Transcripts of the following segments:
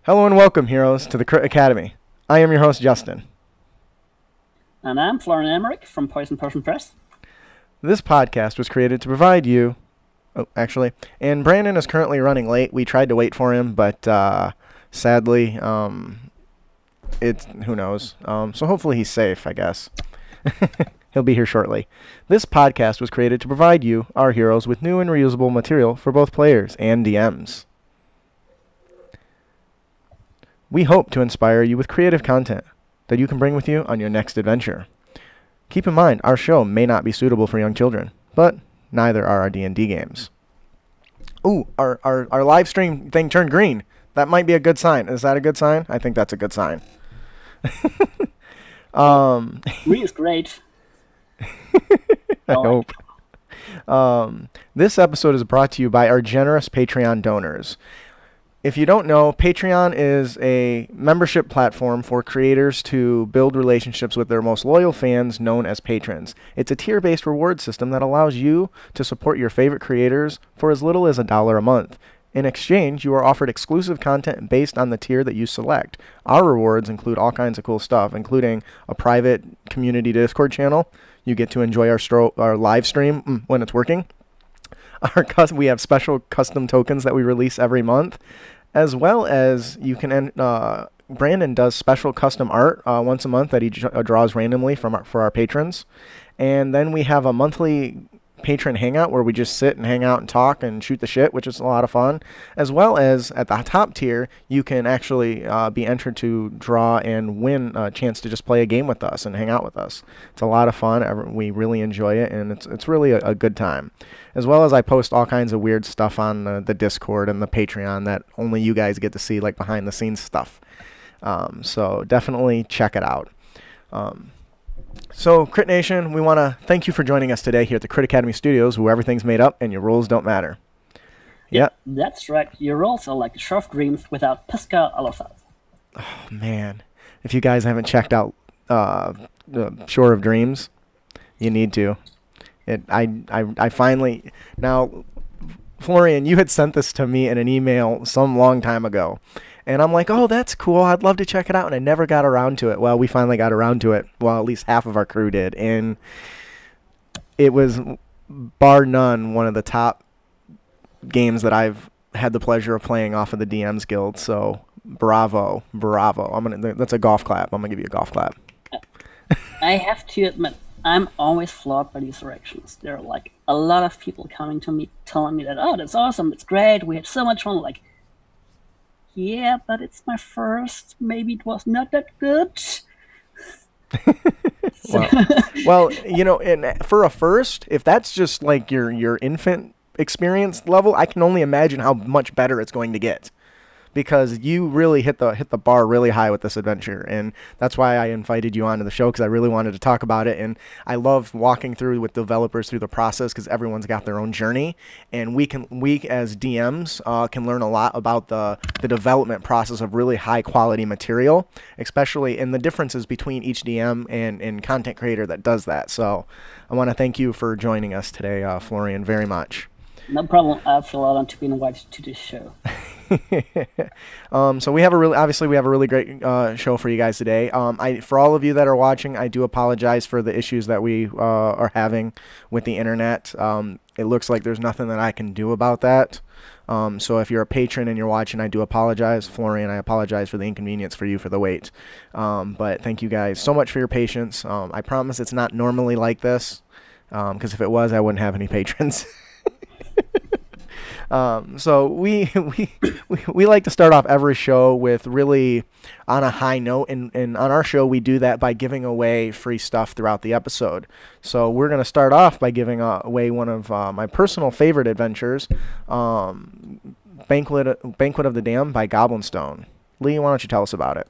Hello and welcome, heroes, to the Crit Academy. I am your host, Justin. And I'm Florian Emmerich from Poison Potion Press. This podcast was created to provide you... and Brandon is currently running late. We tried to wait for him, but sadly, who knows. So hopefully he's safe, I guess. He'll be here shortly. This podcast was created to provide you, our heroes, with new and reusable material for both players and DMs. We hope to inspire you with creative content that you can bring with you on your next adventure. Keep in mind, our show may not be suitable for young children, but neither are our D&D games. Ooh, our live stream thing turned green. That might be a good sign. Is that a good sign? I think that's a good sign. Green is great. I hope. This episode is brought to you by our generous Patreon donors. If you don't know, Patreon is a membership platform for creators to build relationships with their most loyal fans, known as patrons. It's a tier-based reward system that allows you to support your favorite creators for as little as $1 a month. In exchange, you are offered exclusive content based on the tier that you select. Our rewards include all kinds of cool stuff, including a private community Discord channel. You get to enjoy our live stream when it's working. We have special custom tokens that we release every month, as well as you can. Brandon does special custom art once a month that he draws randomly for our patrons, and then we have a monthly patron hangout where we just sit and hang out and talk and shoot the shit, which is a lot of fun. As well as at the top tier, you can actually be entered to draw and win a chance to just play a game with us and hang out with us. It's a lot of fun. We really enjoy it, and it's really a good time. As well as I post all kinds of weird stuff on the Discord and the Patreon that only you guys get to see, like behind the scenes stuff. So definitely check it out. So, Crit Nation, we want to thank you for joining us today here at the Crit Academy Studios, where everything's made up and your rules don't matter. Yeah, that's right. Your rolls are like Shore of Dreams without Pascal Alofat. Oh, man. If you guys haven't checked out Shore of Dreams, you need to. I finally... Now, Florian, you had sent this to me in an email some long time ago. And I'm like, oh, that's cool. I'd love to check it out. And I never got around to it. Well, we finally got around to it. Well, at least half of our crew did. And it was, bar none, one of the top games that I've had the pleasure of playing off of the DMs Guild. So, bravo. That's a golf clap. I'm going to give you a golf clap. I have to admit, I'm always floored by these directions. There are, like, a lot of people coming to me, telling me that, oh, that's awesome. It's great. We had so much fun. Like, yeah, but it's my first. Maybe it was not that good. well, you know, and for a first, if that's just like your infant experience level, I can only imagine how much better it's going to get. Because you really hit the bar really high with this adventure, and that's why I invited you onto the show, because I really wanted to talk about it. And I love walking through with developers through the process, because everyone's got their own journey, and we as DMs can learn a lot about the development process of really high quality material, especially in the differences between each DM and content creator that does that. So I want to thank you for joining us today, Florian, very much. No problem. I feel honored to be invited to this show. So we have a really great show for you guys today. For all of you that are watching, I do apologize for the issues that we are having with the internet. It looks like there's nothing that I can do about that. So if you're a patron and you're watching, I do apologize. Florian, I apologize for the inconvenience for you for the wait. But thank you guys so much for your patience. I promise it's not normally like this, because if it was, I wouldn't have any patrons. So we like to start off every show with really on a high note, and on our show we do that by giving away free stuff throughout the episode. So we're going to start off by giving away one of my personal favorite adventures, Banquet of the Damned by Goblinstone. Lee, why don't you tell us about it?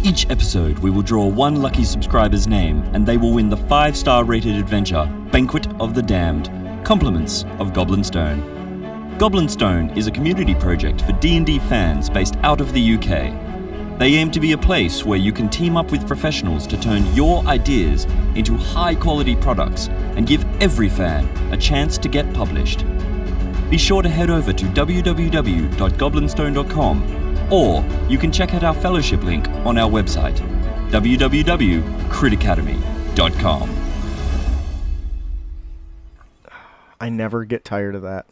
Each episode, we will draw one lucky subscriber's name, and they will win the 5-star rated adventure, Banquet of the Damned, Compliments of Goblinstone. Goblinstone is a community project for D&D fans based out of the UK. They aim to be a place where you can team up with professionals to turn your ideas into high-quality products and give every fan a chance to get published. be sure to head over to www.goblinstone.com, or you can check out our fellowship link on our website, www.critacademy.com. I never get tired of that.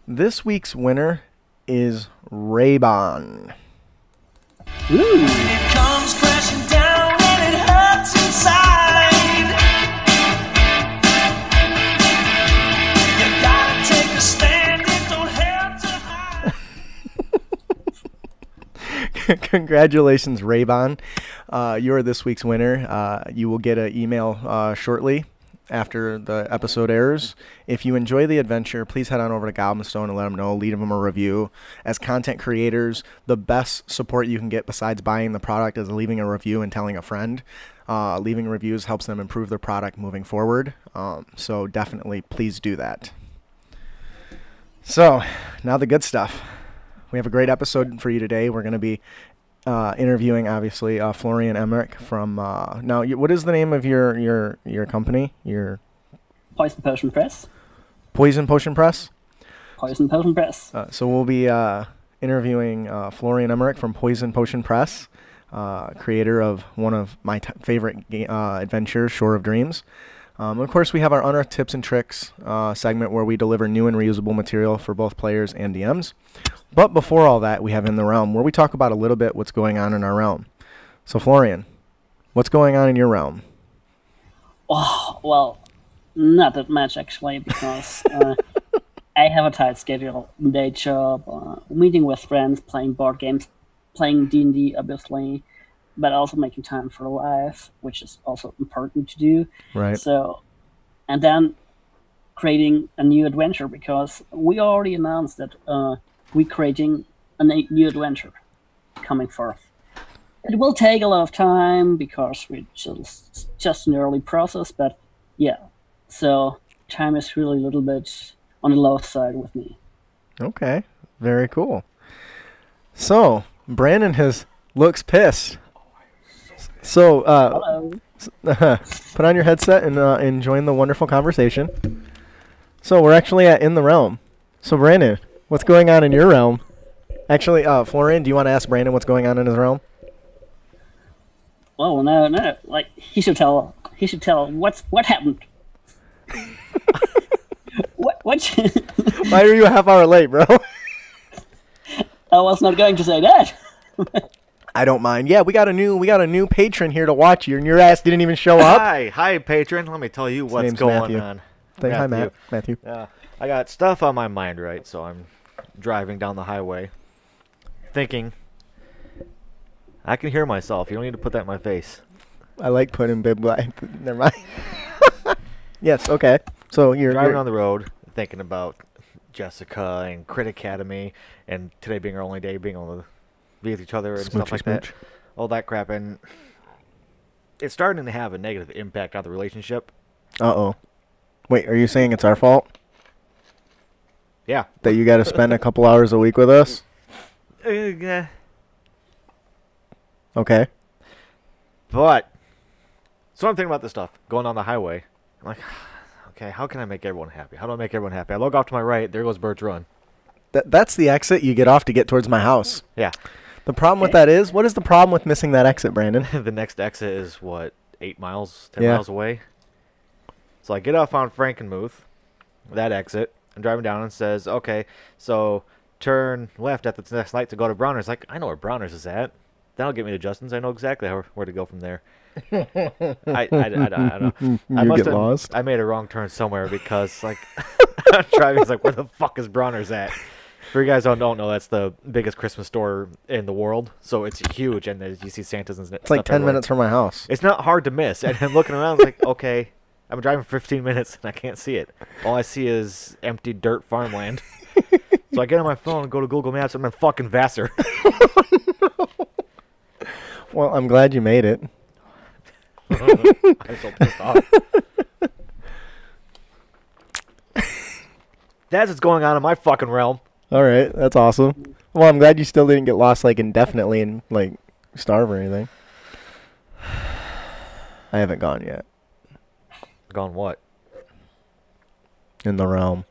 This week's winner is Raybon. It comes crashing down and it hurts inside. You gotta take a stand, it don't have to hide. Congratulations, Raybon. You're this week's winner. You will get an email shortly after the episode airs. If you enjoy the adventure, please head on over to Goblinstone and let them know. Leave them a review. As content creators, the best support you can get besides buying the product is leaving a review and telling a friend. Leaving reviews helps them improve their product moving forward. So definitely please do that. So now the good stuff. We have a great episode for you today. We're going to be interviewing, obviously, Florian Emmerich from. Now, what is the name of your company? Your Poison Potion Press. Poison Potion Press. Poison Potion Press. So we'll be interviewing Florian Emmerich from Poison Potion Press, creator of one of my favorite adventures, Shore of Dreams. Of course, we have our Unearthed Tips and Tricks segment where we deliver new and reusable material for both players and DMs. But before all that, we have In the Realm, where we talk about a little bit what's going on in our realm. So, Florian, what's going on in your realm? Oh, well, not that much, actually, because I have a tight schedule, day job, meeting with friends, playing board games, playing D&D, obviously, but also making time for life, which is also important to do. Right. So, and then creating a new adventure, because we already announced that we're creating a new adventure coming forth. It will take a lot of time because we're just an early process, but yeah. So time is really a little bit on the low side with me. Okay, very cool. So Brandon looks pissed. So Hello. put on your headset and join the wonderful conversation. So we're actually in the realm. So Brandon, what's going on in your realm? Actually, Florian, do you want to ask Brandon what's going on in his realm? Oh no! Like he should tell what happened. what? Why are you a half hour late, bro? I was not going to say that. I don't mind. Yeah, we got a new patron here to watch you, and your ass didn't even show up. Hi, patron. Let me tell you what's name's going Matthew. on. Hi, Matthew. I got stuff on my mind, right? So I'm driving down the highway, thinking. I can hear myself. You don't need to put that in my face. I like putting big black. Never mind. Yes. Okay. So you're Driving on the road, thinking about Jessica and Crit Academy, and today being our only day being able to be with each other and stuff like that. All that crap, and it's starting to have a negative impact on the relationship. Uh-oh. Wait, are you saying it's our fault? Yeah. That you got to spend a couple hours a week with us? Yeah. Okay. But, so I'm thinking about this stuff, going on the highway. I'm like, okay, how can I make everyone happy? How do I make everyone happy? I look off to my right, there goes Birch Run. That's the exit you get off to get towards my house. Yeah. The problem with that is, what is the problem with missing that exit, Brandon? The next exit is, what, 8 miles, 10 miles away? So I get off on Frankenmuth, that exit. I'm driving down and says, okay, so turn left at the next light to go to Browners. Like, I know where Browners is at. That'll get me to Justin's. I know exactly where to go from there. I don't know. You get lost? I made a wrong turn somewhere because, like, I'm driving. It's like, where the fuck is Browners at? For you guys who don't know, that's the biggest Christmas store in the world. So it's huge, and you see Santas and stuff. It's like 10 minutes from my house. It's not hard to miss. And I'm looking around, like, okay, I'm driving for 15 minutes, and I can't see it. All I see is empty dirt farmland. So I get on my phone and go to Google Maps, and I'm in fucking Vassar. Well, I'm glad you made it. I'm so pissed off. That's what's going on in my fucking realm. All right, that's awesome. Well, I'm glad you still didn't get lost, like, indefinitely and, like, starve or anything. I haven't gone yet. Gone what? in the realm.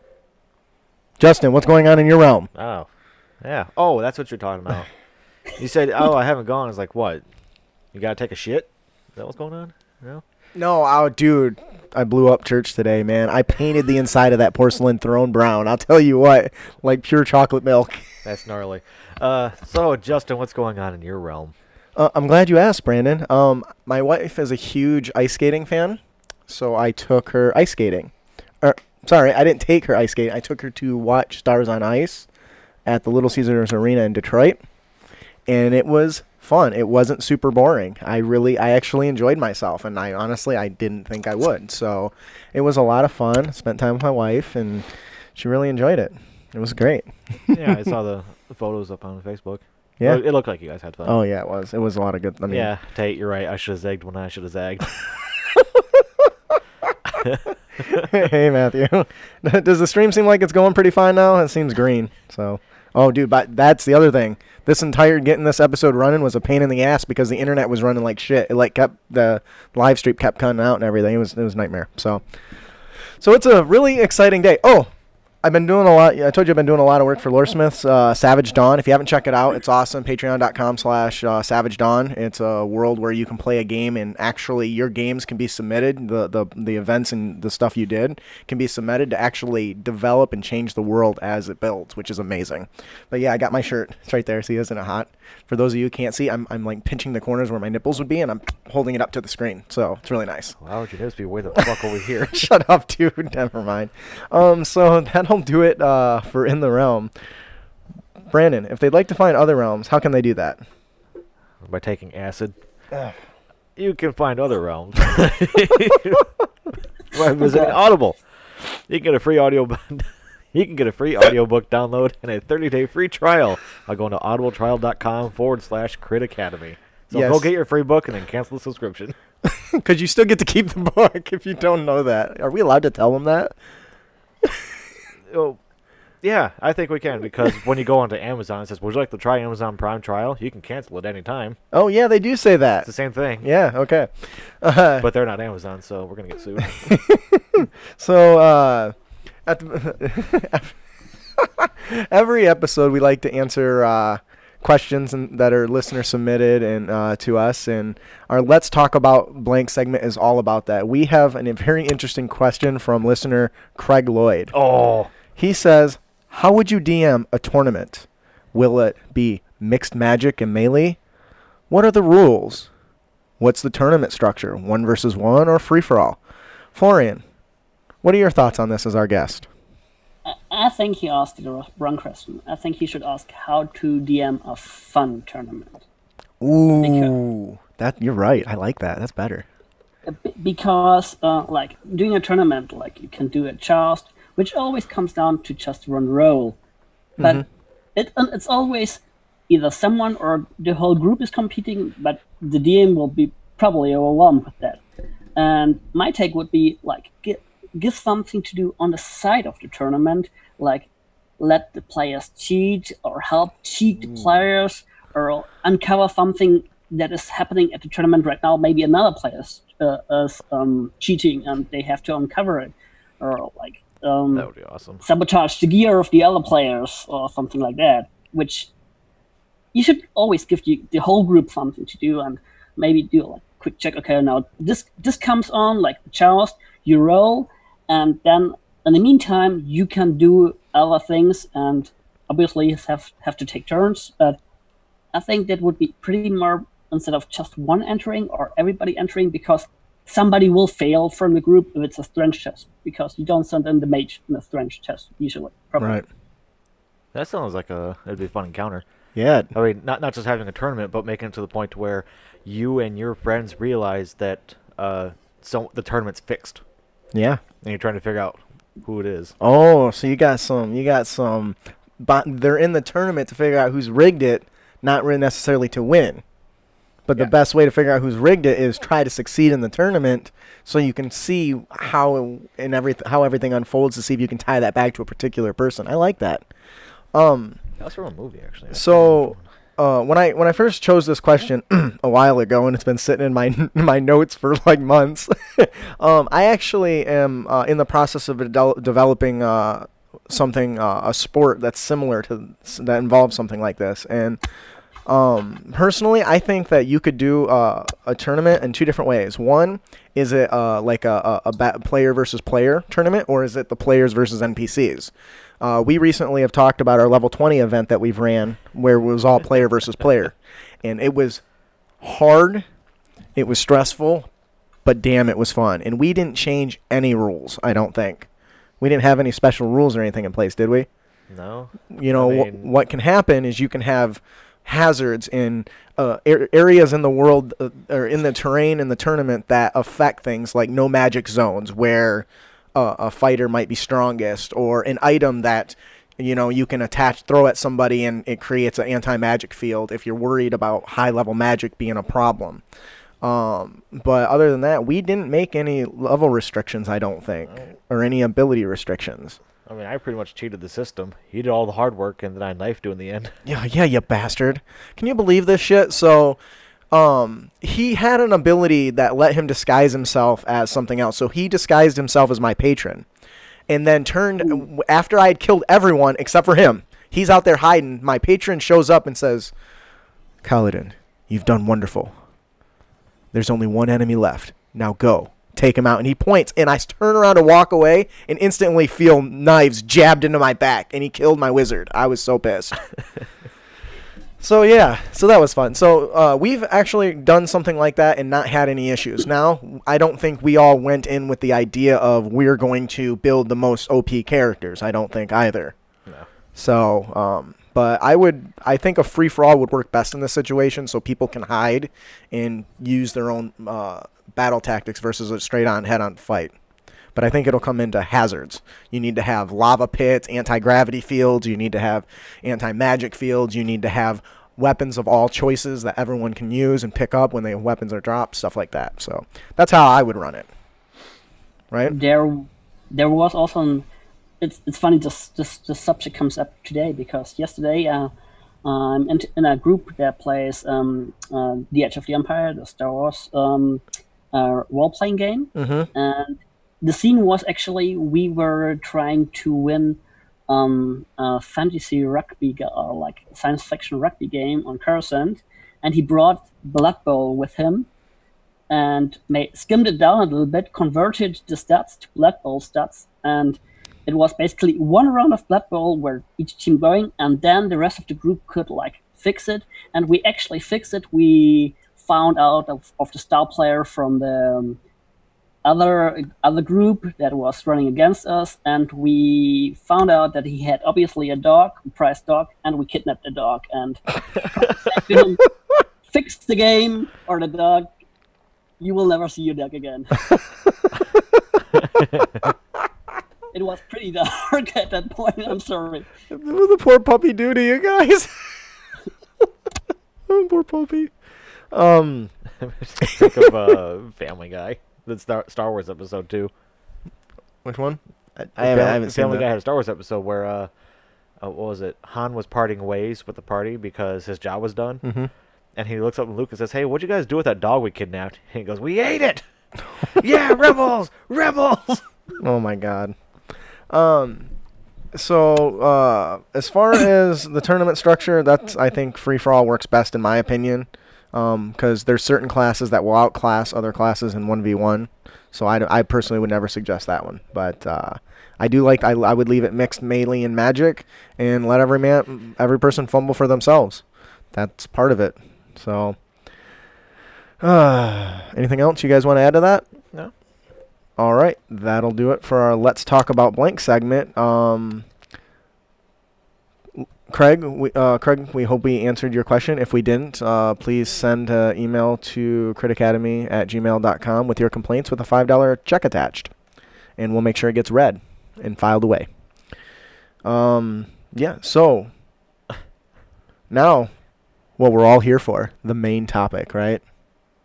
Justin, what's going on in your realm? Oh, yeah. Oh, that's what you're talking about. You said, "Oh, I haven't gone." It's like, what? You gotta take a shit? Is that what's going on? No. No, oh, dude, I blew up church today, man. I painted the inside of that porcelain throne brown. I'll tell you what, like pure chocolate milk. That's gnarly. So Justin, what's going on in your realm? I'm glad you asked, Brandon. My wife is a huge ice skating fan, so I took her ice skating. Sorry, I didn't take her ice skating. I took her to watch Stars on Ice at the Little Caesars Arena in Detroit, and it was fun. It wasn't super boring. I actually enjoyed myself, and I didn't think I would. So it was a lot of fun. Spent time with my wife, and she really enjoyed it. It was great. Yeah, I saw the photos up on Facebook. Yeah, it looked like you guys had fun. Oh yeah, it was. It was a lot of good. I mean, yeah, Tate, you're right. I should have zagged when I should have zagged. Hey Matthew, does the stream seem like it's going pretty fine now? It seems green. So, oh dude, but that's the other thing. Getting this episode running was a pain in the ass because the internet was running like shit. It like kept the live stream kept cutting out and everything. It was a nightmare. So it's a really exciting day. Oh, I've been doing a lot. I told you I've been doing a lot of work for Loresmith's Savage Dawn. If you haven't checked it out, it's awesome. Patreon.com/Savage Dawn. It's a world where you can play a game and actually your games can be submitted. The events and the stuff you did can be submitted to actually develop and change the world as it builds, which is amazing. But yeah, I got my shirt. It's right there. See, isn't it hot? For those of you who can't see, I'm like pinching the corners where my nipples would be, and I'm holding it up to the screen. So it's really nice. Why would your nipples be way the fuck over here? Shut up, dude. Never mind. So that'll do it for In the Realm. Brandon, if they'd like to find other realms, how can they do that? By taking acid. You can find other realms by visiting Audible. You can get a free audiobook download and a 30-day free trial by going to audibletrial.com/critacademy. So Yes. go get your free book and then cancel the subscription. Because you still get to keep the book if you don't know that. Are we allowed to tell them that? Oh, yeah, I think we can, because when you go onto Amazon, it says, would you like to try Amazon Prime trial? You can cancel it any time. Oh, yeah, they do say that. It's the same thing. Yeah, okay. But they're not Amazon, so we're going to get sued. So, every episode we like to answer questions that are listener submitted and to us, and our Let's Talk About Blank segment is all about that. We have a very interesting question from listener Craig Lloyd. Oh. He says, how would you DM a tournament? Will it be mixed magic and melee? What are the rules? What's the tournament structure? 1 versus 1 or free-for-all? Florian, what are your thoughts on this as our guest? I think he asked the wrong question. I think he should ask how to DM a fun tournament. Ooh, you're right. I like that. That's better. Because, like, doing a tournament, like, you can do a joust, which always comes down to just one roll. But it's always either someone or the whole group is competing, but the DM will be probably overwhelmed with that. And my take would be, like, give something to do on the side of the tournament, like let the players cheat or help cheat the players, or uncover something that is happening at the tournament right now. Maybe another player is cheating and they have to uncover it, or like that would be awesome. Sabotage the gear of the other players or something like that. Which you should always give the whole group something to do, and maybe do like quick check. Okay, now this comes on like the joust. You roll, and then in the meantime you can do other things, and obviously have to take turns. But I think that would be pretty more instead of just one entering or everybody entering, because somebody will fail from the group if it's a strength test, because you don't send in the mage in a strength test usually. Probably. Right. That sounds like it'd be a fun encounter. Yeah. I mean, not just having a tournament, but making it to the point where you and your friends realize that the tournament's fixed. Yeah. And you're trying to figure out who it is. Oh, so you got some, but they're in the tournament to figure out who's rigged it, not really necessarily to win. But the best way to figure out who's rigged it is try to succeed in the tournament, so you can see how everything unfolds, to see if you can tie that back to a particular person. I like that. That's from a movie, actually. So when I first chose this question a while ago, and it's been sitting in my notes for like months, I actually am in the process of developing something, a sport that's similar to that involves something like this. And personally, I think that you could do a tournament in two different ways. One, is it like a player versus player tournament, or is it the players versus NPCs? We recently have talked about our level 20 event that we've ran, where it was all player versus player, and it was hard, it was stressful, but damn, it was fun. And we didn't change any rules. I don't think we didn't have any special rules or anything in place, did we? No. You know, what can happen is you can have hazards in areas in the world or in the terrain in the tournament that affect things like no magic zones, where a fighter might be strongest, or an item that, you know, you can throw at somebody and it creates an anti-magic field if you're worried about high-level magic being a problem. But other than that, we didn't make any level restrictions, I don't think, or any ability restrictions. I mean, I pretty much cheated the system. He did all the hard work, and then I knifed you in the end. Yeah, you bastard. Can you believe this shit? So, he had an ability that let him disguise himself as something else. So he disguised himself as my patron, and then turned, after I had killed everyone except for him, he's out there hiding. My patron shows up and says, "Kaladin, you've done wonderful. There's only one enemy left. Now go. Take him out." And he points, and I turn around to walk away and instantly feel knives jabbed into my back, and he killed my wizard. I was so pissed. So yeah, so that was fun. So we've actually done something like that and not had any issues. Now, I don't think we all went in with the idea of we're going to build the most OP characters. I don't think either. No. So, but I think a free-for-all would work best in this situation, so people can hide and use their own battle tactics versus a straight-on, head-on fight. But I think it'll come into hazards. You need to have lava pits, anti-gravity fields. You need to have anti-magic fields. You need to have weapons of all choices that everyone can use and pick up when the weapons are dropped, stuff like that. So that's how I would run it. Right? There was also it's funny this subject comes up today, because yesterday I'm in a group that plays The Edge of the Empire, the Star Wars role-playing game, and the scene was actually we were trying to win a fantasy rugby or like science fiction rugby game on Coruscant, and he brought Blood Bowl with him and skimmed it down a little bit, converted the stats to Blood Bowl stats, and it was basically one round of Blood Bowl where each team going, and then the rest of the group could like fix it, and we actually fixed it. We found out of the star player from the other group that was running against us, and we found out that he had obviously a dog, a prized dog, and we kidnapped the dog and fixed the game, or the dog. You will never see your dog again. It was pretty dark at that point. I'm sorry. What did the poor puppy do to you guys? Oh, poor puppy. Think of Family Guy. The Star Wars episode 2. Which one? I haven't seen Family that. Guy had a Star Wars episode where what was it? Han was parting ways with the party because his job was done, and he looks up at Luke and says, "Hey, what'd you guys do with that dog we kidnapped?" And he goes, "We ate it." Yeah, rebels, rebels. Oh my god. So as far as the tournament structure, I think free for all works best in my opinion. Because there's certain classes that will outclass other classes in 1v1. So I personally would never suggest that one. But I would leave it mixed melee and magic, and let every person fumble for themselves. That's part of it. So anything else you guys want to add to that? No. All right, that'll do it for our Let's Talk About Blank segment. Craig, we hope we answered your question. If we didn't, please send an email to critacademy@gmail.com with your complaints with a $5 check attached, and we'll make sure it gets read and filed away. Yeah, so now what we're all here for, the main topic, right?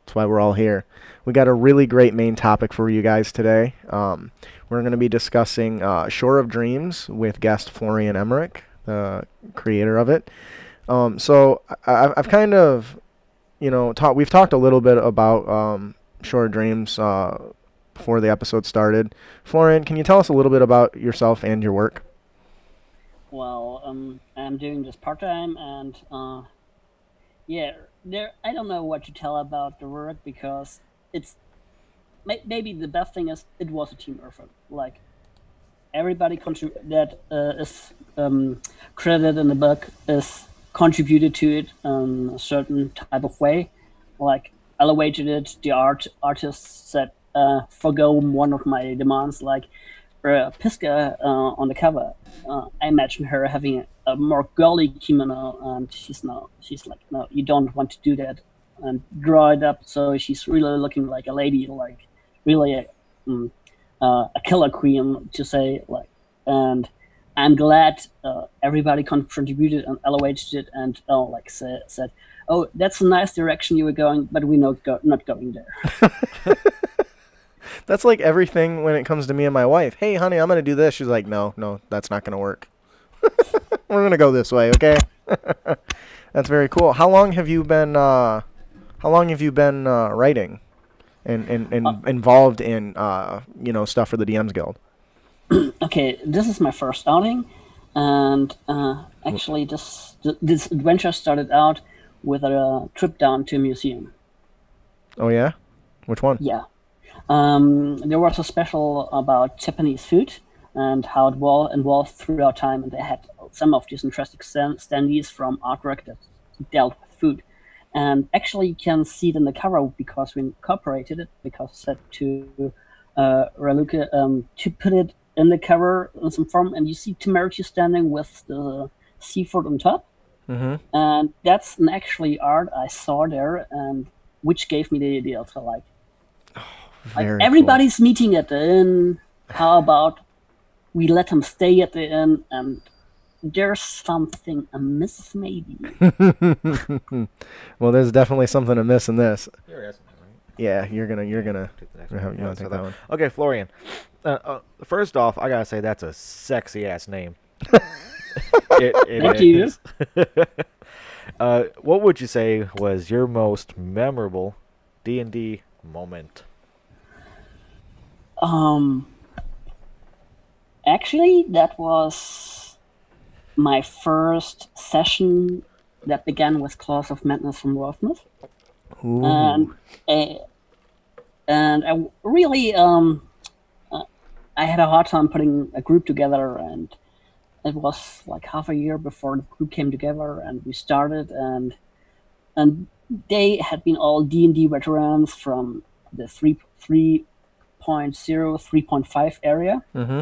That's why we're all here. We got a really great main topic for you guys today. We're going to be discussing Shore of Dreams with guest Florian Emmerich, the creator of it. So I've kind of, we've talked a little bit about Short Dreams before the episode started. Florian, can you tell us a little bit about yourself and your work? Well, I'm doing this part-time, and yeah, I don't know what to tell about the work, because it's maybe the best thing is it was a team effort. Like, everybody that is credited in the book is contributed to it in a certain type of way. Like, elevated it, the artists said, forgo one of my demands, like Pisca on the cover. I imagine her having a more girly kimono, and she's like, no, you don't want to do that, and draw it up so she's really looking like a lady, like really a killer queen, to say, like. And I'm glad everybody contributed and elevated it, and said, oh, that's a nice direction you were going, but we're not going there. That's like everything when it comes to me and my wife. Hey, honey, I'm going to do this. She's like, no, that's not going to work. We're going to go this way, okay? That's very cool. How long have you been writing and involved in stuff for the DMs Guild? Okay, this is my first outing, and actually this adventure started out with a trip down to a museum. Oh yeah? Which one? Yeah. There was a special about Japanese food and how it evolved throughout time, and they had some of these interesting standees from artwork that dealt with food. And actually, you can see it in the cover because we incorporated it, because I said to Raluca to put it in the cover in some form, and you see Temerity standing with the seafood on top. Mm-hmm. And that's an actually art I saw there, and which gave me the idea to like everybody's meeting at the inn. How about we let them stay at the inn, and there's something amiss, maybe. Well, there's definitely something amiss in this. You're asking, right? Yeah, you're gonna you want to take that one. Okay, Florian. First off, I gotta say that's a sexy ass name. Thank you. What would you say was your most memorable D&D moment? Actually, that was my first session that began with Claws of Madness from Wolfmouth. And I really I had a hard time putting a group together, and it was like half a year before the group came together, and we started, and they had been all D&D veterans from the 3.0, 3.5 area. Mm-hmm.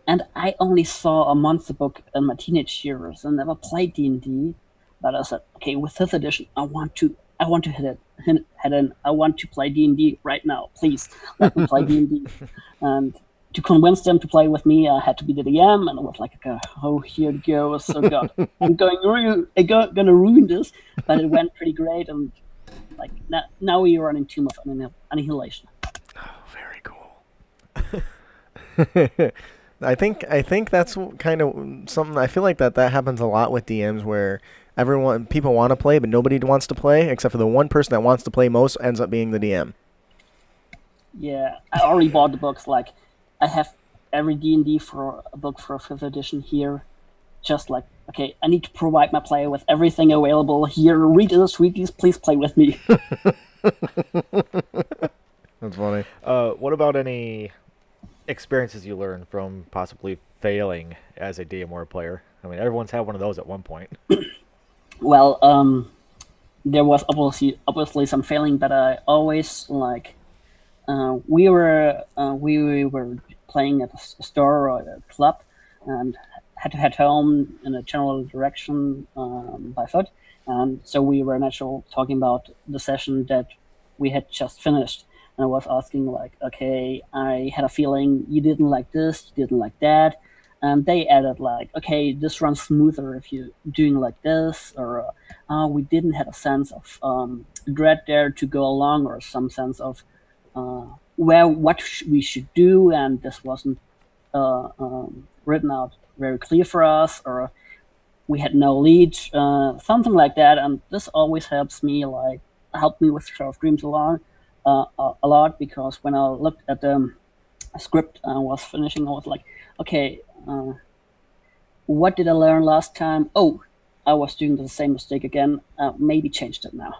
And I only saw a monster book in my teenage years and never played D&D. But I said, okay, with 5th edition, I want to head in. I want to play D&D right now. Please let me play D&D. And to convince them to play with me, I had to be the DM, and I was like, oh, here it goes. So God, I'm gonna ruin this. But it went pretty great, and like now we are running Tomb of Annihilation. Oh, very cool. I think that's kind of something. I feel like that happens a lot with DMs, where people want to play, but nobody wants to play, except for the one person that wants to play most ends up being the DM. Yeah, I already bought the books. Like, I have every D&D for a book for 5th edition here. Just like, okay, I need to provide my player with everything available here. Read this, please play with me. That's funny. What about any experiences you learned from possibly failing as a DM or a player? I mean, everyone's had one of those at one point. Well, there was obviously some failing, but I always like we were playing at a store or a club, and had to head home in a general direction by foot, and so we were naturally talking about the session that we had just finished. And I was asking, like, okay, I had a feeling you didn't like this, you didn't like that. And they added, like, okay, this runs smoother if you're doing like this. Or we didn't have a sense of dread there to go along, or some sense of what we should do. And this wasn't written out very clear for us. Or we had no lead, something like that. And this always helped me with Shore of Dreams a lot, because when I looked at the script I was finishing, I was like, okay, what did I learn last time? Oh, I was doing the same mistake again. Maybe changed it now.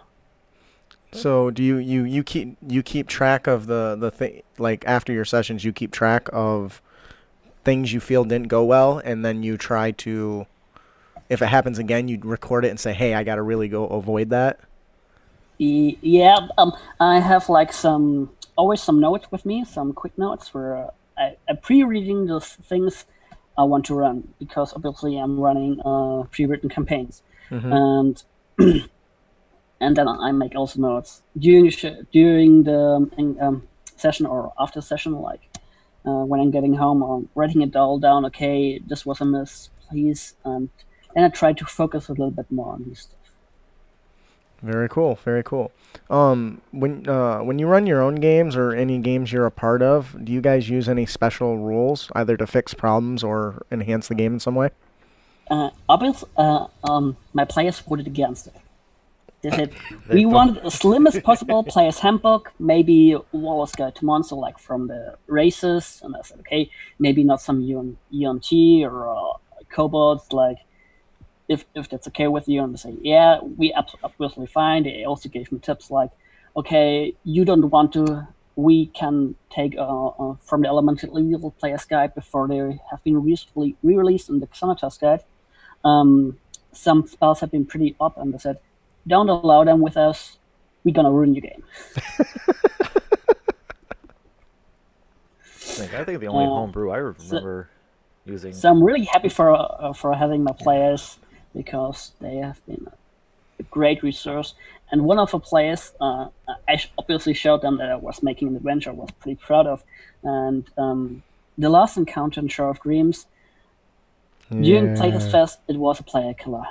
So do you keep track of the thing, like after your sessions you keep track of things you feel didn't go well, and then you try to, if it happens again, you record it and say, hey, I got to really go avoid that? Yeah, I have like always some notes with me, some quick notes where I'm pre-reading the things I want to run, because obviously I'm running pre-written campaigns, and and then I make also notes during the session or after session, like when I'm getting home, I'm writing it all down. Okay, this was a miss, please, and I try to focus a little bit more on this stuff. Very cool, very cool. When you run your own games or any games you're a part of, do you guys use any special rules, either to fix problems or enhance the game in some way? Obviously, my players voted against it. They said we wanted the slimmest possible player's handbook, maybe Wallace Guide to Monster, like from the races, and I said, okay, maybe not some UNT or kobolds, like. If that's okay with you, and they say, yeah, we absolutely fine. They also gave me tips like, okay, you don't want to, we can take from the Elemental Evil Player's Guide before they have been recently re-released in the Xanatos Guide. Some spells have been pretty up, and they said, don't allow them with us, we're gonna ruin your game. I think the only homebrew I remember using. So I'm really happy for having my players, because they have been a great resource. And one of the players, I obviously showed them that I was making an adventure I was pretty proud of. And the last encounter in Shore of Dreams, during Playtest Fest, it was a player killer.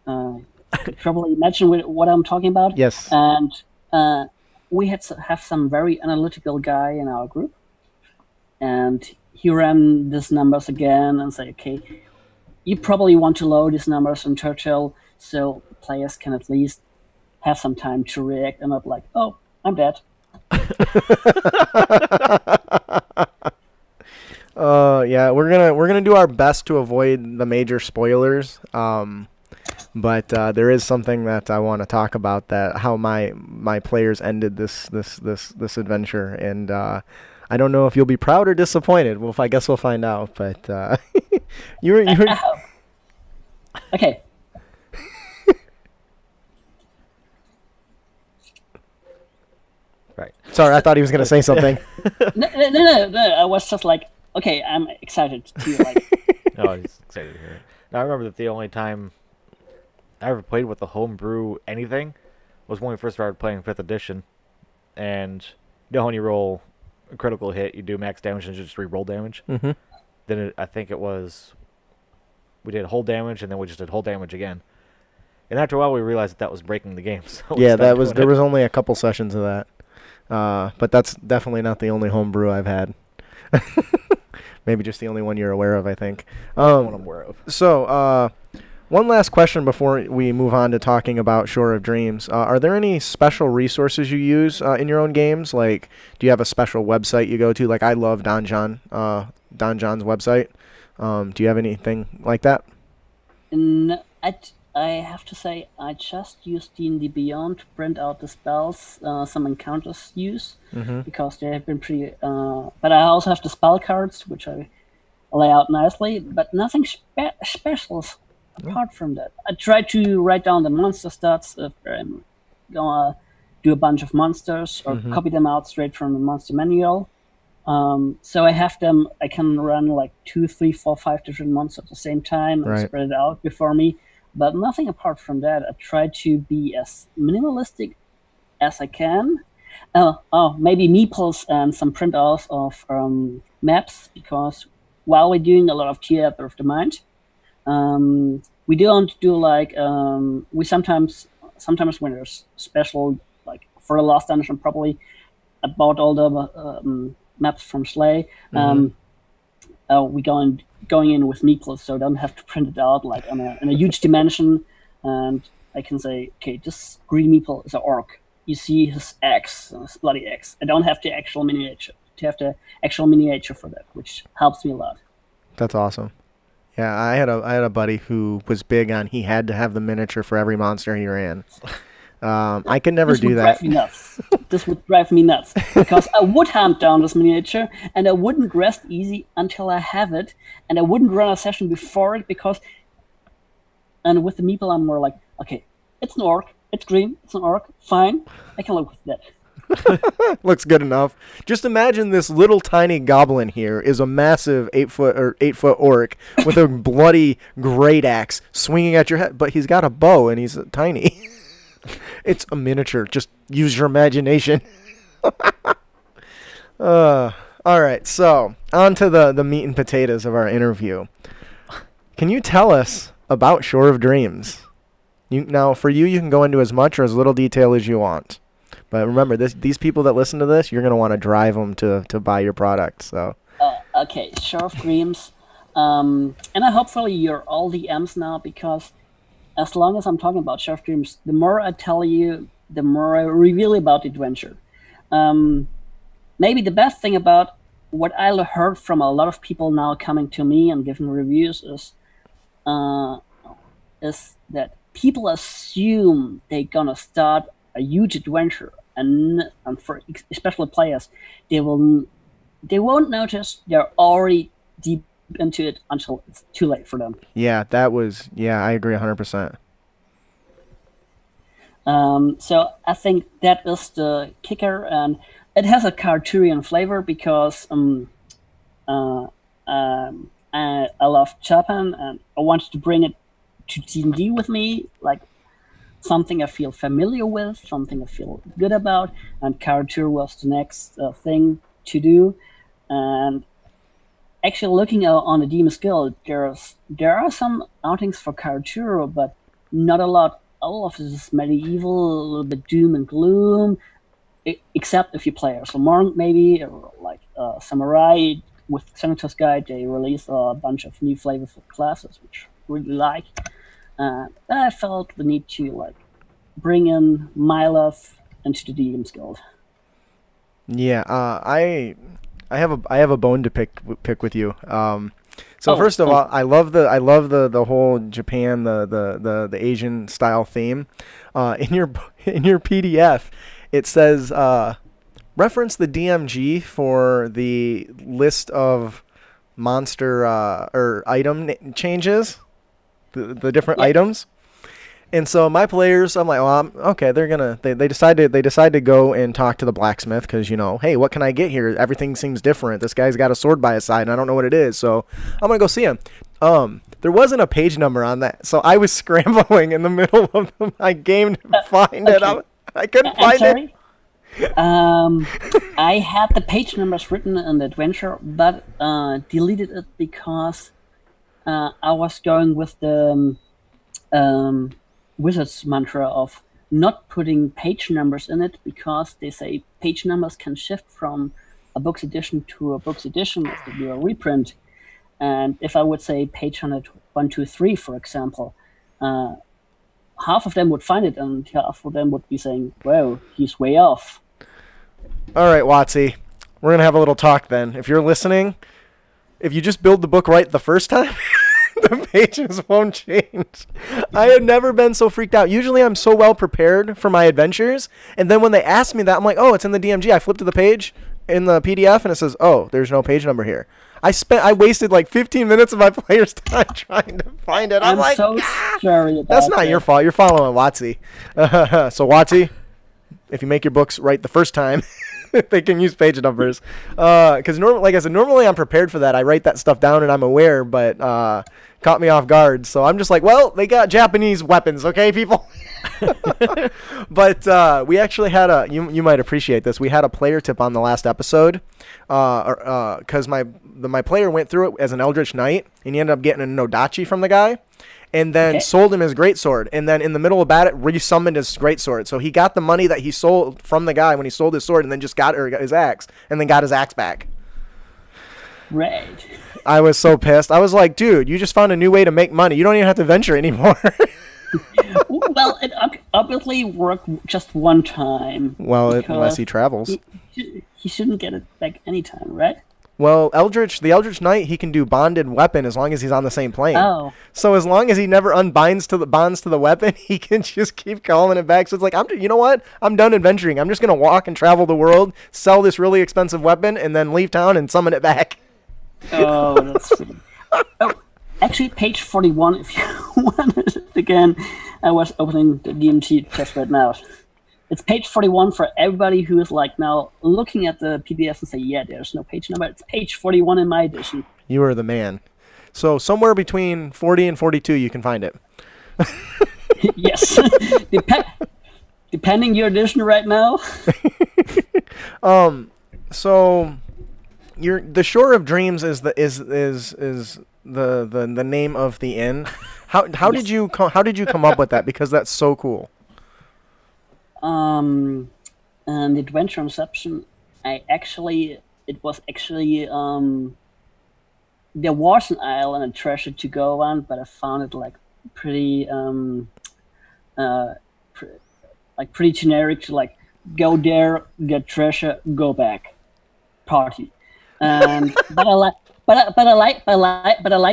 You could probably imagine what I'm talking about. Yes. And we had to have some very analytical guy in our group. And he ran these numbers again and say, okay, you probably want to load these numbers in Churchill so players can at least have some time to react and not like, oh, I'm dead. Yeah, we're gonna do our best to avoid the major spoilers. But there is something that I want to talk about, that how my players ended this adventure, and I don't know if you'll be proud or disappointed. Well, I guess we'll find out. But you were okay. Right. Sorry, I thought he was going to say something. No. I was just like, okay, I'm excited to like. No, he's excited to hear it. Now, I remember that the only time I ever played with the homebrew anything was when we first started playing 5th edition, and you know when you roll a critical hit, you do max damage and just re-roll damage. Mm-hmm. Then I think it was we did whole damage, and then we just did whole damage again. And after a while, we realized that was breaking the game. So yeah, there was only a couple sessions of that, but that's definitely not the only homebrew I've had. Maybe just the only one you're aware of, I think. One I'm aware of. So, one last question before we move on to talking about Shore of Dreams. Are there any special resources you use in your own games? Like, do you have a special website you go to? Like, I love Don John's website. Do you have anything like that? No, I have to say, I just use D&D Beyond to print out the spells some encounters use, because they have been pretty... but I also have the spell cards, which I lay out nicely, but nothing special apart from that. I try to write down the monster stats if I'm going to do a bunch of monsters, or copy them out straight from the monster manual. So I have them, I can run like 2, 3, 4, 5 different monsters at the same time and spread it out before me. But nothing apart from that. I try to be as minimalistic as I can. Maybe meeples and some printouts of maps, because while we're doing a lot of Theater of the Mind, we don't do like we sometimes when there's special, like for the last dungeon, probably I bought all the maps from Slay. We go and going in with Mithral, so I don't have to print it out like in a huge dimension, and I can say, okay, this green Mithral is an orc. You see his axe, his bloody axe. I don't have the actual miniature for that, which helps me a lot. That's awesome. Yeah, I had a buddy who was big on he had to have the miniature for every monster he ran. I could never do that. This would drive me nuts because I would hunt down this miniature and I wouldn't rest easy until I have it, and I wouldn't run a session before it because. And with the meeple, I'm more like, okay, it's an orc, it's green, it's an orc, fine, I can live with that. Looks good enough. Just imagine this little tiny goblin here is a massive 8-foot orc with a bloody great axe swinging at your head, but he's got a bow and he's tiny. It's a miniature. Just use your imagination. All right, so on to the meat and potatoes of our interview. Can you tell us about Shore of Dreams? Now, for you, you can go into as much or as little detail as you want. But remember, these people that listen to this, you're going to want to drive them to buy your product. So. Okay, Shore of Dreams. And hopefully you're all DMs now, because as long as I'm talking about Shore of Dreams, the more I tell you, the more I reveal about the adventure. Maybe the best thing about what I heard from a lot of people now coming to me and giving reviews is that people assume they're going to start a huge adventure, and for especially players, they won't notice they're already deep into it until it's too late for them. Yeah, I agree 100%. So I think that is the kicker, and it has a Carturian flavor because I love Japan and I wanted to bring it to D&D with me, like something I feel familiar with, something I feel good about, and Karatur was the next thing to do. And actually looking on the Demon Guild, there are some outings for Karatur, but not a lot. All of this is medieval, a little bit doom and gloom, except if you play as a monk maybe, or like Samurai. With Senator's Guide, they released a bunch of new flavorful classes, which I really like. I felt the need to bring in my love into the DM's Guild. Yeah, I have a bone to pick with you. First of all, I love the whole Japan, the Asian style theme. In your PDF, it says reference the DMG for the list of monster or item changes. The different items, and so my players, I'm like, well, okay, they decide to go and talk to the blacksmith because hey, what can I get here? Everything seems different. This guy's got a sword by his side, and I don't know what it is, so I'm gonna go see him. There wasn't a page number on that, so I was scrambling in the middle of my game to find it. I couldn't find it. I had the page numbers written in the adventure, but deleted it because I was going with the Wizard's mantra of not putting page numbers in it, because they say page numbers can shift from a book's edition to a book's edition if they do a reprint. And if I would say page 123, for example, half of them would find it, and half of them would be saying, "Whoa, he's way off." All right, Watsy, we're gonna have a little talk then. If you're listening, if you just build the book right the first time, the pages won't change. I had never been so freaked out. Usually I'm so well prepared for my adventures, and then when they ask me that, I'm like, oh, it's in the DMG. I flipped to the page in the PDF, and it says, oh, there's no page number here. I wasted like 15 minutes of my player's time trying to find it. I'm like, so sorry about that's not your fault. You're following Watsy. So Watsy, if you make your books right the first time, they can use page numbers. Because like I said, normally I'm prepared for that. I write that stuff down and I'm aware, but caught me off guard. So I'm just like, well, they got Japanese weapons, okay, people? But we actually had you might appreciate this. We had a player tip on the last episode, because my player went through it as an Eldritch Knight, and he ended up getting a Nodachi from the guy, and then sold him his greatsword, and then in the middle of battle resummoned his greatsword. So he got the money that he sold from the guy when he sold his sword, and then just got his axe, and then got his axe back. Right. I was so pissed. I was like, dude, you just found a new way to make money. You don't even have to venture anymore. Well, it obviously worked just one time. Well, unless he travels. He shouldn't get it back anytime, right? Well, the Eldritch Knight, he can do bonded weapon as long as he's on the same plane. Oh. So as long as he never bonds to the weapon, he can just keep calling it back. So it's like, you know what? I'm done adventuring. I'm just going to walk and travel the world, sell this really expensive weapon, and then leave town and summon it back. Oh, that's funny. Oh, actually, page 41, if you want it again. I was opening the DMT test right now. It's page 41 for everybody who is like now looking at the PDF and say, yeah, there's no page number. It's page 41 in my edition. You are the man. So somewhere between 40 and 42, you can find it. Yes. Depending your edition right now. So the Shore of Dreams is the name of the inn. How did you come up with that? Because that's so cool. And the Adventure Inception, there was an island and treasure to go on, but I found it like pretty pretty generic to like go there, get treasure, go back, party. And but I like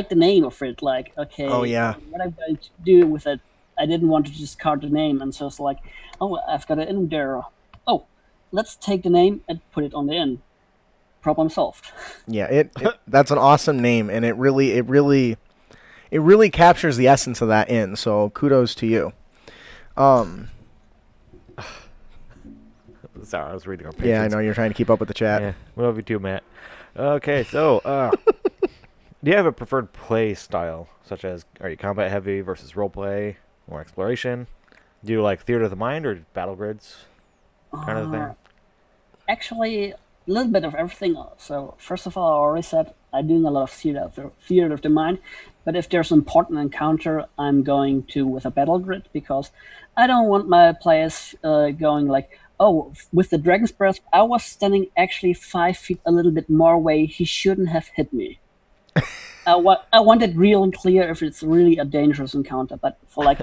the name of it. Like, okay, oh yeah, what I'm going to do with it. I didn't want to discard the name, and so it's like, oh, I've got it in there. Oh, let's take the name and put it on the inn. Problem solved. Yeah, that's an awesome name, and it really captures the essence of that inn. So kudos to you. Sorry, I was reading our pages. Yeah, I know you're trying to keep up with the chat. Yeah, we love you too, Matt. Okay, so do you have a preferred play style, such as are you combat heavy versus roleplay or exploration? Do you like theater of the mind or battle grids kind of thing? Actually, a little bit of everything. So first of all, I already said I'm doing a lot of theater of the mind. But if there's an important encounter, I'm going to with a battle grid, because I don't want my players going like, oh, with the Dragon's Breath, I was standing actually 5 feet a little bit more away. He shouldn't have hit me. I want it real and clear if it's really a dangerous encounter. But for like,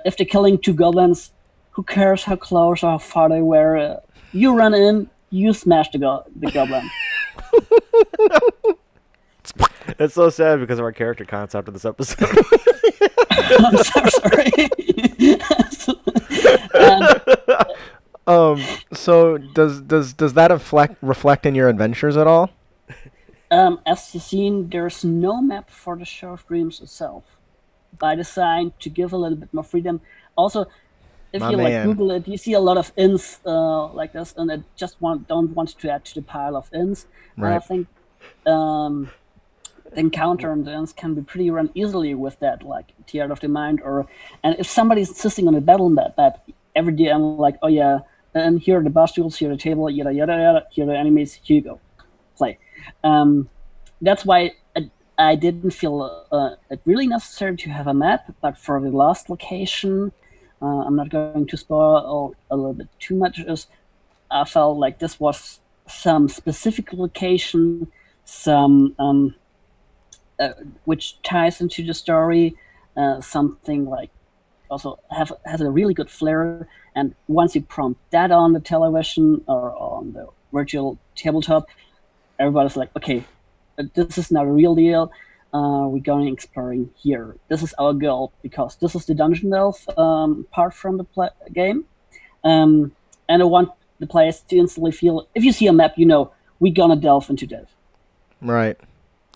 if they're killing two goblins, who cares how close or how far they were? You run in, you smash the goblin. It's so sad because of our character concept of this episode. I'm so sorry. So does that reflect in your adventures at all? As you've seen, there's no map for the Shore of Dreams itself. By design to give a little bit more freedom. Also, if you like Google it, you see a lot of inns like this, and I just don't want to add to the pile of inns. Right. And I think the encounter and the inns can be pretty run easily with that, like Theater of the Mind, and if somebody's insisting on a battle map, every day I'm like, oh yeah, and here are the boss tools, here are the table, yada yada yada, here are the enemies, here you go, play. That's why I didn't feel it really necessary to have a map, but for the last location, I'm not going to spoil a little bit too much, I felt like this was some specific location, some which ties into the story, something like also has a really good flair, and once you prompt that on the television or on the virtual tabletop, everybody's like, okay, this is not a real deal. We're going exploring here. This is our goal, because this is the dungeon delve part from the game. And I want the players to instantly feel, if you see a map, you know, we're going to delve into that. Right.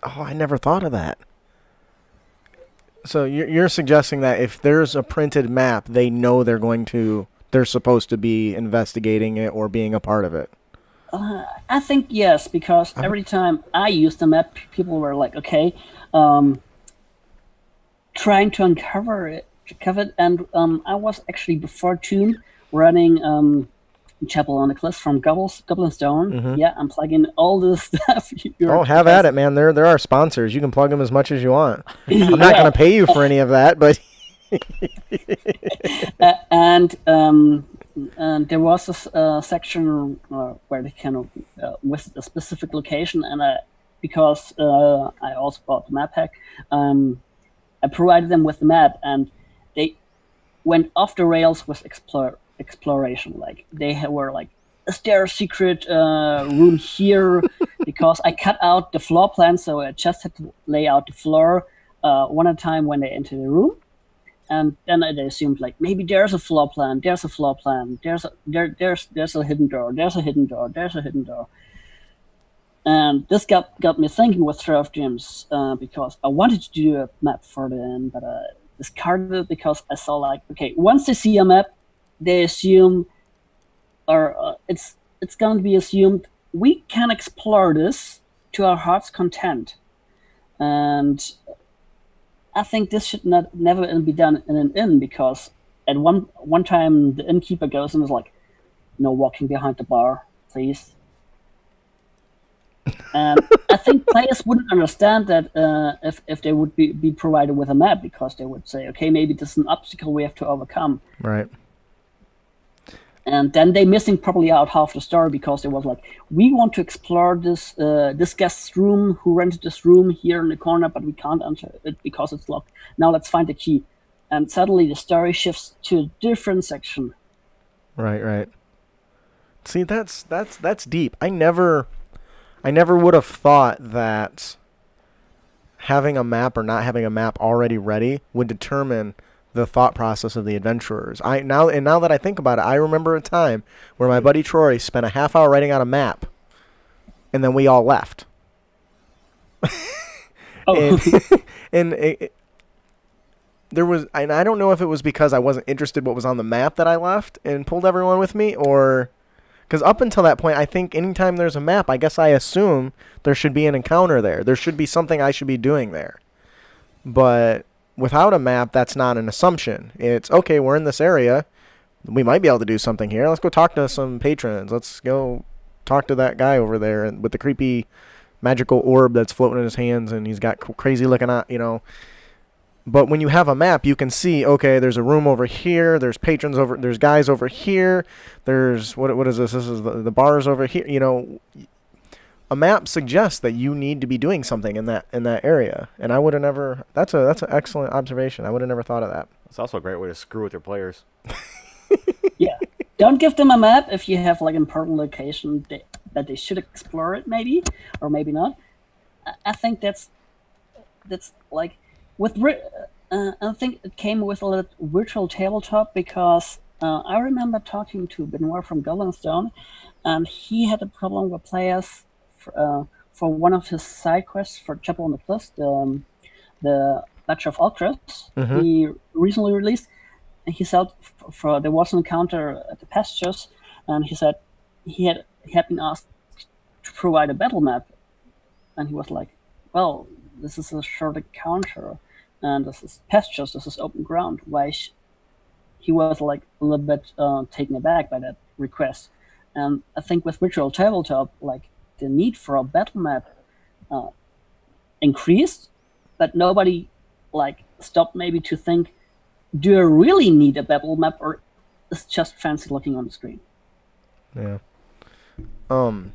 Oh, I never thought of that. So you're suggesting that if there's a printed map, they know they're supposed to be investigating it or being a part of it. I think yes, because every time I used the map, people were like, okay, trying to uncover it, and I was actually before Tomb running Chapel on the Cliffs from Goblin Stone. Mm-hmm. Yeah, I'm plugging all this stuff. Have at it, man. There are sponsors. You can plug them as much as you want. I'm not going to pay you for any of that, but... and there was a section where they kind of with a specific location, and because I also bought the map pack. I provided them with the map, and they went off the rails with exploration. Like they were like, is there a secret room here? Because I cut out the floor plan, so I just had to lay out the floor one at a time when they enter the room. And then they assumed like maybe there's a floor plan, there's a floor plan, there's a hidden door, there's a hidden door, there's a hidden door. And this got me thinking with Trail of Dreams, because I wanted to do a map for them, but I discarded it because I saw like, okay, once they see a map, they assume, or it's going to be assumed, we can explore this to our heart's content. And I think this should never be done in an inn, because at one time the innkeeper goes and is like, no walking behind the bar, please. And I think players wouldn't understand that if they would be provided with a map, because they would say, okay, maybe this is an obstacle we have to overcome. Right. And then they're missing probably out half the story, because they was like, we want to explore this guest's room who rented this room here in the corner, but we can't enter it because it's locked. Now let's find the key. And suddenly the story shifts to a different section. Right. See, that's deep. I never would have thought that having a map or not having a map already ready would determine the thought process of the adventurers. Now that I think about it, I remember a time where my buddy Troy spent a half hour writing out a map, and then we all left. Oh. and there was, and I don't know if it was because I wasn't interested what was on the map that I left and pulled everyone with me, or because up until that point, I think anytime there's a map, I guess I assume there should be an encounter there. There should be something I should be doing there. But without a map, that's not an assumption. It's, okay, we're in this area. We might be able to do something here. Let's go talk to some patrons. Let's go talk to that guy over there with the creepy magical orb that's floating in his hands, and he's got crazy looking at, But when you have a map, you can see, okay, there's a room over here, there's patrons over, there's guys over here, there's, what is this? This is the bars over here, A map suggests that you need to be doing something in that area, and I would have never. That's an excellent observation. I would have never thought of that. It's also a great way to screw with your players. Yeah, don't give them a map if you have like an important location that they should explore it, maybe or maybe not. I think that's like with. I think it came with a little virtual tabletop, because I remember talking to Benoit from Goblin Stone, and he had a problem with players. For one of his side quests for Chapel on the Cliffs, the Batch of Ultras, he recently released, and he said there was an encounter at the pastures, and he said he had been asked to provide a battle map, and he was like, well, this is a short encounter, and this is pastures, this is open ground. Why? He was like a little bit taken aback by that request. And I think with virtual tabletop, like, the need for a battle map increased, but nobody like stopped maybe to think, do I really need a battle map, or is it just fancy looking on the screen? Yeah. One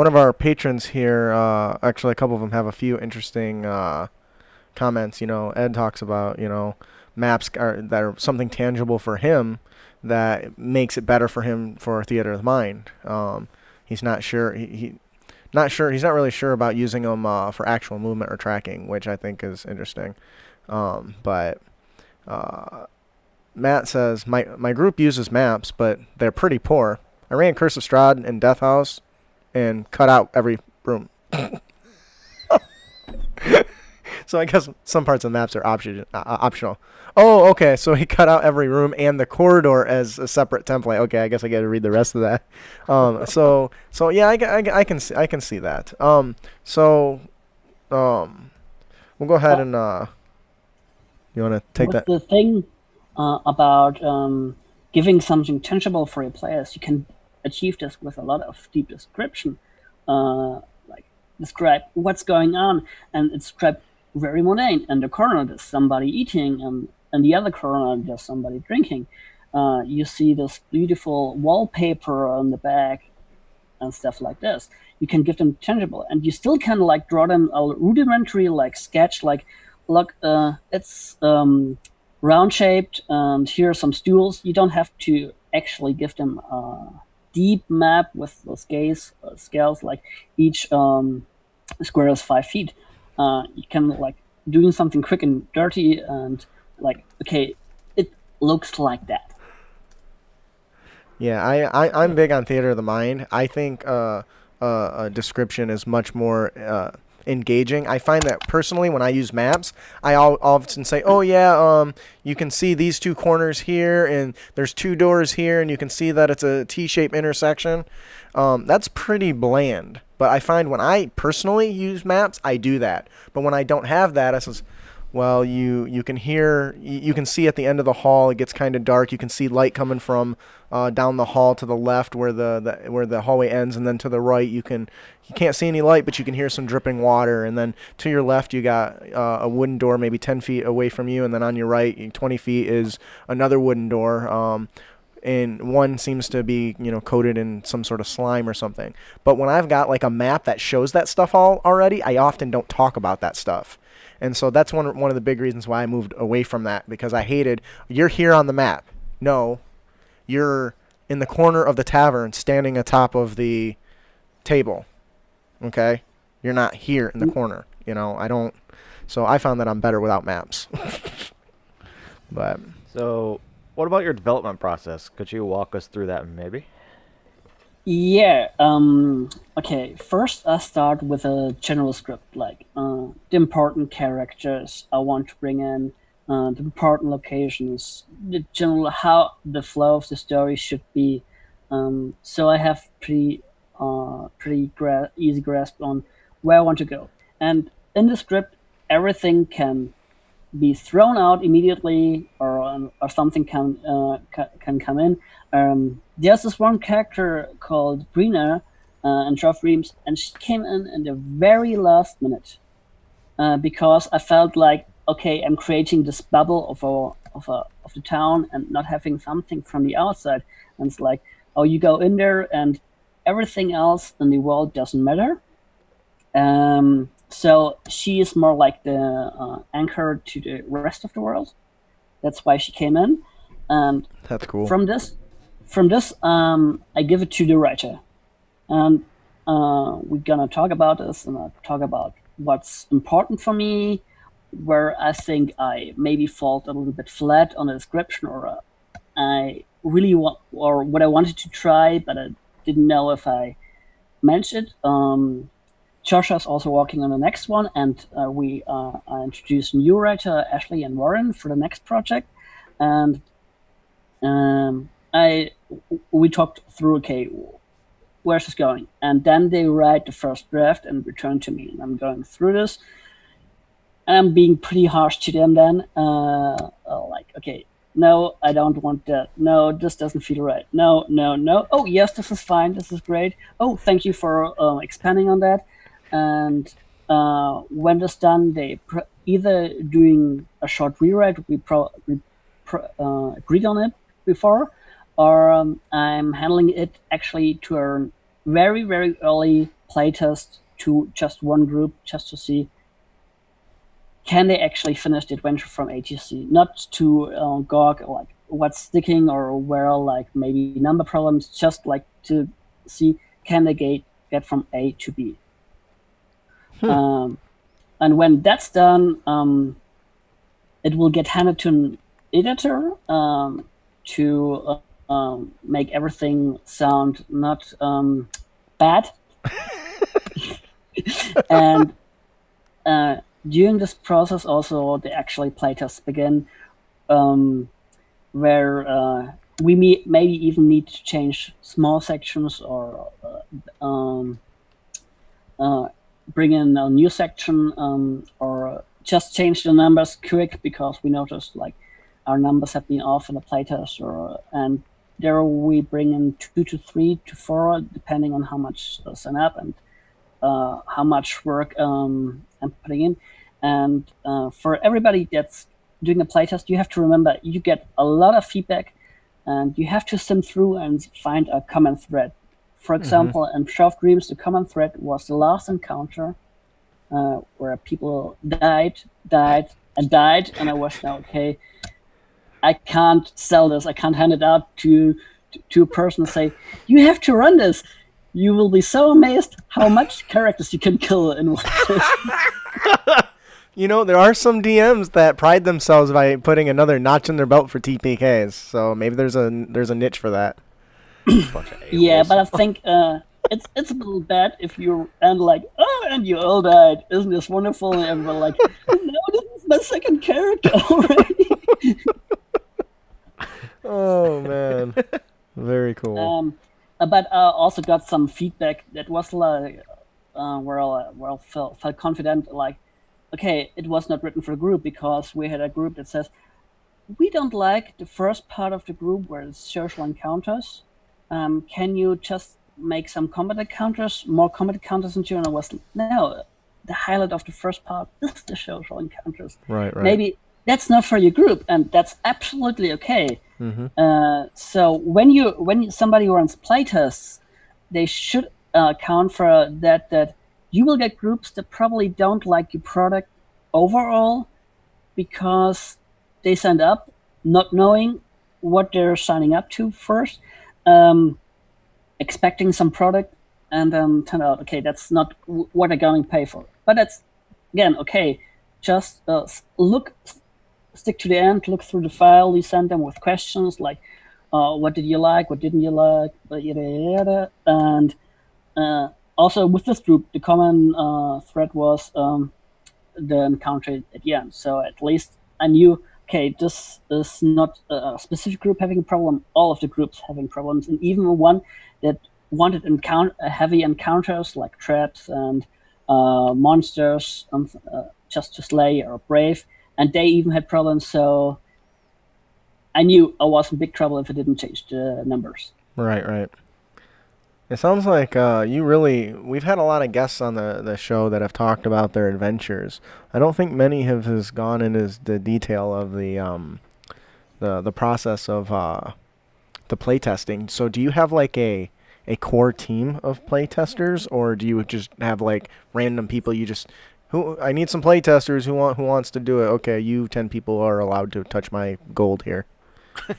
of our patrons here, actually a couple of them have a few interesting comments. Ed talks about, maps that are something tangible for him that makes it better for him for theater of the mind. He's not sure. He's not really sure about using them for actual movement or tracking, which I think is interesting. But Matt says, my group uses maps, but they're pretty poor. I ran Curse of Strahd and Death House and cut out every room. So I guess some parts of the maps are optional. Oh, okay. So he cut out every room and the corridor as a separate template. Okay, I guess I got to read the rest of that. So yeah, I can see that. We'll go ahead and you want to take that. The thing about giving something tangible for your players, you can achieve this with a lot of deep description. Like describe what's going on, and it's describe very mundane. In the corner, there's somebody eating, and in the other corner, there's somebody drinking. You see this beautiful wallpaper on the back and stuff like this. you can give them tangible, and you still can like draw them a rudimentary like sketch, like look, it's round shaped, and here are some stools. You don't have to actually give them a deep map with the scales like each square is 5 feet. You can like doing something quick and dirty, and like, okay, it looks like that. Yeah, I'm big on theater of the mind. I think a description is much more engaging. I find that personally when I use maps, I often say, oh yeah, you can see these two corners here, and there's two doors here, and you can see that it's a T-shaped intersection. That's pretty bland. But I find when I personally use maps, I do that. But when I don't have that, I says, well, you can hear, you can see at the end of the hall, it gets kind of dark. You can see light coming from down the hall to the left where the hallway ends, and then to the right you can't see any light, but you can hear some dripping water. And then to your left you got a wooden door maybe 10 feet away from you, and then on your right 20 feet is another wooden door. And one seems to be, coated in some sort of slime or something. But when I've got like a map that shows that stuff already, I often don't talk about that stuff. And so that's one of the big reasons why I moved away from that, because I hated, you're here on the map. No, you're in the corner of the tavern standing atop of the table. Okay? You're not here in the corner. So I found that I'm better without maps. But So what about your development process? Could you walk us through that maybe? Yeah. Okay. First, I start with a general script, like the important characters I want to bring in, the important locations, the general how the flow of the story should be. So I have pretty easy grasp on where I want to go. And in the script, everything can be thrown out immediately, or something can come in. There's this one character called Brina in Trough Dreams, and she came in the very last minute because I felt like, okay, I'm creating this bubble of the town and not having something from the outside. And it's like, oh, you go in there and everything else in the world doesn't matter. So she is more like the anchor to the rest of the world. That's why she came in, and that's cool. From this, I give it to the writer, and we're gonna talk about this, and I'll talk about what's important for me, where I think I maybe fall a little bit flat on the description, or I really want, or what I wanted to try, but I didn't know if I mentioned it. Joshua's also working on the next one, and we introduced new writer Ashley and Warren for the next project, and we talked through, okay, where's this going, and then they write the first draft and return to me, and I'm going through this, and I'm being pretty harsh to them then, like, okay, no, I don't want that. No, this doesn't feel right. No. Oh, yes, this is fine. This is great. Oh, thank you for expanding on that. And when this done, they either doing a short rewrite, we agreed on it before, or I'm handling it actually to a very, very early playtest to just one group, just to see can they actually finish the adventure from A to C, not to gawk like what's sticking or where like maybe number problems, just like to see can they get from A to B. And when that's done, it will get handed to an editor to make everything sound not bad. And during this process, also the actually playtests begin, where we maybe even need to change small sections or bring in a new section, or just change the numbers quick because we noticed like our numbers have been off in the playtest, and there we bring in 2 to 3 to 4 depending on how much sign up and how much work I'm putting in. And for everybody that's doing a playtest, you have to remember you get a lot of feedback, and you have to sift through and find a common thread For example, in Shelf Dreams, the common thread was the last encounter where people died, and died, and I was now, okay, I can't sell this. I can't hand it out to a person and say, you have to run this. You will be so amazed how much characters you can kill in one session. You know, there are some DMs that pride themselves by putting another notch in their belt for TPKs. So maybe there's a niche for that. Yeah, but I think it's a little bad if you and like, oh, and you all died. Isn't this wonderful? And everyone like, no, this is my second character already. Oh man, very cool. But I also got some feedback that was like, where I felt confident, like, okay, it was not written for a group because we had a group that says, we don't like the first part of the group where it's social encounters. Can you just make some combat encounters, more combat encounters in June? I was, no, the highlight of the first part is the social encounters. Right. Maybe that's not for your group, and that's absolutely okay. So when somebody runs playtests, they should account for that you will get groups that probably don't like your product overall because they signed up not knowing what they're signing up to first, expecting some product, and then turn out, okay, that's not what they're going to pay for. But that's, again, okay, just stick to the end, look through the file, you send them with questions like, what did you like, what didn't you like, yada, yada. And also with this group, the common thread was the encounter at the end. So at least I knew, okay, this is not a specific group having a problem, all of the groups having problems, and even one that wanted heavy encounters like traps and monsters just to slay or brave, and they even had problems, so I knew I was in big trouble if I didn't change the numbers. Right. It sounds like we've had a lot of guests on the show that have talked about their adventures. I don't think many has gone into the detail of the process of the playtesting. So do you have like a core team of playtesters, or do you just have like random people I need some playtesters who wants to do it? Okay, you 10 people are allowed to touch my gold here.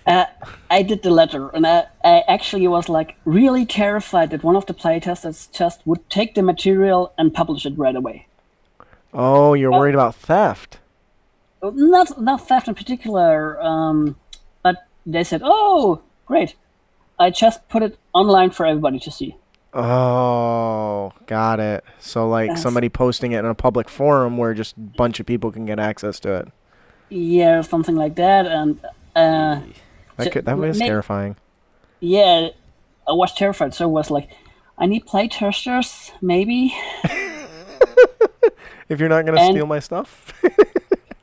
I did the latter, and I actually was like really terrified that one of the playtesters just would take the material and publish it right away. Oh, you're worried about theft? Not theft in particular, but they said, "Oh, great! I just put it online for everybody to see." Oh, got it. So like somebody posting it in a public forum where just a bunch of people can get access to it. Yeah, something like that, and that was terrifying. Yeah, I was terrified. So I was like, I need playtesters, maybe. If you're not gonna steal my stuff.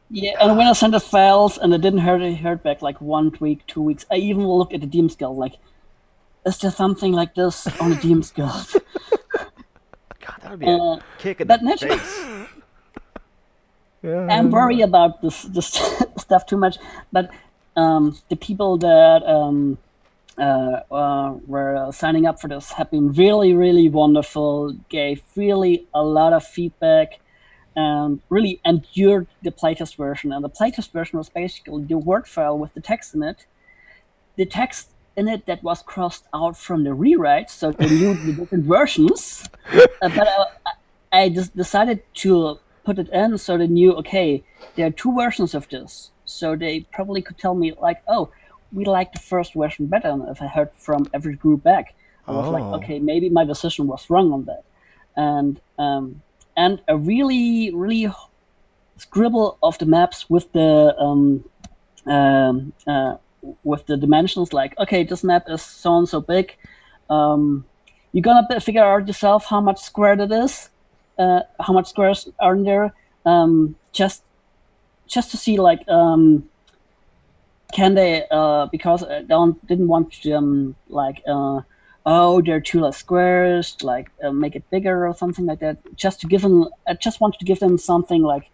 Yeah, and when I sent the files and I didn't heard back like 1 week, 2 weeks, I even looked at the DM skill like, is there something like this on the DM skill? God, that would be a kick in the face. Yeah. I'm worried about this stuff too much, but the people that were signing up for this have been really, really wonderful, gave really a lot of feedback, and really endured the playtest version. And the playtest version was basically the Word file with the text in it. The text in it that was crossed out from the rewrites, so they knew the different versions. But I just decided to put it in so they knew, okay, there are two versions of this. So they probably could tell me like, oh, we like the first version better. And if I heard from every group back, I was like, okay, maybe my decision was wrong on that. And a really, really scribble of the maps with the dimensions, like, okay, this map is so and so big. You're gonna figure out yourself how much squared it is, how much squares are in there, just to see like, can they, because I didn't want to like, oh, there are two less squares, like make it bigger or something like that. Just to give them, I just wanted to give them something like,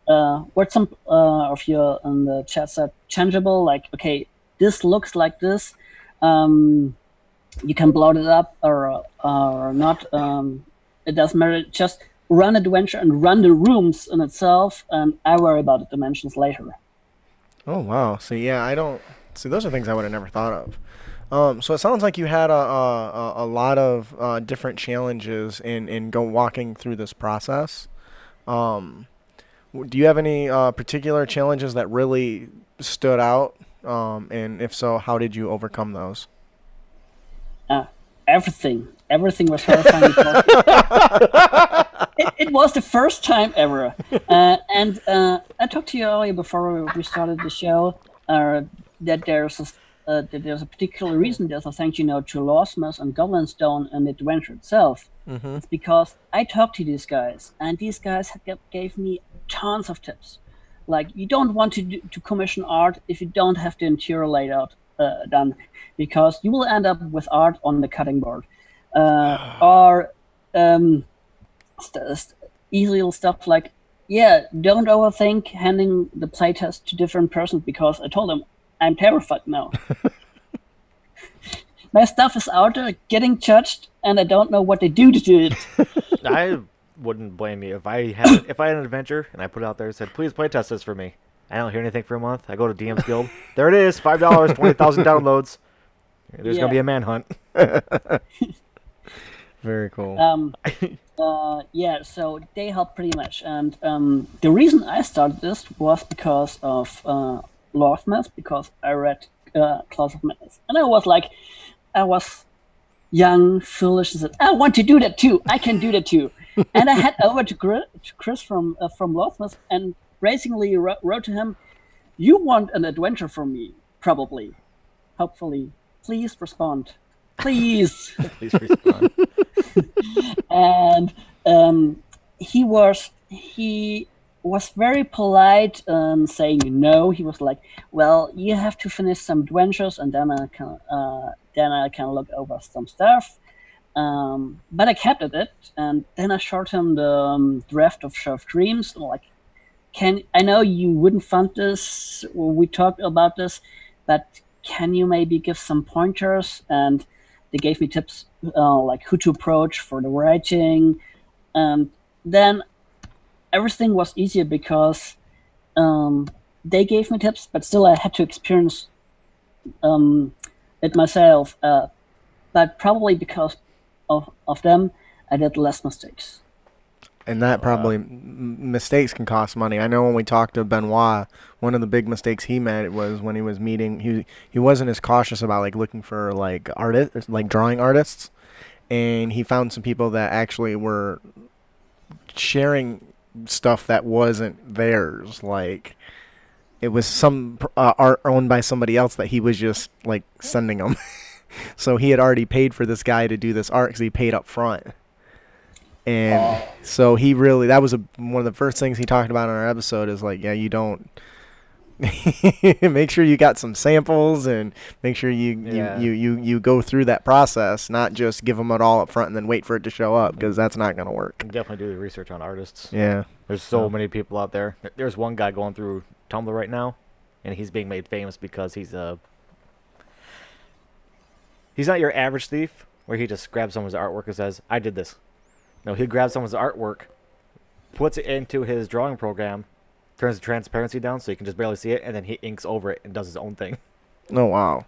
what some of you in the chat said, changeable, like, okay, this looks like this. You can bloat it up or not. It doesn't matter. Just run adventure and run the rooms in itself, and I worry about the dimensions later. Oh wow. See, yeah, I don't see. Those are things I would have never thought of. So it sounds like you had a lot of different challenges in go walking through this process. Do you have any particular challenges that really stood out? And if so, how did you overcome those? Everything was horrifying. It was the first time ever. And I talked to you earlier before we started the show that there's a particular reason there's a thank you note to Lawsmith and Goblin Stone and the adventure itself. Mm-hmm. It's because I talked to these guys, and these guys gave me tons of tips. Like, you don't want to commission art if you don't have the interior layout done, because you will end up with art on the cutting board. Or easy little stuff like, don't overthink handing the playtest to different persons, because I told them I'm terrified now. My stuff is out there getting judged, and I don't know what they do to do it. I wouldn't blame you if I had an adventure and I put it out there and said, please playtest this for me. I don't hear anything for a month. I go to DM's Guild. There it is, $5, 20,000 downloads. There's gonna be a manhunt. Very cool. So they help pretty much, and the reason I started this was because of Law of Math, because I read Claws of Madness, and I was young, foolish, and said, I want to do that too. I can do that too. And I head over to Chris from Law of Math and brazenly wrote to him, you want an adventure from me, probably, hopefully. Please respond. Please. Please respond. And he was very polite saying no. He was like, well, you have to finish some adventures, and then I can look over some stuff. But I kept at it, and then I showed him the draft of Show of Dreams. Like, I know you wouldn't fund this, or we talked about this, but can you maybe give some pointers? And they gave me tips like who to approach for the writing. And then everything was easier because they gave me tips, but still I had to experience it myself. But probably because of them, I did less mistakes. And that probably mistakes can cost money. I know when we talked to Benoit, one of the big mistakes he made was when he was meeting. He wasn't as cautious about like looking for like artists, like drawing artists, and he found some people that actually were sharing stuff that wasn't theirs. Like it was some art owned by somebody else that he was just like sending them. So he had already paid for this guy to do this art because he paid up front. And so he really, that was one of the first things he talked about in our episode is like, yeah, you don't make sure you got some samples and make sure you go through that process, not just give them it all up front and then wait for it to show up, because that's not going to work. Definitely do the research on artists. Yeah. There's so many people out there. There's one guy going through Tumblr right now, and he's being made famous because he's not your average thief where he just grabs someone's artwork and says, I did this. No, he grabs someone's artwork, puts it into his drawing program, turns the transparency down so you can just barely see it, and then he inks over it and does his own thing. Oh, wow.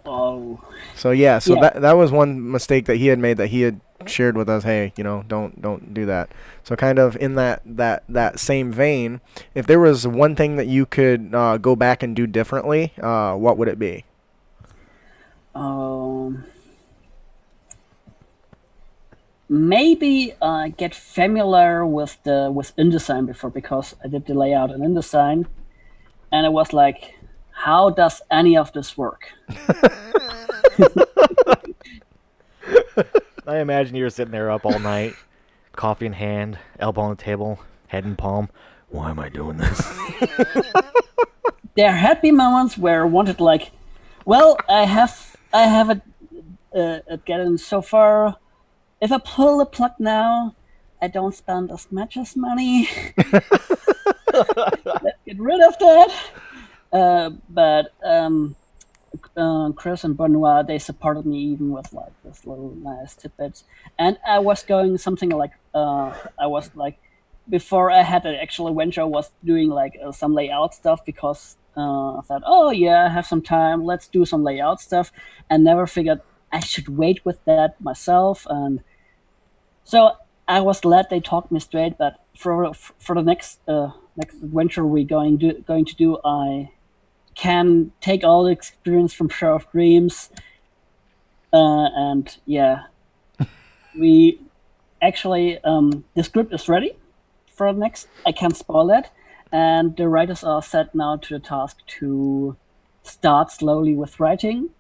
Oh. So, yeah, that was one mistake that he had made that he had shared with us. Hey, don't do that. So kind of in that same vein, if there was one thing that you could go back and do differently, what would it be? Maybe get familiar with InDesign before, because I did the layout in InDesign, and it was like, how does any of this work? I imagine you were sitting there up all night, coffee in hand, elbow on the table, head in palm. Why am I doing this? There had been moments where I wanted like, well, I have it getting so far. If I pull the plug now, I don't spend as much as money. Let's get rid of that. But Chris and Benoit, they supported me even with like this little nice tidbits. And I was going something like I was like before I had an actual adventure, I was doing like some layout stuff because I thought, oh yeah, I have some time, let's do some layout stuff, and never figured I should wait with that myself. And so I was glad they talked me straight. But for the next adventure we're going to do, I can take all the experience from Shore of Dreams, and yeah, we actually the script is ready for the next. I can't spoil that, and the writers are set now to the task to start slowly with writing.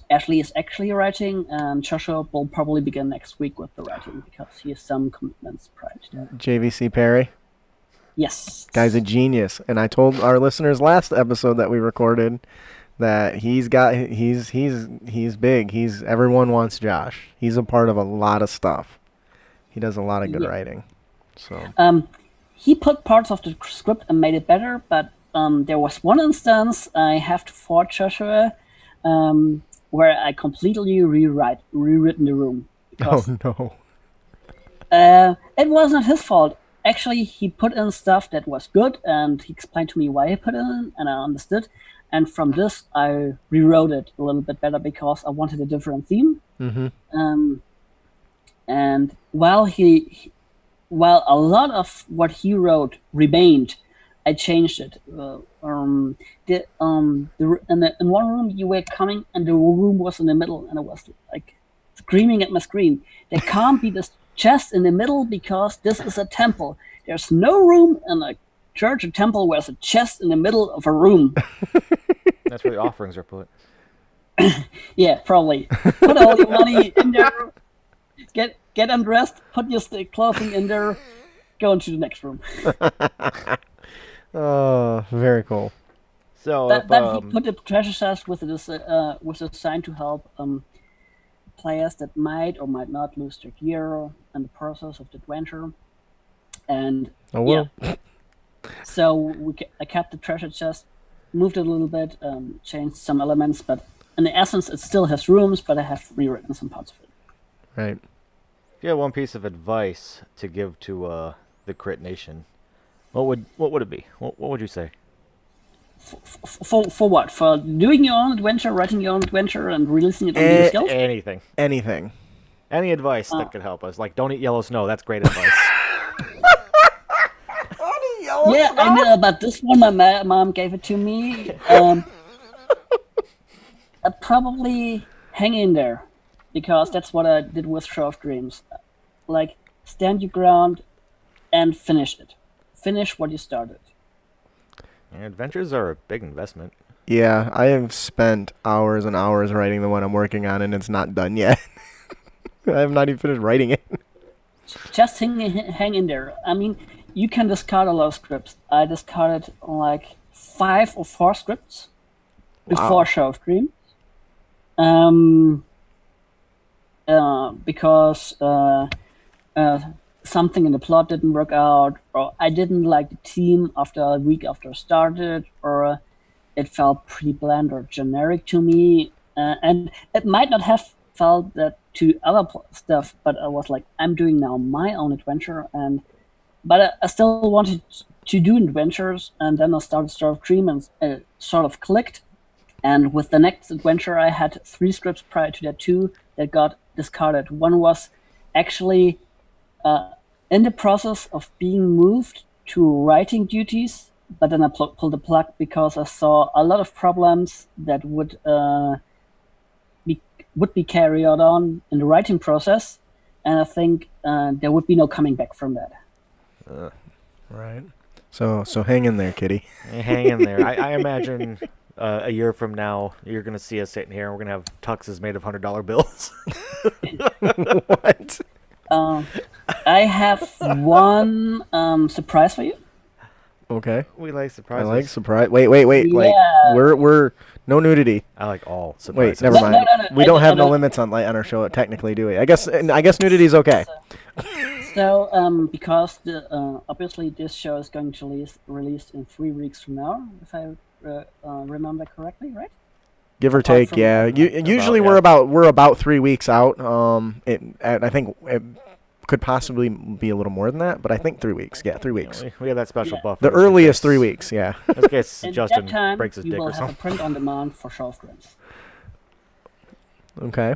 Ashley is actually writing, and Joshua will probably begin next week with the writing because he has some commitments prior to that. JVC Perry. Yes. Guy's a genius. And I told our listeners last episode that we recorded that he's big. Everyone wants Josh. He's a part of a lot of stuff. He does a lot of good writing. So he put parts of the script and made it better, but there was one instance I have to fault Joshua where I completely rewritten the room. Oh no. It wasn't his fault. Actually, he put in stuff that was good, and he explained to me why he put it in, and I understood. And from this, I rewrote it a little bit better because I wanted a different theme. Mm-hmm. And while a lot of what he wrote remained, I changed it. In one room you were coming, and the room was in the middle, and I was like screaming at my screen. There can't be this chest in the middle because this is a temple. There's no room in a church or temple where there's a chest in the middle of a room. That's where the offerings are put. Yeah, probably. Put all your money in there. Get undressed. Put your clothing in there. Go into the next room. Oh, very cool. So that he put the treasure chest with this was assigned to help players that might or might not lose their gear in the process of the adventure. And so I kept the treasure chest, moved it a little bit, changed some elements, but in the essence it still has rooms, but I have rewritten some parts of it. Right. If you had one piece of advice to give to the Crit Nation, what would it be? What would you say? For what? For doing your own adventure, writing your own adventure, and releasing it on your skills? Anything. Anything. Any advice that could help us. Like, don't eat yellow snow. That's great advice. Yeah, I know, but this one, my mom gave it to me. I'd probably hang in there, because that's what I did with Shore of Dreams. Like, stand your ground and finish it. Finish what you started. Adventures are a big investment. Yeah, I have spent hours and hours writing the one I'm working on, and it's not done yet. I have not even finished writing it. Just hang in there. I mean, you can discard a lot of scripts. I discarded like 5 or 4 scripts before Shore of Dreams. Because something in the plot didn't work out, or I didn't like the team after a week after I started, or it felt pretty bland or generic to me. And it might not have felt that to other stuff, but I was like, I'm doing now my own adventure, but I still wanted to do adventures, and then I started Shore of Dreams, and it sort of clicked. And with the next adventure, I had 3 scripts prior to that, 2 that got discarded. One was actually in the process of being moved to writing duties, but then I pulled the plug because I saw a lot of problems that would be carried on in the writing process, and I think there would be no coming back from that. Right. So hang in there, kitty. Hang in there. I imagine a year from now, you're going to see us sitting here, and we're going to have tuxes made of $100 bills. What? I have one surprise for you. Okay. We like surprises. I like surprise. Wait. Like, Yeah. we're no nudity. I like all surprises. Wait, never mind. No. We don't have no limits on on our show, technically, do we? I guess nudity is okay. So, because obviously this show is going to release in 3 weeks from now, if I remember correctly, right? Give or Apart take, from- yeah. Usually yeah. we're about 3 weeks out. I think it could possibly be a little more than that, but I think 3 weeks. Yeah, 3 weeks. We have that special Yeah. buffer. The just in earliest case- 3 weeks. Yeah. In case And Justin that time, breaks his you dick will or have a something. print on demand for shelf dreams. Okay.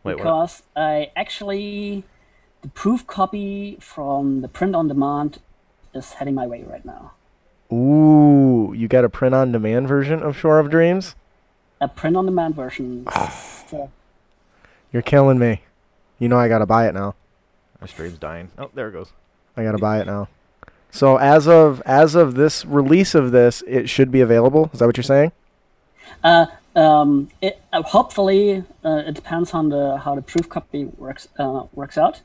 Wait, what? Because the proof copy from the print on demand is heading my way right now. Ooh, you got a print-on-demand version of Shore of Dreams? A print on demand version. So, You're killing me. You know I gotta buy it now. Our stream's dying. Oh, there it goes. I gotta buy it now. So as of this release of this, it should be available. Is that what you're saying? hopefully, it depends on how the proof copy works out.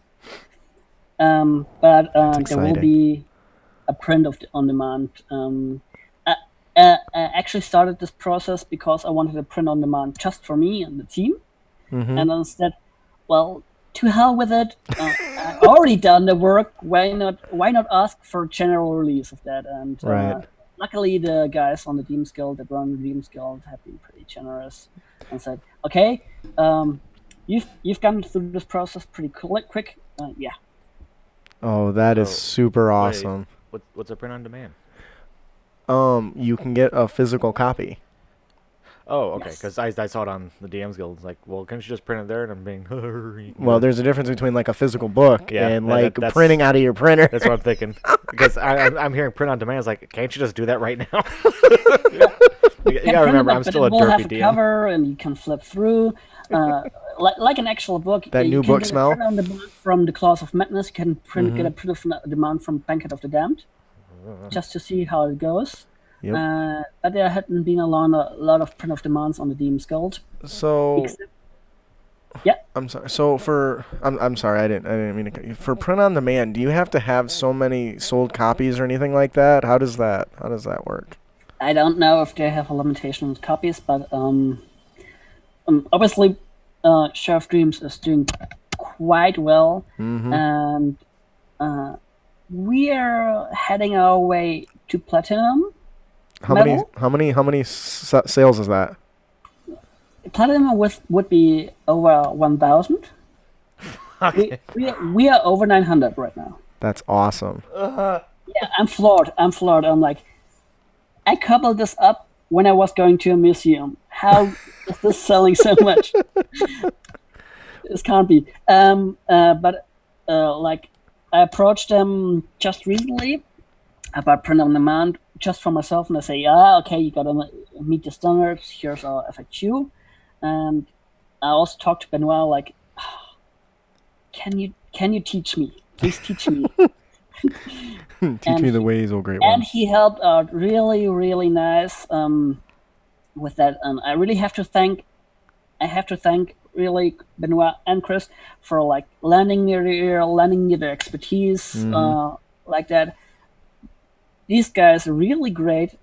But there will exciting. be a print on demand. I actually started this process because I wanted a print on demand just for me and the team. Mm-hmm. And instead, well, to hell with it. I've already done the work. Why not ask for general release of that? And Right. luckily, the guys on the Deems Guild that run the Deems Guild have been pretty generous and said, "Okay, you've gone through this process pretty quick. Yeah." Oh, that is Oh, super awesome. What's a print on demand? You can get a physical copy. Oh, okay. Yes. Because I saw it on the DMs Guild. It's like, well, can't you just print it there? And I'm being. Well, there's a difference between like a physical book Yeah, and that- like that's- printing out of your printer. That's what I'm thinking. Because I'm hearing print on demand. It's like, can't you just do that right now? You gotta remember, I'm still a It will derpy have a DM. cover, and you can flip through, like an actual book. That You new can book get a smell? print on demand from the Claws of Madness. You can get a print of demand from Banquet of the Damned, just to see how it goes. Yep. But there hadn't been a lot of print of demands on the Deems Guild. So Except- yeah. I'm sorry. So I'm sorry. I didn't mean to cut you. For print on demand, do you have to have so many sold copies or anything like that? How does that work? I don't know if they have a limitation on copies, but obviously, Sheriff Dreams is doing quite well, and we are heading our way to platinum. How many sales is that? Platinum would be over 1,000. Okay. We are over 900 right now. That's awesome. Yeah, I'm floored. I'm like, I coupled this up when I was going to a museum. How is this selling so much? This can't be. But like, I approached them just recently about print on demand just for myself, and I say, okay, you gotta meet the standards. Here's our FAQ, and I also talked to Benoit like, can you teach me? Please teach me. Teach me the ways, oh great And one. he helped out really, really nice with that. And I really have to thank really Benoit and Chris for like lending me their expertise like that. These guys are really great.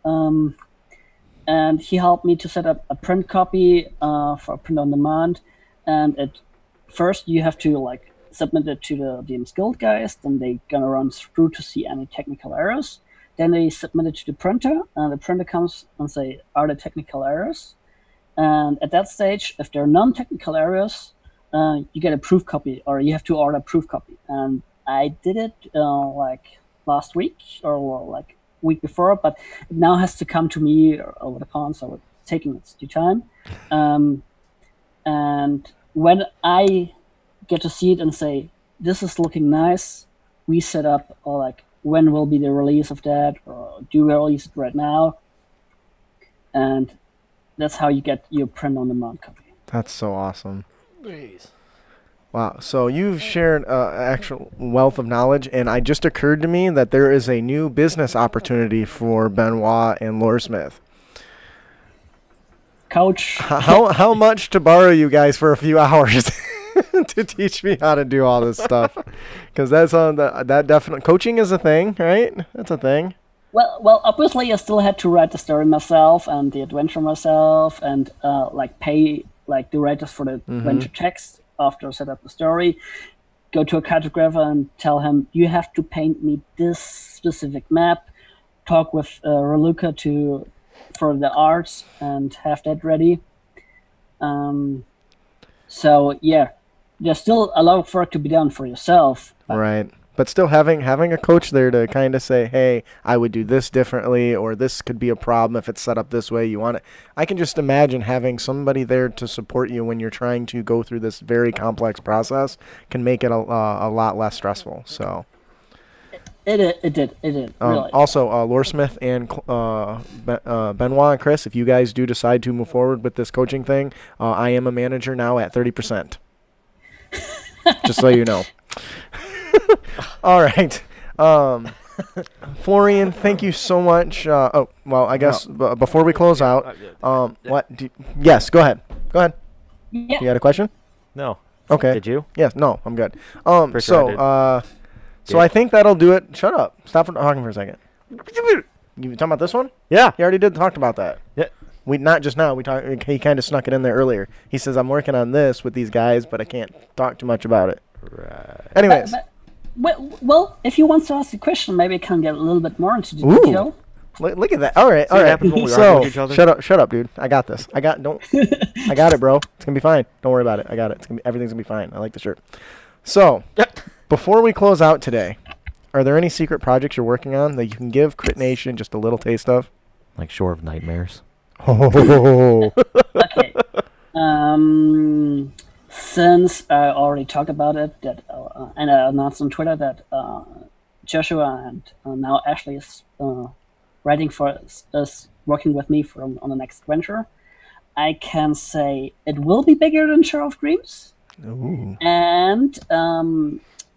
And he helped me to set up a print copy for print on demand. And at first you have to like submit it to the DM's Guild guys, then they gonna run through to see any technical errors. Then they submit it to the printer, and the printer comes and say, are there technical errors? And at that stage, if there are non-technical errors, you get a proof copy, or you have to order a proof copy. And I did it like last week, or like week before, but it now has to come to me over the pond, so it's taking its due time. And when I get to see it and say, this is looking nice, we set up, or like, when will be the release of that, or do we release it right now? And that's how you get your print on demand copy. That's so awesome. Jeez. Wow. So you've shared actual wealth of knowledge, and it just occurred to me that there is a new business opportunity for Benoit and Loresmith. Coach, How much to borrow you guys for a few hours to teach me how to do all this stuff? Because that's on that definitely coaching is a thing, right? That's a thing. well, obviously I still had to write the story myself and the adventure myself, and like pay like the writers for the adventure text after I set up the story. Go to a cartographer and tell him, you have to paint me this specific map. Talk with Raluca to for the arts and have that ready. So yeah, there's still a lot of work to be done for yourself. Right. But still having a coach there to kind of say, hey, I would do this differently, or this could be a problem if it's set up this way. You want it. I can just imagine having somebody there to support you when you're trying to go through this very complex process can make it a lot less stressful. So. It did. Really. Also, Loresmith and Benoit and Chris, if you guys do decide to move forward with this coaching thing, I am a manager now at 30%. Just so you know. All right. Florian, thank you so much. I guess before we close out, yes, go ahead. Yeah. You had a question? No. Okay. Did you? Yes. No, I'm good. Sure So I think that'll do it. Shut up. Stop talking for a second. You talking about this one? Yeah. He already talked about that. Yeah. We not just now. He kind of snuck it in there earlier. He says I'm working on this with these guys, but I can't talk too much about it. Right. Anyways. Well, if you want to ask a question, maybe I can get a little bit more into the detail. Look at that. All right. See what happens when we argue with each other? Shut up, dude. I got this. I got it, bro. It's gonna be fine. Don't worry about it. I got it. Everything's gonna be fine. I like the shirt. So, before we close out today, are there any secret projects you're working on that you can give Crit Nation just a little taste of? Like Shore of Nightmares. Oh. Okay. Since I already talked about it, and I announced on Twitter that Joshua and now Ashley is writing for us, working with me on the next adventure, I can say it will be bigger than Shore of Dreams. Ooh. And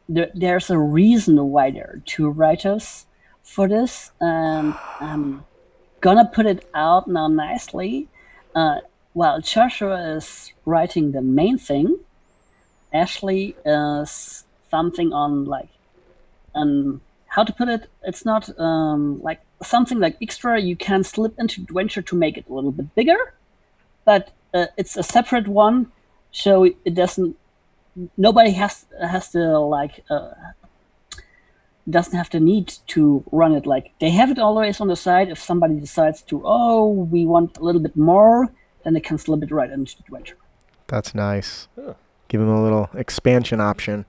there's a reason why there are two writers for this, and I'm gonna put it out now nicely. While Joshua is writing the main thing, Ashley is something on how to put it. It's not like something like extra you can slip into adventure to make it a little bit bigger, but it's a separate one, so it doesn't. Nobody has to doesn't have the need to run it. Like they have it always on the side. If somebody decides to, we want a little bit more, then they can slip it right into the adventure. That's nice. Huh. Give them a little expansion option.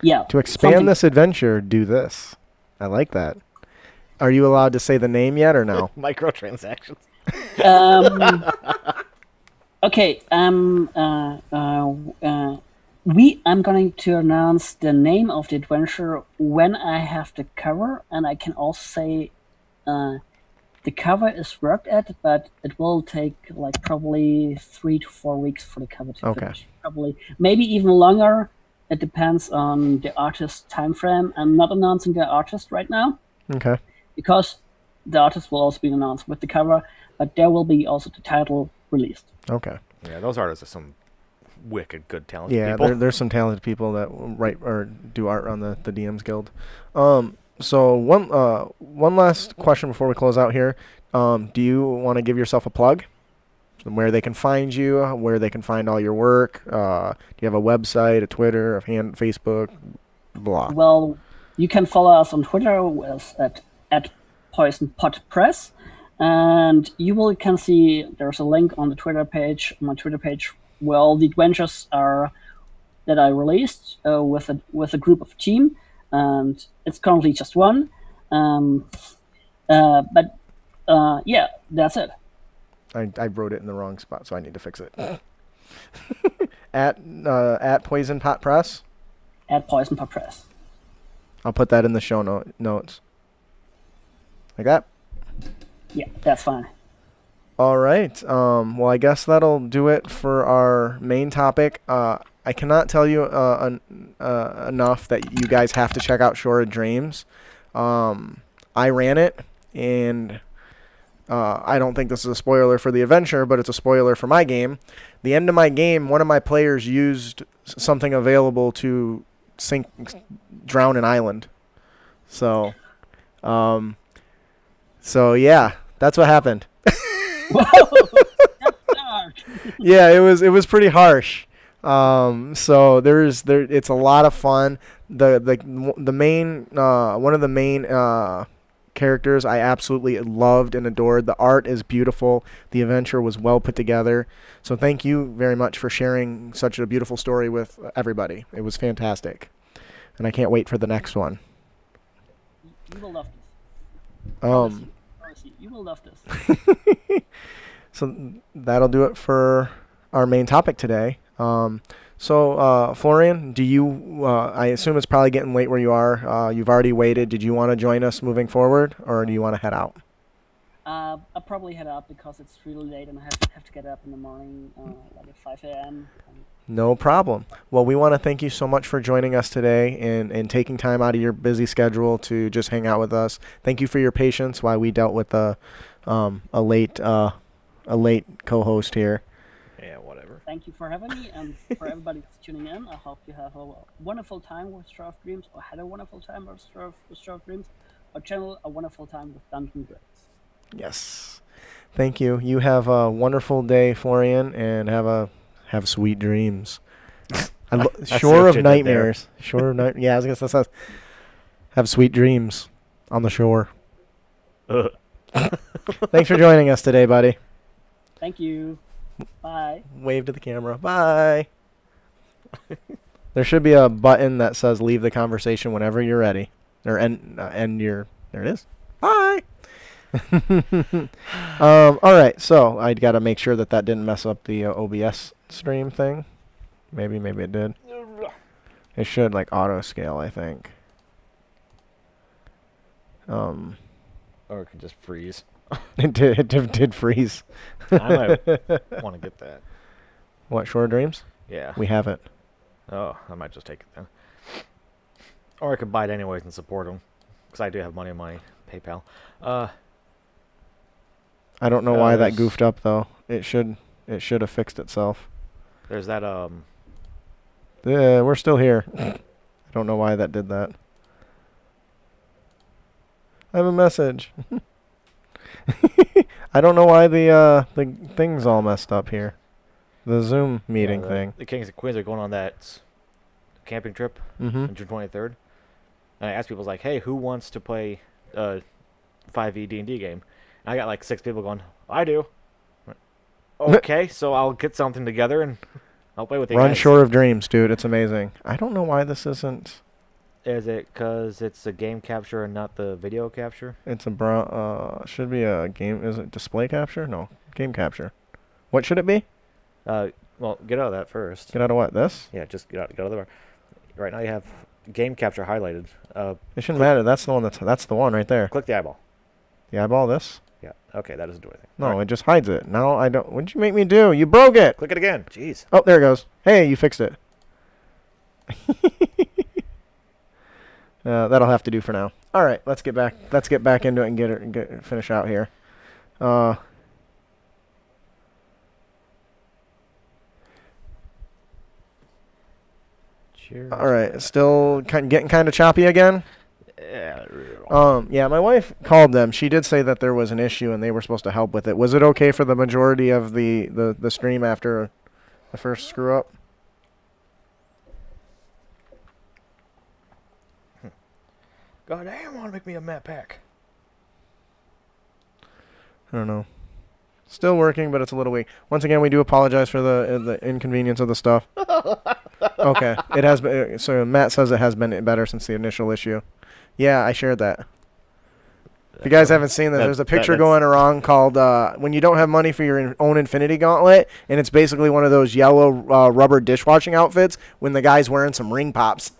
Yeah. To expand this adventure, do this. I like that. Are you allowed to say the name yet or no? Microtransactions. Okay. I'm going to announce the name of the adventure when I have the cover, and I can also say the cover is worked at, but it will take probably 3 to 4 weeks for the cover to finish. Probably, maybe even longer. It depends on the artist's time frame. I'm not announcing the artist right now. Okay. Because the artist will also be announced with the cover, but there will be also the title released. Okay. Yeah, those artists are some wicked good talented people. Yeah, there's some talented people that write or do art on the DMs Guild. So one last question before we close out here. Do you want to give yourself a plug? Where they can find you, where they can find all your work? Do you have a website, a Twitter, Facebook, blah? Well, you can follow us on Twitter at PoisonPodPress, and you can see there's a link on my Twitter page, where all the adventures are that I released with a group of team, and it's currently just one. But that's it. I wrote it in the wrong spot, so I need to fix it. at Poison Pot Press. At Poison Pot Press. I'll put that in the show notes. Like that. Yeah, that's fine. All right. Well, I guess that'll do it for our main topic. I cannot tell you enough that you guys have to check out Shore of Dreams. I ran it, and I don't think this is a spoiler for the adventure, but it's a spoiler for my game. The end of my game, one of my players used something available to drown an island. So yeah, that's what happened. Yeah, it was pretty harsh. So it's a lot of fun. The main one of the main characters I absolutely loved and adored. The art is beautiful. The adventure was well put together. So thank you very much for sharing such a beautiful story with everybody. It was fantastic. And I can't wait for the next one. You will love this. Promise you, you will love this. So that'll do it for our main topic today. So Florian, do you, I assume it's probably getting late where you are. You've already waited. Did you want to join us moving forward, or do you want to head out? I'll probably head out because it's really late and I have to get up in the morning, like at 5 a.m. No problem. Well, we want to thank you so much for joining us today and taking time out of your busy schedule to just hang out with us. Thank you for your patience while we dealt with a late co-host here. Yeah, whatever. Thank you for having me, and for everybody that's tuning in. I hope you have a wonderful time with Straw of Dreams, or had a wonderful time with Straw of Dreams, or channel a wonderful time with Dungeon Dragons. Yes. Thank you. You have a wonderful day, Florian, and have sweet dreams. Shore of nightmares. Shore of night. Yeah, I was gonna say have sweet dreams on the shore. Thanks for joining us today, buddy. Thank you. Bye. Wave to the camera. Bye. There should be a button that says "Leave the conversation whenever you're ready," or end your. There it is. Bye. All right. So I got to make sure that didn't mess up the OBS stream thing. Maybe it did. It should like auto scale, I think. Or it could just freeze. It did freeze. I might want to get that. What, Shore of Dreams? Yeah. We have it. Oh, I might just take it then. Or I could buy it anyways and support them, because I do have money on my PayPal. I don't know why that goofed up though. It should have fixed itself. There's that Yeah, we're still here. I don't know why that did that. I have a message. I don't know why the thing's all messed up here. The Zoom meeting thing. The Kings and Queens are going on that camping trip on June 23rd. And I asked people, like, hey, who wants to play a 5e D&D game? And I got like 6 people going, I do. Okay, so I'll get something together and I'll play with you guys. Run Shore of Dreams, dude. It's amazing. I don't know why this isn't. Is it because it's a game capture and not the video capture? It's a should be a game. Is it display capture? No, game capture. What should it be? Well, get out of that first. Get out of what? This? Yeah, just get out of the bar. Right now you have game capture highlighted. It shouldn't matter. That's the one. That's the one right there. Click the eyeball. The eyeball. This? Yeah. Okay, that doesn't do anything. No, it just hides it. Now I don't. What'd you make me do? You broke it. Click it again. Jeez. Oh, there it goes. Hey, you fixed it. That'll have to do for now. All right, let's get back into it and finish out here. All right, still getting kind of choppy again. Yeah, my wife called them. She did say that there was an issue and they were supposed to help with it. Was it okay for the majority of the stream after the first screw up? God damn, want to make me a map pack. I don't know. Still working, but it's a little weak. Once again, we do apologize for the inconvenience of the stuff. Okay, it has been. So Matt says it has been better since the initial issue. Yeah, I shared that. If you guys haven't seen this, there's a picture going around called when you don't have money for your own Infinity Gauntlet, and it's basically one of those yellow rubber dishwashing outfits when the guy's wearing some ring pops.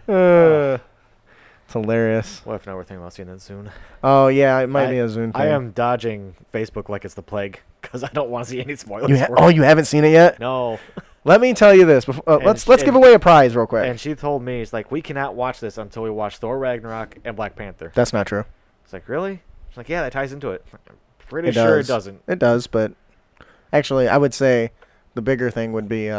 It's hilarious. What if now we're thinking about seeing that soon? Oh, yeah, it might be a Zune thing. I am dodging Facebook like it's the plague because I don't want to see any spoilers. You haven't seen it yet? No. Let me tell you this. Let's give away a prize real quick. And she told me, it's like, we cannot watch this until we watch Thor Ragnarok and Black Panther. That's not true. It's like, really? It's like, yeah, that ties into it. I'm pretty sure it doesn't. It does, but actually, I would say the bigger thing would be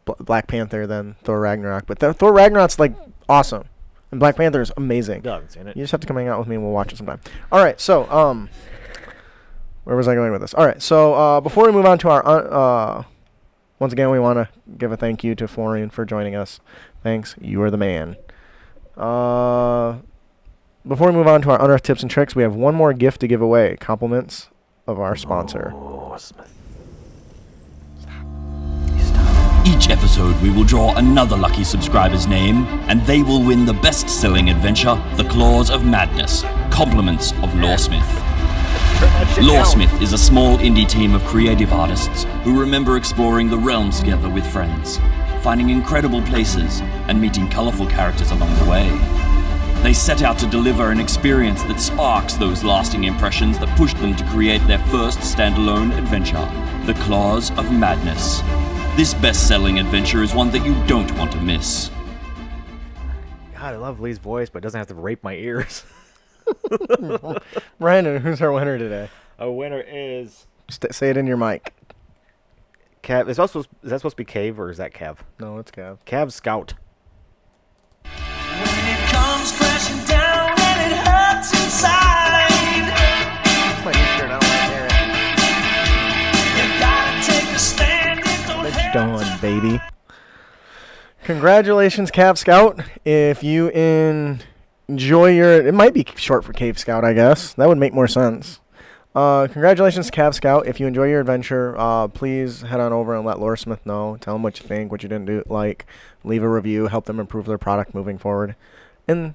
Black Panther than Thor Ragnarok. But Thor Ragnarok's like awesome, and Black Panther is amazing. I haven't seen it. You just have to come hang out with me, and we'll watch it sometime. All right, so where was I going with this? All right, so before we move on to our once again, we want to give a thank you to Florian for joining us. Thanks, you are the man. Before we move on to our unearthed tips and tricks, we have one more gift to give away. Compliments of our sponsor. Oh, Smith. Each episode, we will draw another lucky subscriber's name, and they will win the best-selling adventure, The Claws of Madness, Compliments of Lawsmith. Lawsmith is a small indie team of creative artists who remember exploring the realms together with friends, finding incredible places, and meeting colorful characters along the way. They set out to deliver an experience that sparks those lasting impressions that pushed them to create their first standalone adventure, The Claws of Madness. This best-selling adventure is one that you don't want to miss. God, I love Lee's voice, but it doesn't have to rape my ears. Brandon, who's our winner today? Our winner is... Say it in your mic. Cav. Is that supposed to be Cave, or is that Cav? No, it's Cav. Cav Scout. When it comes crashing down and it hurts inside, That's my new shirt. I don't want to hear it. you gotta take a stand and don't It's hesitate. done, baby. Congratulations, Cav Scout. If you enjoy your... It might be short for Cave Scout, I guess. That would make more sense. Congratulations, Cav Scout. If you enjoy your adventure, please head on over and let Lawsmith know. Tell them what you think, what you didn't do, like. Leave a review. Help them improve their product moving forward. And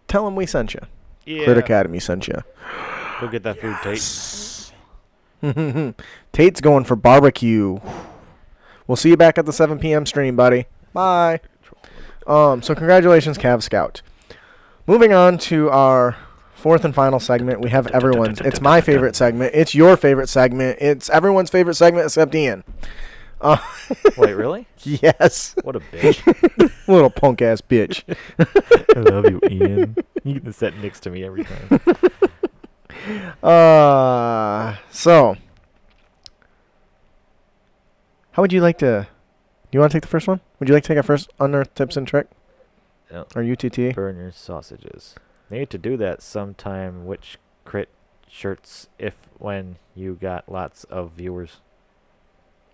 tell them we sent you. Yeah. Crit Academy sent you. Go get that food, Tate. Tate's going for barbecue. We'll see you back at the 7 p.m. stream, buddy. Bye. So congratulations, Cav Scout. Moving on to our fourth and final segment, we have everyone's. It's my favorite segment. It's your favorite segment. It's everyone's favorite segment except Ian. Wait, really? Yes. What a bitch. Little punk ass bitch. I love you, Ian. You can sit next to me every time. So how would you like to... Do you want to take the first one? Would you like to take our first unearthed tips and trick? No. Or UTT? Burn your sausages. Need to do that sometime. Which crit shirts if when you got lots of viewers?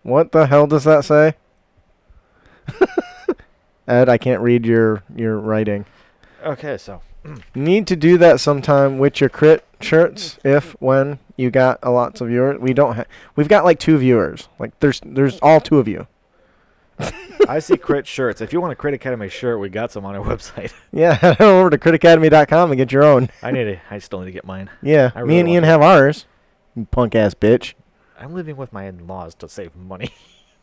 What the hell does that say? Ed, I can't read your writing. Okay, so Need to do that sometime with your crit shirts if when you got a lots of viewers. We've got like 2 viewers. Like there's all 2 of you. I see crit shirts. If you want a Crit Academy shirt, we got some on our website. Yeah, head over to critacademy.com and get your own. I still need to get mine. Yeah, I me really and want Ian it. have ours. You punk ass bitch. I'm living with my in-laws to save money.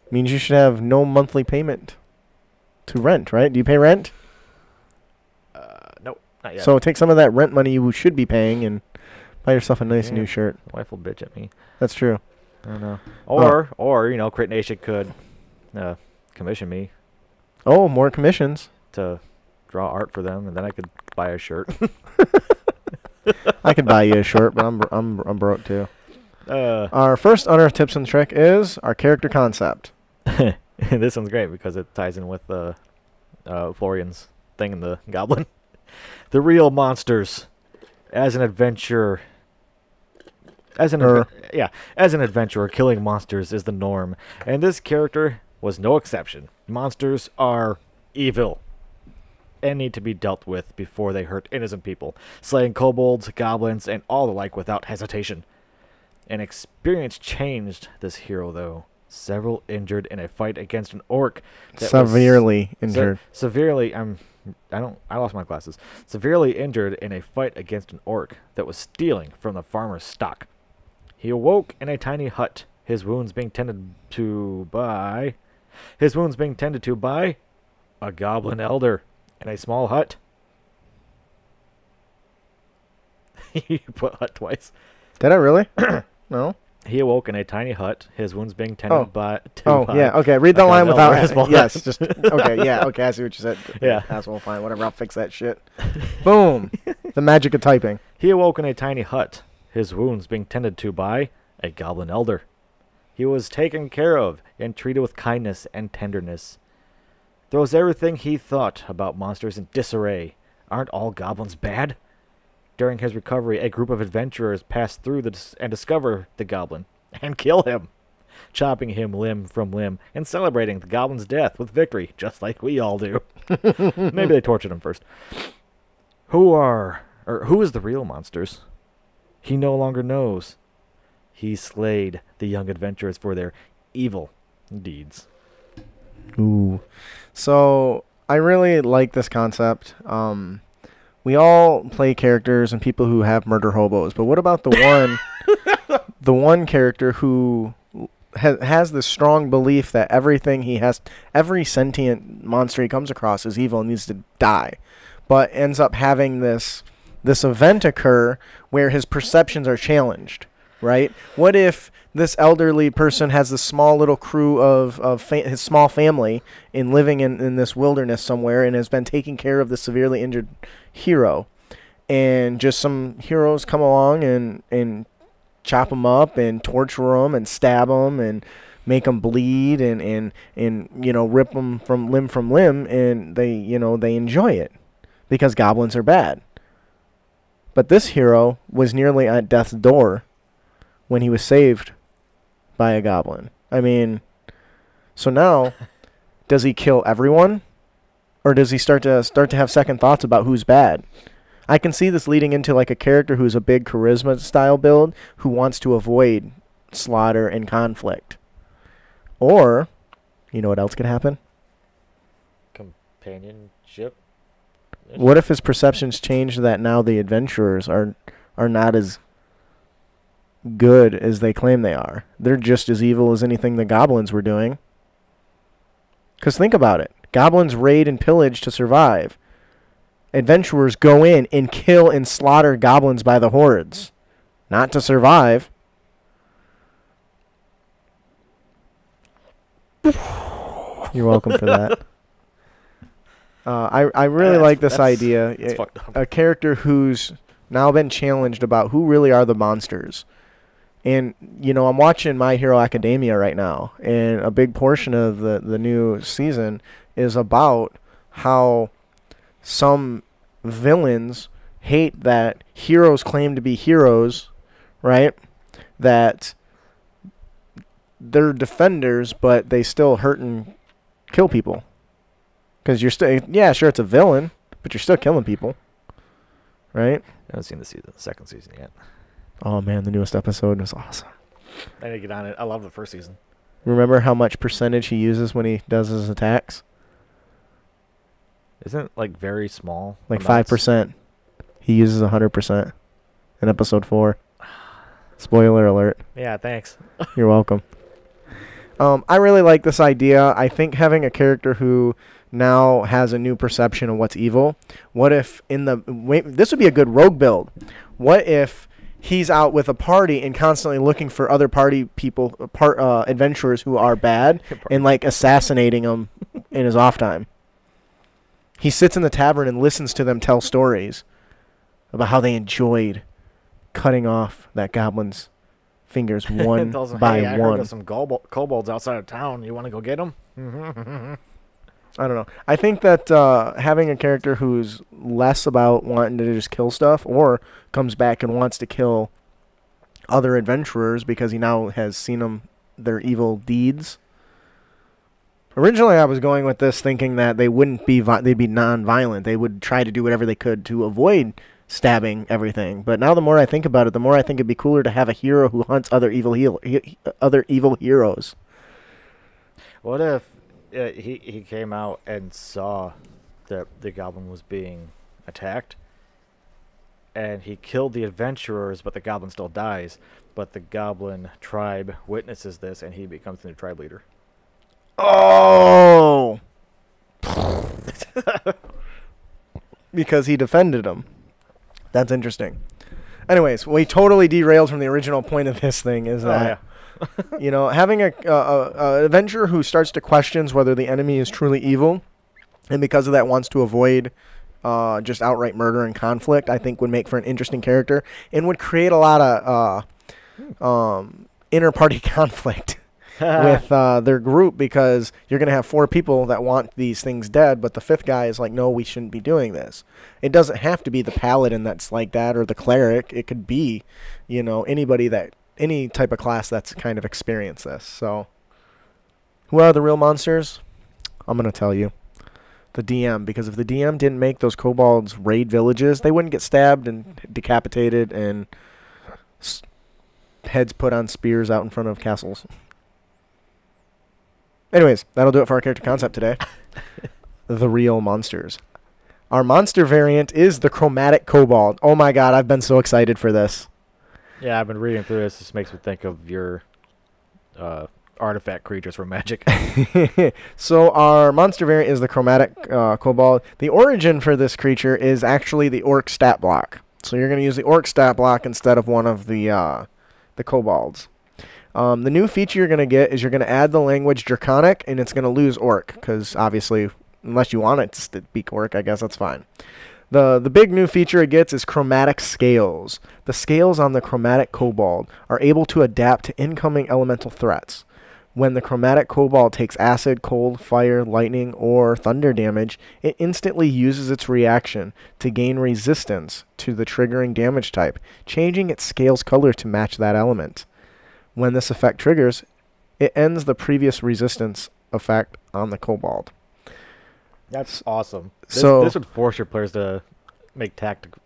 Means you should have no monthly payment to rent, right? Do you pay rent? Nope, not yet. So take some of that rent money you should be paying and buy yourself a nice Yeah. new shirt. My wife will bitch at me. That's true. I don't know. Or Crit Nation could commission me Oh, more commissions. to draw art for them, and then I could buy a shirt. I could buy you a shirt, but I'm broke too. uh, Our first unearthed tips and trick is our character concept. this one's great because it ties in with Florian's thing in the Goblin. The real monsters, as an adventurer. As an adventurer, killing monsters is the norm, and this character was no exception. Monsters are evil and need to be dealt with before they hurt innocent people, slaying kobolds, goblins, and all the like without hesitation. An experience changed this hero, though. Several injured in a fight against an orc. Severely injured. I lost my glasses. Severely injured in a fight against an orc that was stealing from the farmer's stock. He awoke in a tiny hut, his wounds being tended to by a goblin elder in a small hut. You put hut twice. Did I really? No. He awoke in a tiny hut, his wounds being tended by Yeah. Okay. Read the a line goblin without. elder in a small Yes. hut. Just okay. Yeah. Okay. I see what you said. Yeah. Asshole. Fine. Whatever. I'll fix that shit. Boom. The magic of typing. He awoke in a tiny hut, his wounds being tended to by a goblin elder. He was taken care of and treated with kindness and tenderness. Throws everything he thought about monsters in disarray. Aren't all goblins bad? During his recovery, a group of adventurers pass through and discover the goblin and kill him. chopping him limb from limb, and celebrating the goblin's death with victory, just like we all do. Maybe they tortured him first. Who is the real monsters? He no longer knows. He slayed the young adventurers for their evil deeds. Ooh. So I really like this concept. We all play characters and people who have murder hobos, but what about the one character who has this strong belief that every sentient monster he comes across is evil and needs to die, but ends up having this event occur where his perceptions are challenged, right? What if this elderly person has this small little crew of his small family living in this wilderness somewhere and has been taking care of the severely injured hero, and just some heroes come along and chop him up and torture him and stab him and make him bleed and rip him from limb, and they enjoy it because goblins are bad. But this hero was nearly at death's door when he was saved by a goblin. I mean, so now, does he kill everyone, or does he start to have second thoughts about who's bad? I can see this leading into like a character who's a big charisma style build who wants to avoid slaughter and conflict. Or, you know what else could happen? Companionship. What if his perceptions change that now the adventurers are not as good as they claim they are? They're just as evil as anything the goblins were doing. Because think about it. Goblins raid and pillage to survive. Adventurers go in and kill and slaughter goblins by the hordes. Not to survive. You're welcome for that. I really like this idea. A character who's now been challenged about who really are the monsters. And, I'm watching My Hero Academia right now, and a big portion of the new season is about how some villains hate that heroes claim to be heroes, right? That they're defenders, but they still hurt and kill people. Because you're still, yeah, sure, it's a villain, but you're still killing people, right? I haven't seen the second season yet. Oh, man, the newest episode was awesome. I need to get on it. I love the first season. Remember how much percentage he uses when he does his attacks? Isn't it, like, very small? Like 5%. He uses 100% in episode 4. Spoiler alert. Yeah, thanks. You're welcome. I really like this idea. I think having a character who now has a new perception of what's evil. What if this would be a good rogue build. What if he's out with a party and constantly looking for other party people, adventurers who are bad, and like assassinating them in his off time? He sits in the tavern and listens to them tell stories about how they enjoyed cutting off that goblin's fingers one by I one. heard of some kobolds outside of town. You want to go get them? I don't know. I think that having a character who's less about wanting to just kill stuff, or comes back and wants to kill other adventurers because he now has seen their evil deeds. Originally, I was going with this thinking that they wouldn't be they'd be non-violent. They would try to do whatever they could to avoid stabbing everything. But now the more I think about it, the more I think it'd be cooler to have a hero who hunts other evil heroes. What if he came out and saw that the goblin was being attacked, and he killed the adventurers, but the goblin still dies, but the goblin tribe witnesses this, and he becomes the new tribe leader? Oh! Because he defended him. That's interesting. Anyways, we totally derailed from the original point of this thing. Is that having a adventurer who starts to question whether the enemy is truly evil, and because of that wants to avoid just outright murder and conflict, I think would make for an interesting character and would create a lot of inter-party conflict with their group, because you're going to have 4 people that want these things dead, but the 5th guy is like, no, we shouldn't be doing this. It doesn't have to be the paladin that's like that, or the cleric. It could be, anybody that any type of class that's kind of experienced this. So, who are the real monsters? I'm going to tell you. The DM, because if the DM didn't make those kobolds raid villages, they wouldn't get stabbed and decapitated and heads put on spears out in front of castles. Anyways, that'll do it for our character concept today. The real monsters. Our monster variant is the chromatic kobold. Oh my god, I've been so excited for this. Yeah, I've been reading through this. This makes me think of your artifact creatures from Magic. So our monster variant is the chromatic kobold. The origin for this creature is actually the orc stat block. So you're going to use the orc stat block instead of one of the kobolds. The new feature you're going to get is you're going to add the language Draconic, and it's going to lose Orc, because obviously, unless you want it to speak Orc, I guess that's fine. The big new feature it gets is Chromatic Scales. The scales on the Chromatic Kobold are able to adapt to incoming elemental threats. When the Chromatic Kobold takes acid, cold, fire, lightning, or thunder damage, it instantly uses its reaction to gain resistance to the triggering damage type, changing its scales color to match that element. When this effect triggers, it ends the previous resistance effect on the kobold. That's awesome. This would force your players to make tacticful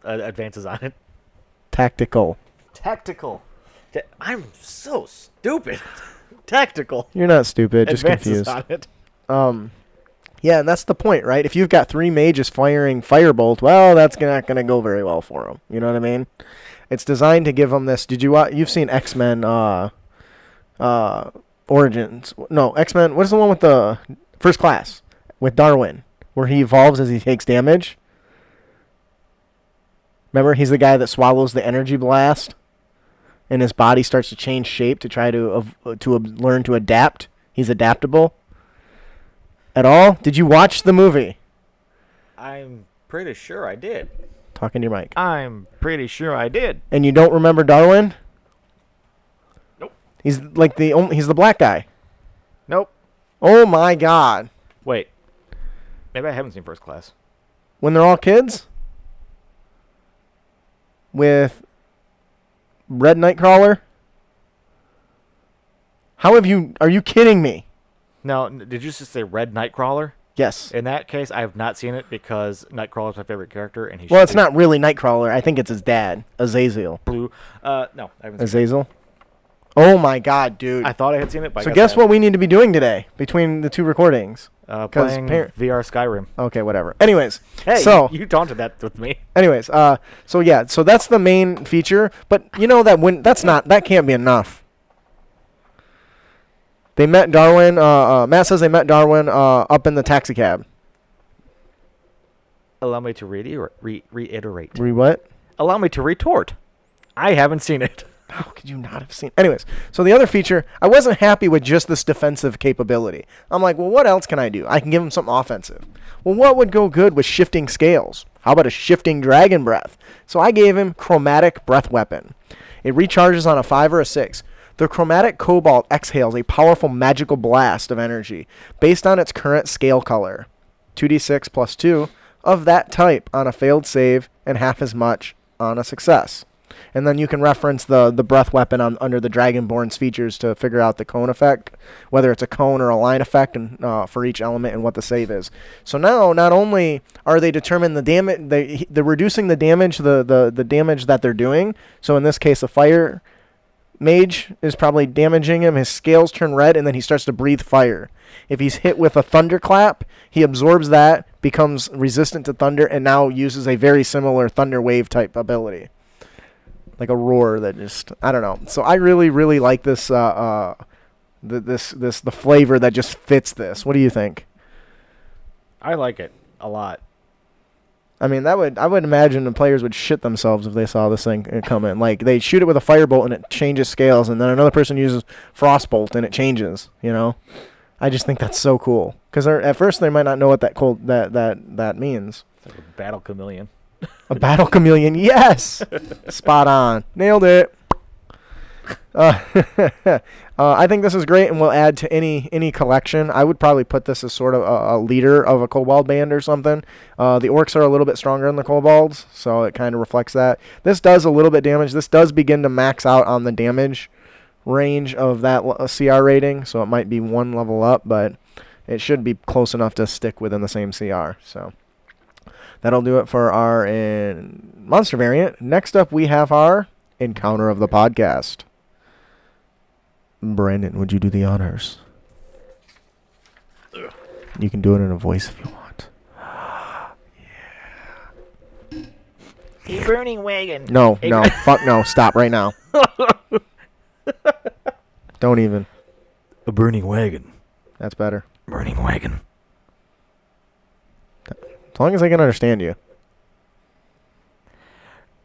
advances on it. Tactical. I'm so stupid. Tactical. You're not stupid, just advances confused. On it. Yeah, and that's the point, right? If you've got 3 mages firing Firebolt, well, that's not going to go very well for them. You know what I mean? It's designed to give them this. You've seen X-Men Origins. No, X-Men, what is the one with the First Class? With Darwin, where he evolves as he takes damage. Remember, he's the guy that swallows the energy blast, and his body starts to change shape to try to learn to adapt. He's adaptable. At all? Did you watch the movie? I'm pretty sure I did. Talking to your mic. I'm pretty sure I did. And you don't remember Darwin? Nope. He's like he's the black guy. Nope. Oh my god. Wait. Maybe I haven't seen First Class. When they're all kids? With Red Nightcrawler? Are you kidding me? No, did you just say Red Nightcrawler? Yes. In that case, I have not seen it because Nightcrawler's my favorite character, and Well, it's not really Nightcrawler. I think it's his dad, Azazel. Blue. No, I haven't seen Azazel? Oh my god, dude. I thought I had seen it, but so guess what we need to be doing today between the 2 recordings? Playing VR Skyrim. Okay, whatever. Anyways, hey, you taunted that with me. Anyways, so that's the main feature, but you know that can't be enough. They met Darwin. Matt says they met Darwin up in the taxi cab. Allow me to reiterate. What? Allow me to retort. I haven't seen it. How could you not have seen? Anyways, so the other feature, I wasn't happy with just this defensive capability. I'm like, well, what else can I do? I can give him something offensive. Well, what would go good with shifting scales? How about a shifting dragon breath? So I gave him Chromatic Breath Weapon. It recharges on a 5 or a 6. The Chromatic Kobold exhales a powerful magical blast of energy based on its current scale color, 2d6 plus 2, of that type on a failed save and half as much on a success. And then you can reference the breath weapon under the Dragonborn's features to figure out the cone effect, whether it's a cone or a line effect, and for each element and what the save is. So now, not only are they determining the damage, they're reducing the damage, the damage that they're doing. So in this case, a fire mage is probably damaging him. His scales turn red, and then he starts to breathe fire. If he's hit with a thunderclap, he absorbs that, becomes resistant to thunder, and now uses a very similar thunder wave type ability. Like a roar that just, I don't know. So I really, really like this, the flavor that just fits this. What do you think? I like it a lot. I mean, I would imagine the players would shit themselves if they saw this thing come in. Like, they shoot it with a firebolt and it changes scales, and then another person uses frostbolt and it changes, you know? I just think that's so cool. Because at first they might not know what that means. It's like a battle chameleon. A battle chameleon, yes! Spot on. Nailed it. I think this is great, and we'll add to any collection. I would probably put this as sort of a leader of a kobold band or something. The orcs are a little bit stronger than the kobolds, so it kind of reflects that. This does a little bit damage. This does begin to max out on the damage range of that CR rating, so it might be one level up, but it should be close enough to stick within the same CR. So that'll do it for our monster variant. Next up, we have our encounter of the podcast. Brandon, would you do the honors? You can do it in a voice if you want. A burning wagon. No, fuck no. Stop right now. Don't even. A burning wagon. That's better. Burning wagon. As long as I can understand you.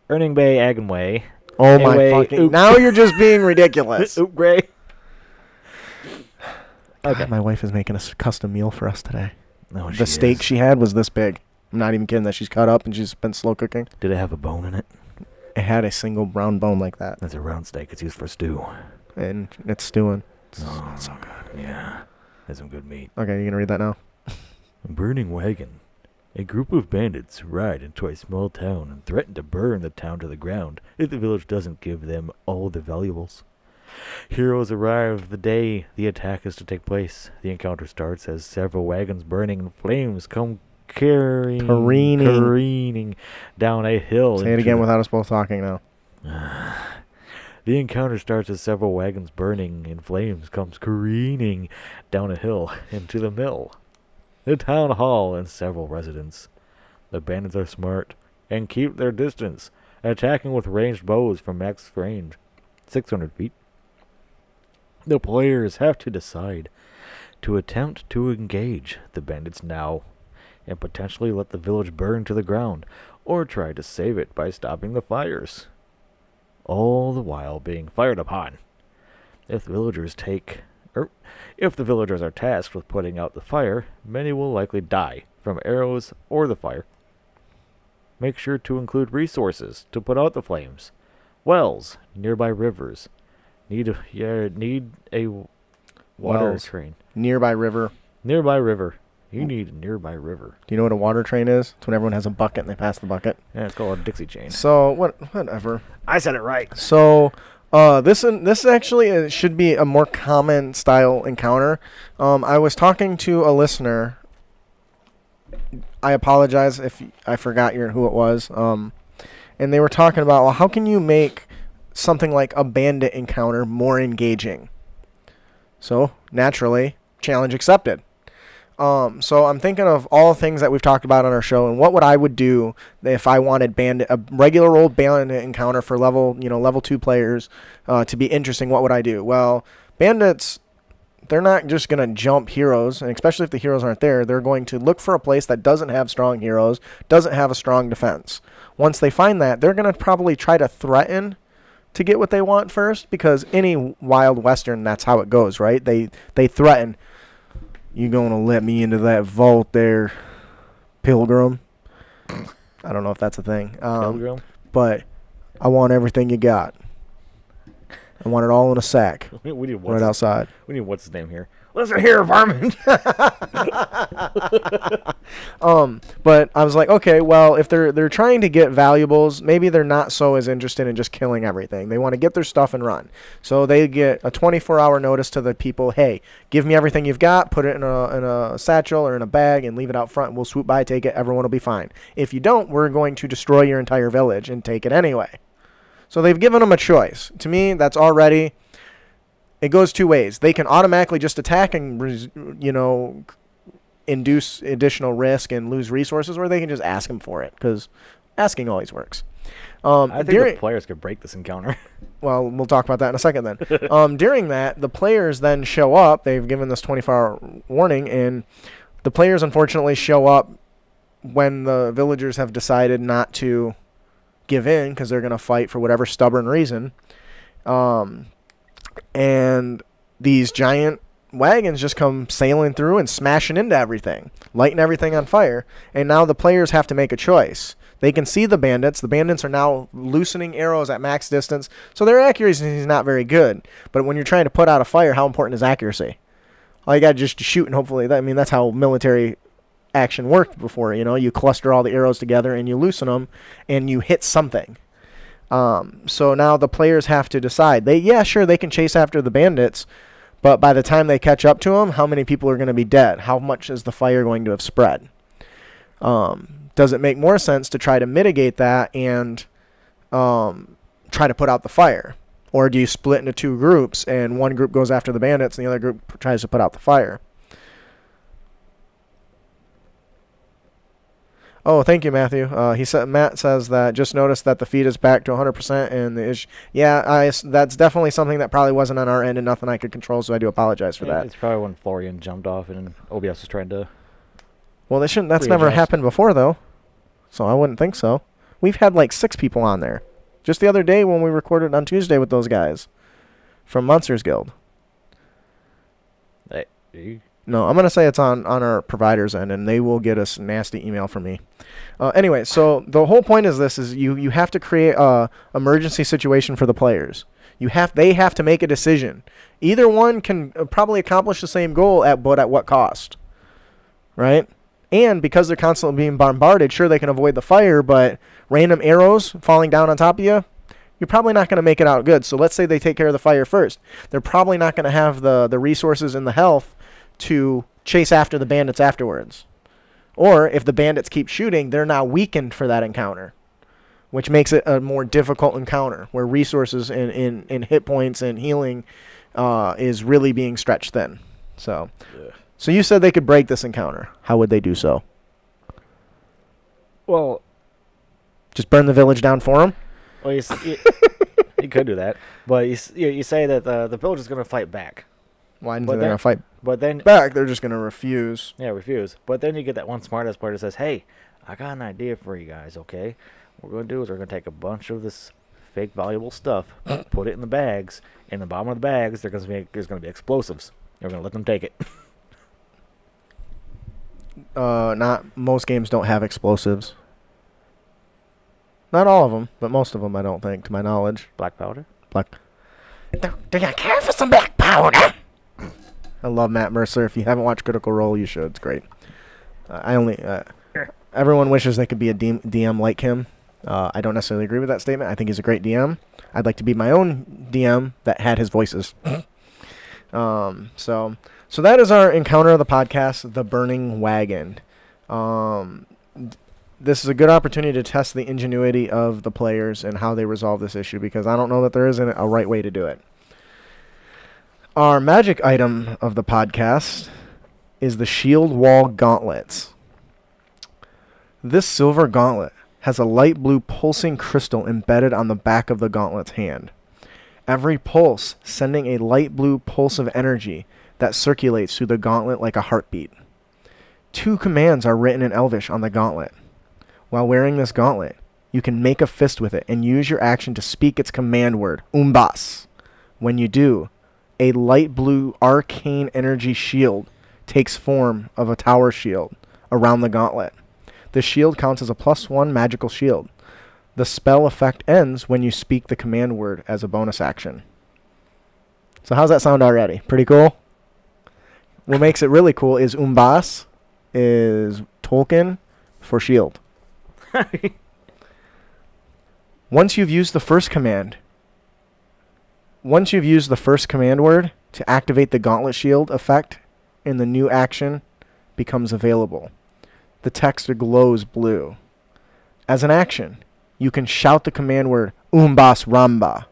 Burning Bay, Agenway. Oh my fucking... Now you're just being ridiculous. Oop, Gray. Okay. God, my wife is making a custom meal for us today. No, the steak she had was this big. I'm not even kidding that she's cut up and she's been slow cooking. Did it have a bone in it? It had a single brown bone like that. That's a round steak. It's used for stew. And it's stewing. Oh, it's so good. Yeah. That's some good meat. Okay, you gonna read that now? A burning wagon. A group of bandits ride into a small town and threaten to burn the town to the ground if the village doesn't give them all the valuables. Heroes arrive the day the attack is to take place. The encounter starts as several wagons burning in flames come careening down a hill. Say it again without us both talking now. The encounter starts as several wagons burning in flames comes careening down a hill into the mill, the town hall, and several residents. The bandits are smart and keep their distance, attacking with ranged bows from max range, 600 feet. The players have to decide to attempt to engage the bandits now and potentially let the village burn to the ground, or try to save it by stopping the fires, all the while being fired upon. If the villagers are tasked with putting out the fire, many will likely die from arrows or the fire. Make sure to include resources to put out the flames. Wells, nearby rivers. Need a water train. Nearby river. Nearby river. You need a nearby river. Do you know what a water train is? It's when everyone has a bucket and they pass the bucket. Yeah, it's called a Dixie chain. So whatever. I said it right. So this actually should be a more common style encounter. I was talking to a listener. I apologize if I forgot who it was. And they were talking about, well, how can you make something like a bandit encounter more engaging? So naturally, challenge accepted. So I'm thinking of all the things that we've talked about on our show, and what would I would do if I wanted a regular old bandit encounter for level 2 players to be interesting. What would I do? Well, bandits, they're not just going to jump heroes, and especially if the heroes aren't there, they're going to look for a place that doesn't have strong heroes, doesn't have a strong defense. Once they find that, they're going to probably try to threaten to get what they want first, because any Wild Western, that's how it goes, right? They threaten. You gonna let me into that vault there, Pilgrim? I don't know if that's a thing. Pilgrim? But I want everything you got. I want it all in a sack. We need right outside. We need what's his name here. Listen here, varmint. But I was like, okay, well, if they're trying to get valuables, maybe they're not so as interested in just killing everything. They want to get their stuff and run. So they get a 24-hour notice to the people, hey, give me everything you've got, put it in a satchel or in a bag, and leave it out front. We'll swoop by, take it. Everyone will be fine. If you don't, we're going to destroy your entire village and take it anyway. So they've given them a choice. To me, that's already... It goes two ways. They can automatically just attack and, induce additional risk and lose resources, or they can just ask them for it, because asking always works. I think the players could break this encounter. Well, we'll talk about that in a second then. During that, the players then show up. They've given this 24-hour warning, and the players unfortunately show up when the villagers have decided not to give in because they're going to fight for whatever stubborn reason. And these giant wagons just come sailing through and smashing into everything, lighting everything on fire. And now the players have to make a choice. They can see the bandits. The bandits are now loosening arrows at max distance, so their accuracy is not very good. But when you're trying to put out a fire, how important is accuracy? All you got to just shoot, and hopefully, that's how military action worked before. You cluster all the arrows together, and you loosen them, and you hit something. So now the players have to decide. They can chase after the bandits, but by the time they catch up to them, how many people are going to be dead? How much is the fire going to have spread? Does it make more sense to try to mitigate that and try to put out the fire? Or do you split into two groups and one group goes after the bandits and the other group tries to put out the fire? Oh, thank you, Matthew. Matt says that just noticed that the feed is back to 100% and that's definitely something that probably wasn't on our end and nothing I could control, so I do apologize for that. It's probably when Florian jumped off and OBS was trying to... Well, that's never happened before, though, so I wouldn't think so. We've had like 6 people on there. Just the other day when we recorded on Tuesday with those guys from Monsters Guild. No, I'm going to say it's on our provider's end, and they will get us nasty email from me. Anyway, so the whole point is this, is you have to create a emergency situation for the players. They have to make a decision. Either one can probably accomplish the same goal, but at what cost? Right? And because they're constantly being bombarded, sure, they can avoid the fire, but random arrows falling down on top of you, you're probably not going to make it out good. So let's say they take care of the fire first. They're probably not going to have the resources and the health to chase after the bandits afterwards. Or if the bandits keep shooting, they're now weakened for that encounter, which makes it a more difficult encounter where resources in hit points and healing is really being stretched thin. So you said they could break this encounter. How would they do so? Well, just burn the village down for them? Well, you could do that. But you say that the village is going to fight back. Why didn't they going to fight then, back? They're just going to refuse. Yeah, refuse. But then you get that one smartass player that says, hey, I got an idea for you guys, okay? What we're going to do is we're going to take a bunch of this fake valuable stuff, put it in the bags. In the bottom of the bags, there's going to be explosives. We're going to let them take it. Not most games don't have explosives. Not all of them, but most of them, I don't think, to my knowledge. Black powder? Do you care for some black powder? I love Matt Mercer. If you haven't watched Critical Role, you should. It's great. Everyone wishes they could be a DM like him. I don't necessarily agree with that statement. I think he's a great DM. I'd like to be my own DM that had his voices. So that is our encounter of the podcast, The Burning Wagon. This is a good opportunity to test the ingenuity of the players and how they resolve this issue, because I don't know that there isn't a right way to do it. Our magic item of the podcast is the Shield Wall Gauntlets. This silver gauntlet has a light blue pulsing crystal embedded on the back of the gauntlet's hand. Every pulse sending a light blue pulse of energy that circulates through the gauntlet like a heartbeat. 2 commands are written in Elvish on the gauntlet. While wearing this gauntlet, you can make a fist with it and use your action to speak its command word, Umbas. When you do, a light blue arcane energy shield takes form of a tower shield around the gauntlet. The shield counts as a +1 magical shield. The spell effect ends when you speak the command word as a bonus action. So how's that sound already? Pretty cool? What makes it really cool is Umbas is Tolkien for shield. Once you've used the first command word to activate the gauntlet shield effect, and the new action becomes available. The text glows blue. As an action, you can shout the command word Umbas Ramba.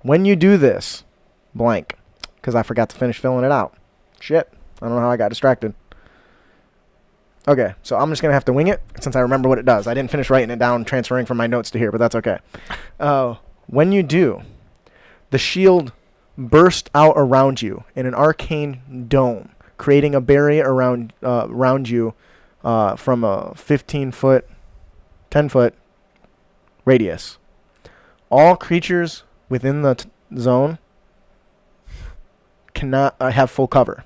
When you do this, blank, because I forgot to finish filling it out. Shit, I don't know how I got distracted. Okay, so I'm just going to have to wing it since I remember what it does. I didn't finish writing it down, transferring from my notes to here, but that's okay. When you do, the shield bursts out around you in an arcane dome, creating a barrier around you from a 15-foot, 10-foot radius. All creatures within the zone cannot have full cover.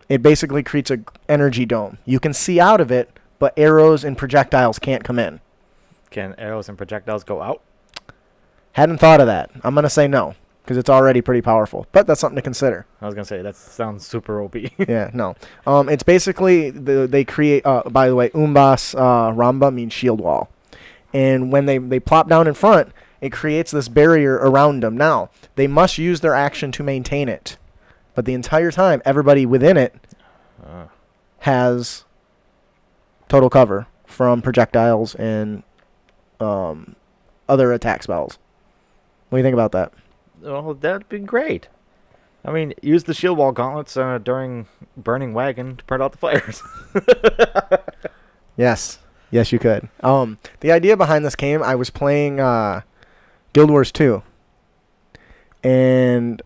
It basically creates an energy dome. You can see out of it, but arrows and projectiles can't come in. Can arrows and projectiles go out? Hadn't thought of that. I'm going to say no, because it's already pretty powerful. But that's something to consider. I was going to say, that sounds super OP. Yeah, no. It's basically, they create, by the way, Umbas Ramba means shield wall. And when they plop down in front, it creates this barrier around them. Now, they must use their action to maintain it. But the entire time, everybody within it has total cover from projectiles and other attack spells. What do you think about that? Well, that'd be great. I mean, use the shield wall gauntlets during Burning Wagon to put out the flares. Yes. Yes, you could. The idea behind this game, I was playing Guild Wars 2. And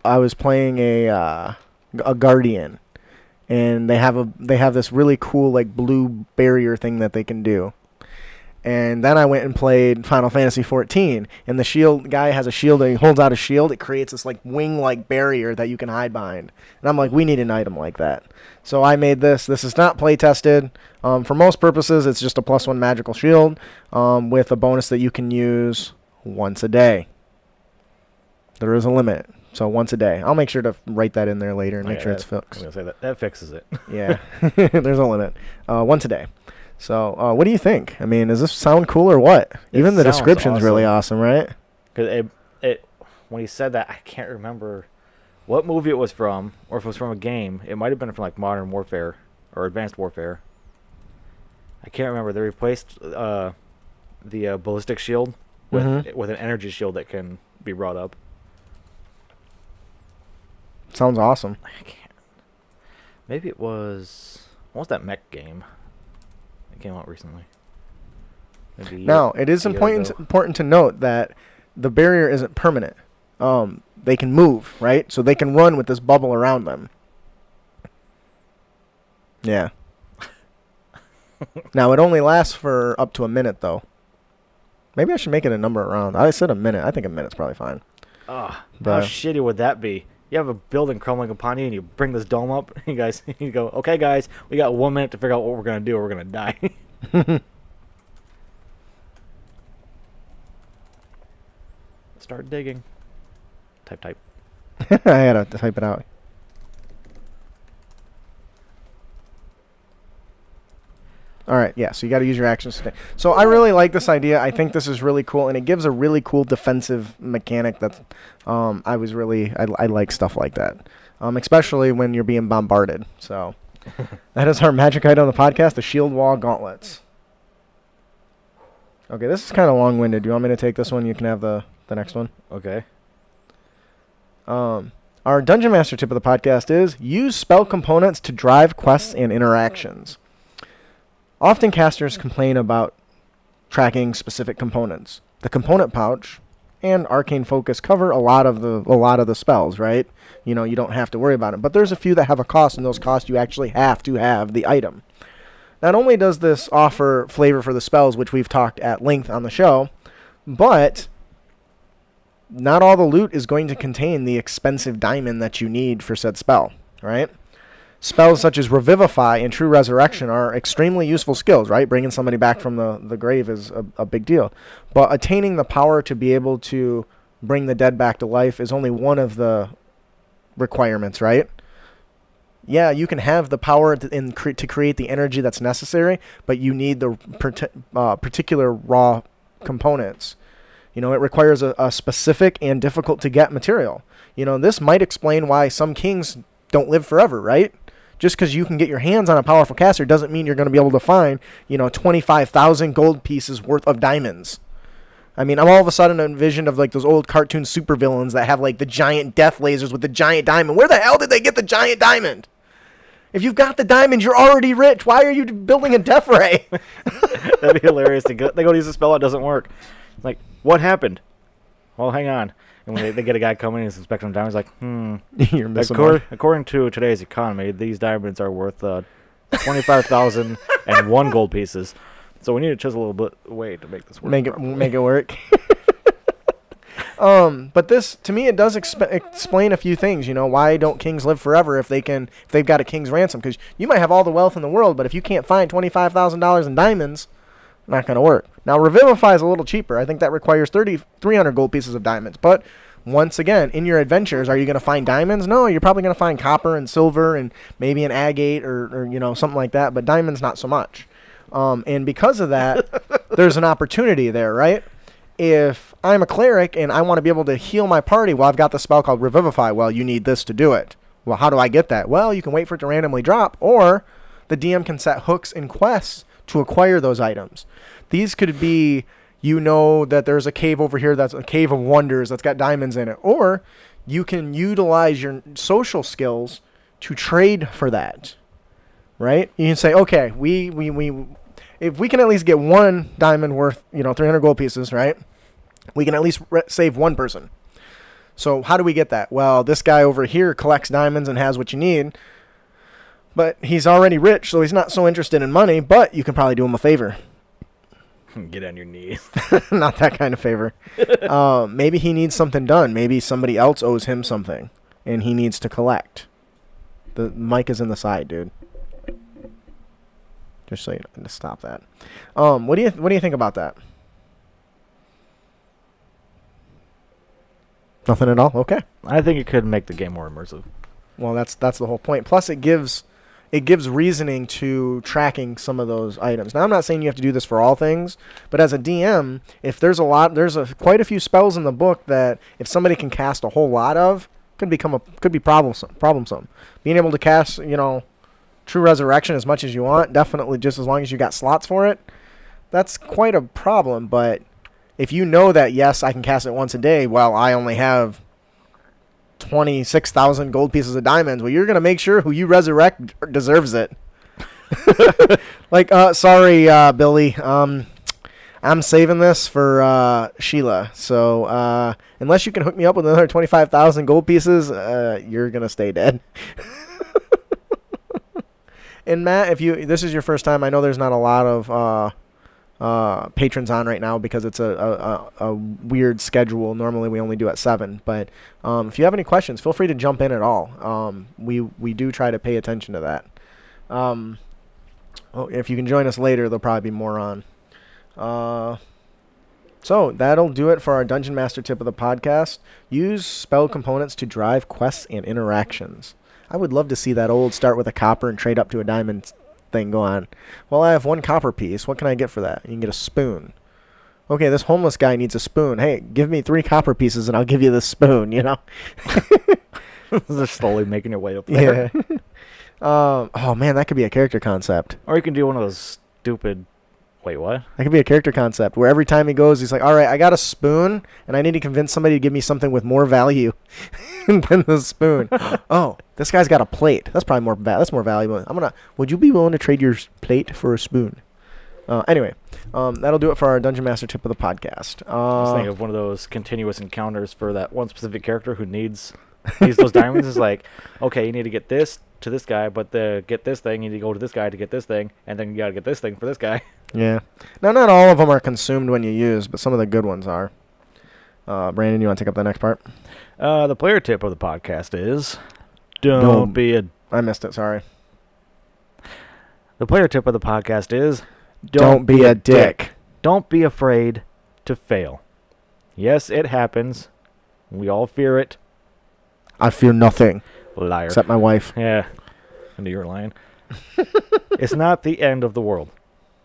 I was playing a Guardian. And they have this really cool like blue barrier thing that they can do. And then I went and played Final Fantasy 14, and the shield guy has a shield, and he holds out a shield. It creates this like wing-like barrier that you can hide behind. And I'm like, we need an item like that. So I made this. This is not play tested. For most purposes, it's just a +1 magical shield with a bonus that you can use once a day. There is a limit, so once a day. I'll make sure to write that in there later and make sure it's fixed. I'm going to say that fixes it. Yeah, there's a limit. Once a day. So, what do you think? I mean, does this sound cool or what? Even the description's really awesome, right? Because when he said that, I can't remember what movie it was from, or if it was from a game. It might have been from like Modern Warfare or Advanced Warfare. I can't remember. They replaced the ballistic shield with an energy shield that can be brought up. Sounds awesome. I can't. Maybe it was. What was that mech game? It came out recently. Now, it is important to note that the barrier isn't permanent. They can move, right? So they can run with this bubble around them. Yeah. Now, it only lasts for up to a minute, though. Maybe I should make it a number around. I said a minute. I think a minute's probably fine. How shitty would that be? You have a building crumbling upon you, and you bring this dome up, and you go, okay, guys, we got 1 minute to figure out what we're going to do, or we're going to die. Start digging. Type. I had to type it out. All right, yeah, so you got to use your actions today. So I really like this idea. I think this is really cool, and it gives a really cool defensive mechanic that's, I like stuff like that, especially when you're being bombarded. So that is our magic item on the podcast, the Shield Wall Gauntlets. Okay, this is kind of long-winded. Do you want me to take this one? You can have the next one. Okay. Our Dungeon Master tip of the podcast is use spell components to drive quests and interactions. Often casters complain about tracking specific components. The component pouch and arcane focus cover a lot of the spells, right? You know, you don't have to worry about it. But there's a few that have a cost, and those costs you actually have to have the item. Not only does this offer flavor for the spells, which we've talked at length on the show, but not all the loot is going to contain the expensive diamond that you need for said spell, right? Spells such as Revivify and True Resurrection are extremely useful skills, right? Bringing somebody back from the grave is a big deal. But attaining the power to be able to bring the dead back to life is only one of the requirements, right? Yeah, you can have the power to create the energy that's necessary, but you need the particular raw components. You know, it requires a specific and difficult-to-get material. You know, this might explain why some kings don't live forever, right? Just because you can get your hands on a powerful caster doesn't mean you're going to be able to find, 25,000 gold pieces worth of diamonds. I mean, I'm all of a sudden envisioned of like those old cartoon supervillains that have like the giant death lasers with the giant diamond. Where the hell did they get the giant diamond? If you've got the diamond, you're already rich. Why are you building a death ray? That'd be hilarious. They go to use a spell, it doesn't work. It's like, what happened? Well, hang on. And when they get a guy coming and he's inspecting diamonds, like, You're missing one. According to today's economy, these diamonds are worth 25,001 gold pieces. So we need to chisel a little bit away to make this work. Make it work. But this, to me, it does explain a few things. You know, why don't kings live forever if they've got a king's ransom? Because you might have all the wealth in the world, but if you can't find $25,000 in diamonds, not going to work. Now, Revivify is a little cheaper. I think that requires 300 gold pieces of diamonds. But once again, in your adventures, are you going to find diamonds? No, you're probably going to find copper and silver and maybe an agate or you know, something like that. But diamonds, not so much. And because of that, there's an opportunity there, right? If I'm a cleric and I want to be able to heal my party, well, I've got the spell called Revivify. Well, you need this to do it. Well, how do I get that? Well, you can wait for it to randomly drop, or the DM can set hooks and quests to acquire those items. These could be, you know, that there's a cave over here that's a cave of wonders that's got diamonds in it. Or you can utilize your social skills to trade for that, right? You can say, okay, if we can at least get one diamond worth, you know, 300 gold pieces, right? We can at least save one person. So how do we get that? Well, this guy over here collects diamonds and has what you need. But he's already rich, so he's not so interested in money, but you can probably do him a favor. Get on your knees. Not that kind of favor. Maybe he needs something done. Maybe somebody else owes him something, and he needs to collect. The mic is in the side, dude. Just so you know, to stop that. What do you think about that? Nothing at all? Okay. I think it could make the game more immersive. Well, that's the whole point. Plus, it gives reasoning to tracking some of those items. Now, I'm not saying you have to do this for all things, but as a DM, if there's quite a few spells in the book that if somebody can cast a whole lot of, could be problemsome. Being able to cast, you know, True Resurrection as much as you want, definitely just as long as you got slots for it, that's quite a problem. But if you know that, yes, I can cast it once a day, well, I only have 26,000 gold pieces of diamonds. Well, you're going to make sure who you resurrect deserves it. Like, sorry, Billy. I'm saving this for Sheila. So unless you can hook me up with another 25,000 gold pieces, you're going to stay dead. And Matt, if this is your first time, I know there's not a lot of patrons on right now because it's a weird schedule. Normally we only do at 7, but if you have any questions, feel free to jump in at all. We do try to pay attention to that. If you can join us later, there'll probably be more on. So that'll do it for our Dungeon Master tip of the podcast. Use spell components to drive quests and interactions. I would love to see that old start with a copper and trade up to a diamond thing go on. Well, I have 1 copper piece. What can I get for that? You can get a spoon. Okay, this homeless guy needs a spoon. Hey, give me 3 copper pieces and I'll give you this spoon, you know? They're slowly making their way up there. Yeah. Oh, man, that could be a character concept. Or you can do one of those stupid... Wait, what? That could be a character concept where every time he goes, he's like, all right, I got a spoon, and I need to convince somebody to give me something with more value than the spoon. Oh, this guy's got a plate. That's probably more valuable. Would you be willing to trade your plate for a spoon? Anyway, that'll do it for our Dungeon Master tip of the podcast. I was thinking of one of those continuous encounters for that one specific character who needs those diamonds. Is like, okay, you need to get this to this guy, but to get this thing, you need to go to this guy to get this thing, and then you got to get this thing for this guy. Yeah. Now, not all of them are consumed when you use, but some of the good ones are. Brandon, you want to take up the next part? The player tip of the podcast is don't be a... I missed it, sorry. The player tip of the podcast is don't be a dick. Don't be afraid to fail. Yes, it happens. We all fear it. I fear nothing. Liar. Except my wife. Yeah. I knew you were lying. It's not the end of the world.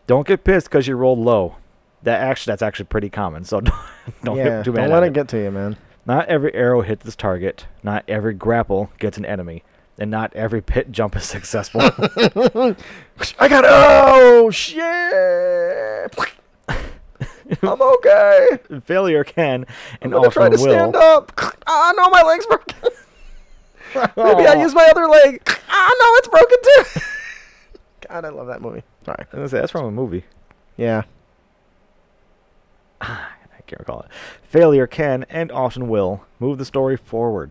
Don't get pissed because you rolled low. That's actually pretty common, so don't get too mad. Don't let it get to you, man. Not every arrow hits its target. Not every grapple gets an enemy. And not every pit jump is successful. I got... Oh, shit! I'm okay. Failure can and I'm gonna try to stand up. Ah, no, my leg's broken. Maybe I use my other leg. Ah, no, it's broken too. God, I love that movie. Sorry. I was gonna say, that's from a movie. Yeah. I can't recall it. Failure can, and often will, move the story forward.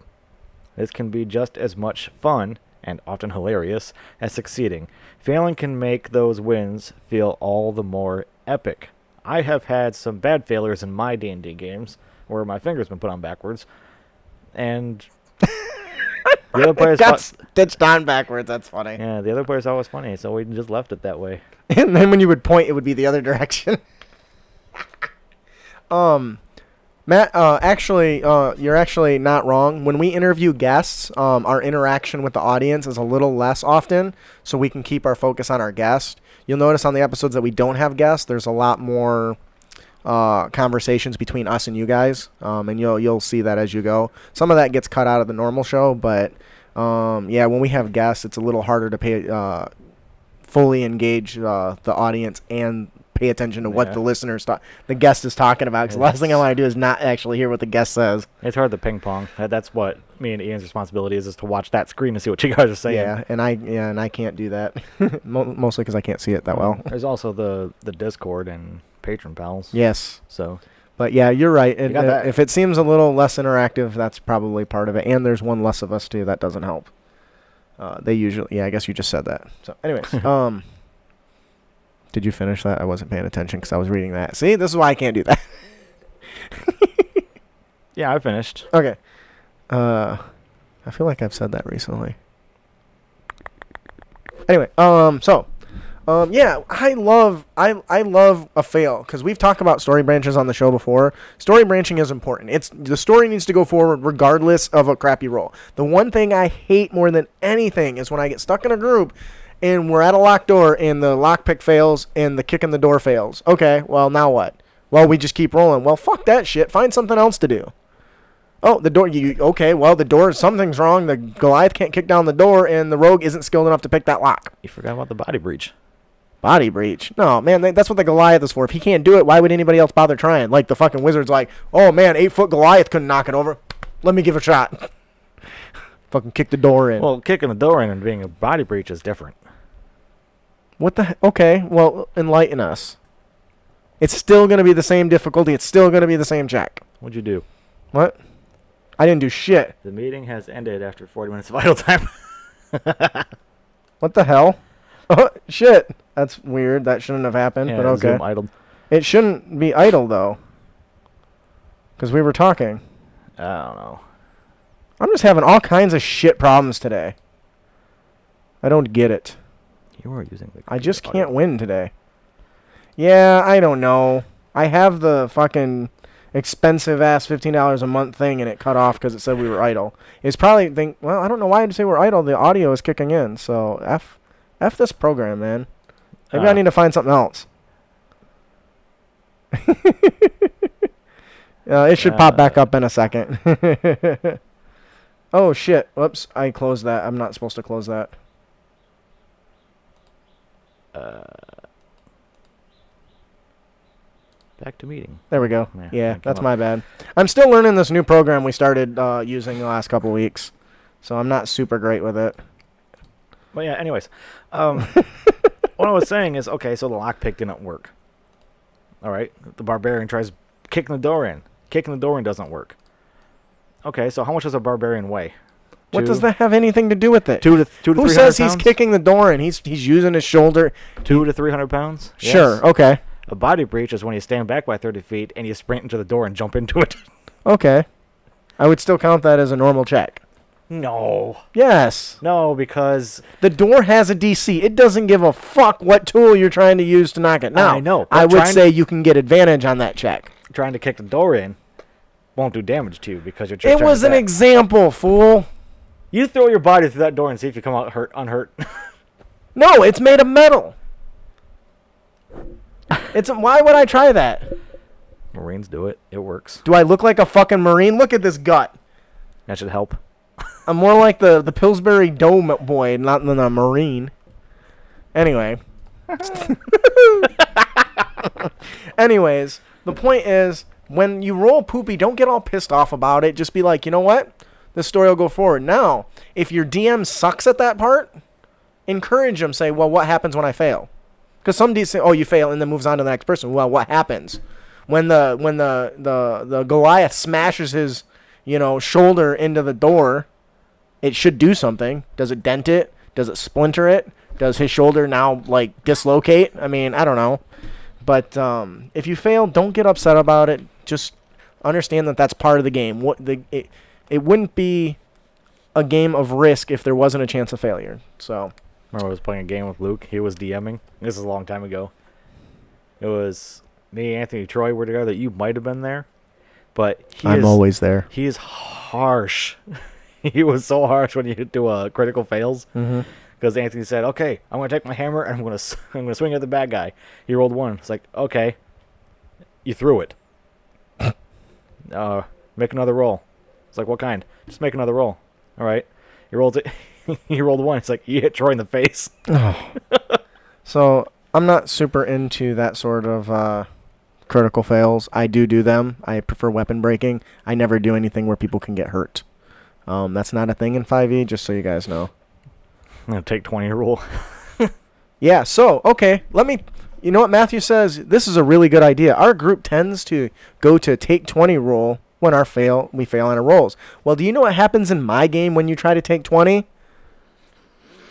This can be just as much fun, and often hilarious, as succeeding. Failing can make those wins feel all the more epic. I have had some bad failures in my D&D games, where my finger's been put on backwards. And the other player's stitched on backwards. That's funny. yeah, the other player's always funny, so we just left it that way. And then when you would point, it would be the other direction. Matt, actually, you're actually not wrong. When we interview guests, our interaction with the audience is a little less often, so we can keep our focus on our guest. You'll notice on the episodes that we don't have guests, there's a lot more conversations between us and you guys, and you'll see that as you go. Some of that gets cut out of the normal show, but yeah, when we have guests, it's a little harder to fully engage the audience and pay attention to what the listeners the guest is talking about, because the last thing I want to do is not actually hear what the guest says. It's hard to ping pong. That's what me and Ian's responsibility is to watch that screen and see what you guys are saying. Yeah, and I can't do that mostly because I can't see it that well. There's also the Discord and Patron pals. Yes. So, but yeah, you're right. If it seems a little less interactive, that's probably part of it. And there's one less of us too. That doesn't help. They usually, I guess you just said that. So, anyways, did you finish that? I wasn't paying attention because I was reading that. See, this is why I can't do that. Yeah, I finished. Okay. I feel like I've said that recently. Anyway, yeah, I love a fail, because we've talked about story branches on the show before. Story branching is important. The story needs to go forward regardless of a crappy roll. The one thing I hate more than anything is when I get stuck in a group and we're at a locked door and the lockpick fails and the kick in the door fails. Okay, well, now what? Well, we just keep rolling. Well, fuck that shit. Find something else to do. Oh, the door. Okay, well, the door, something's wrong. The Goliath can't kick down the door and the rogue isn't skilled enough to pick that lock. You forgot about the body breach. Body breach? No, man, that's what the Goliath is for. If he can't do it, why would anybody else bother trying? Like the fucking wizard's like, oh man, 8-foot Goliath couldn't knock it over. Let me give it a shot. Fucking kick the door in. Well, kicking the door in and being a body breach is different. What the okay, well, enlighten us. It's still going to be the same difficulty. It's still going to be the same check. What'd you do? What? I didn't do shit. The meeting has ended after 40 minutes of idle time. What the hell? Oh, shit. That's weird. That shouldn't have happened, Yeah, but okay. Zoom idled. It shouldn't be idle, though. Because we were talking. I don't know. I'm just having all kinds of shit problems today. I don't get it. You are using the I just can't win today. Yeah, I don't know. I have the fucking expensive-ass $15 a month thing, and it cut off because it said we were idle. It's probably well, I don't know why I'd say we're idle. The audio is kicking in, so F this program, man. Maybe I need to find something else. It should pop back up in a second. Oh, shit. Whoops, I closed that. I'm not supposed to close that. Back to meeting. There we go. Yeah, that's my bad. I'm still learning this new program we started using the last couple weeks, so I'm not super great with it. Well, yeah, anyways. What I was saying is, okay, so the lockpick didn't work. All right, the barbarian tries kicking the door in. Kicking the door in doesn't work. Okay, so how much does a barbarian weigh? What does that have anything to do with it? 2 to 300 Who says pounds? he's kicking the door in? He's using his shoulder. 200 to 300 pounds? Sure, Yes. okay. A body breach is when you stand back by 30 feet and you sprint into the door and jump into it. Okay. I would still count that as a normal check. No. Yes. No, because The door has a DC. It doesn't give a fuck what tool you're trying to use to knock it. Now, I know, but I would trying say you can get advantage on that check. trying to kick the door in won't do damage to you because you're just It was an back. example, fool. You throw your body through that door and see if you come out unhurt. No, it's made of metal. Why would I try that? Marines do it. It works. Do I look like a fucking Marine? Look at this gut. That should help. I'm more like the Pillsbury Dome boy, not than a Marine. Anyway. Anyways, the point is, when you roll poopy, don't get all pissed off about it. Just be like, you know what? This story will go forward. Now, if your DM sucks at that part, encourage them. Say, well, what happens when I fail? Because some DMs say, oh, you fail, and then moves on to the next person. Well, what happens? When the Goliath smashes his, shoulder into the door, it should do something. Does it dent it? Does it splinter it? Does his shoulder now, dislocate? I mean, I don't know. But if you fail, don't get upset about it. Just Understand that that's part of the game. It wouldn't be a game of risk if there wasn't a chance of failure. So, remember I was playing a game with Luke. He was DMing. This is a long time ago. It was me, Anthony, Troy were together. You might have been there, but I'm always there. He is harsh. He was so harsh when you do critical fails. Because Anthony said, "Okay, I'm gonna take my hammer and I'm gonna swing at the bad guy." He rolled 1. It's like, okay, you threw it. Make another roll. It's like, what kind? Just make another roll. All right. He rolled it. He rolled 1. It's like, you hit Troy in the face. So I'm not super into that sort of critical fails. I do them. I prefer weapon breaking. I never do anything where people can get hurt. That's not a thing in 5e, just so you guys know. I'm going to take 20 rule. Yeah, so, okay, you know what Matthew says? This is a really good idea. Our group tends to go to take 20 roll when we fail on our rolls. Well, do you know what happens in my game when you try to take 20?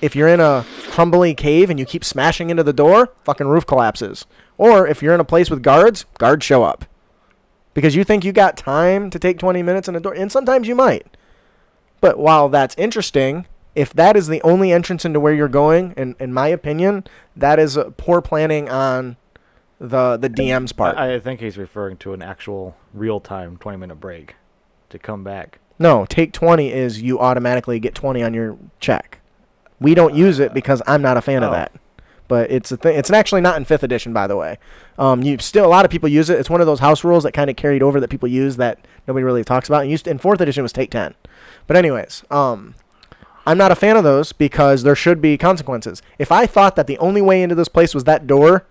If you're in a crumbly cave and you keep smashing into the door, fucking roof collapses. Or if you're in a place with guards show up. Because you think you got time to take 20 minutes in a door, and sometimes you might. But while that's interesting, if that is the only entrance into where you're going, in my opinion, that is poor planning on the DM's part. I think he's referring to an actual real-time 20-minute break to come back. No, take 20 is you automatically get 20 on your check. We don't use it because I'm not a fan of that. But it's a thing. It's actually not in 5th edition, by the way. A lot of people use it. It's one of those house rules that kind of carried over that people use that nobody really talks about. And in 4th edition, it was take 10. But anyways, I'm not a fan of those because there should be consequences. If I thought that the only way into this place was that door,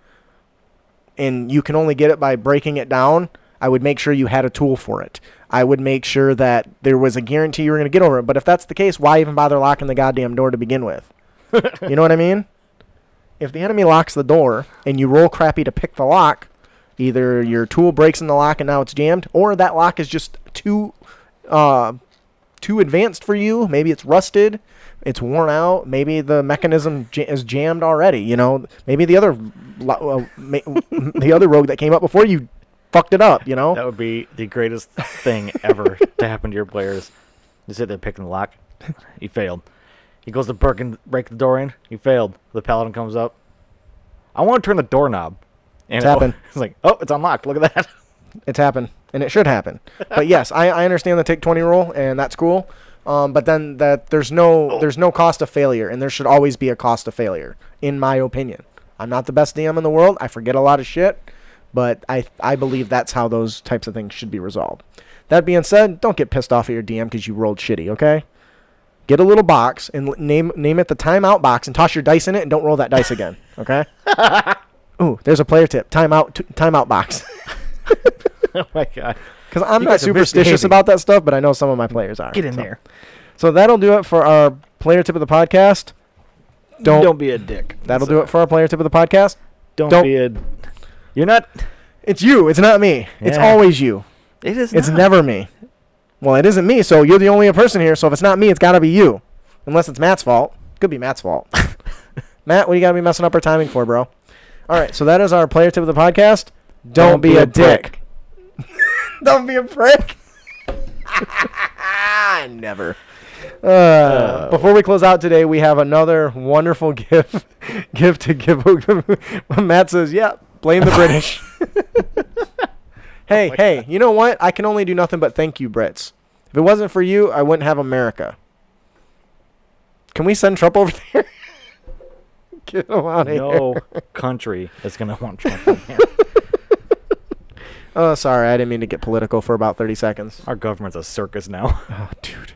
and you can only get it by breaking it down, I would make sure you had a tool for it. I would make sure that there was a guarantee you were going to get over it. But if that's the case, why even bother locking the goddamn door to begin with? You know what I mean? If the enemy locks the door and you roll crappy to pick the lock, either your tool breaks in the lock and now it's jammed, or that lock is just too advanced for you. Maybe it's rusted, it's worn out. Maybe the mechanism is jammed already. You know, maybe the other rogue that came up before you fucked it up. You know, that would be the greatest thing ever to happen to your players. You sit there picking the lock, he failed. He goes to break the door in. He failed. The paladin comes up. I want to turn the doorknob. And it's happened. It's like, oh, it's unlocked. Look at that. It's happened, and it should happen. But yes, I understand the take 20 rule, and that's cool. But then there's no cost of failure, and there should always be a cost of failure, in my opinion. I'm not the best DM in the world. I forget a lot of shit, but I believe that's how those types of things should be resolved. That being said, don't get pissed off at your DM because you rolled shitty, okay? Get a little box and name it the timeout box and toss your dice in it and don't roll that dice again, okay? Ooh, there's a player tip. Timeout box. Oh my god. Because I'm not superstitious about that stuff, but I know some of my players are. Get in there. So that'll do it for our player tip of the podcast. Don't be a dick. That'll do it for our player tip of the podcast. Don't be a... You're not... It's you. It's not me. Yeah. It's always you. It is It's never me. Well, it isn't me, so you're the only person here, so if it's not me, it's got to be you. Unless it's Matt's fault. Could be Matt's fault. Matt, what do you got to be messing up our timing for, bro? All right, so that is our player tip of the podcast. Don't be a dick. Don't be a prick. Never. Before we close out today, we have another wonderful gift to give. Matt says, yeah, blame the British. Hey, you know what? I can only do nothing but thank you, Brits. If it wasn't for you, I wouldn't have America. Can we send Trump over there? Get him out of here. No country is going to want Trump in here. Oh, sorry. I didn't mean to get political for about 30 seconds. Our government's a circus now. Oh, dude.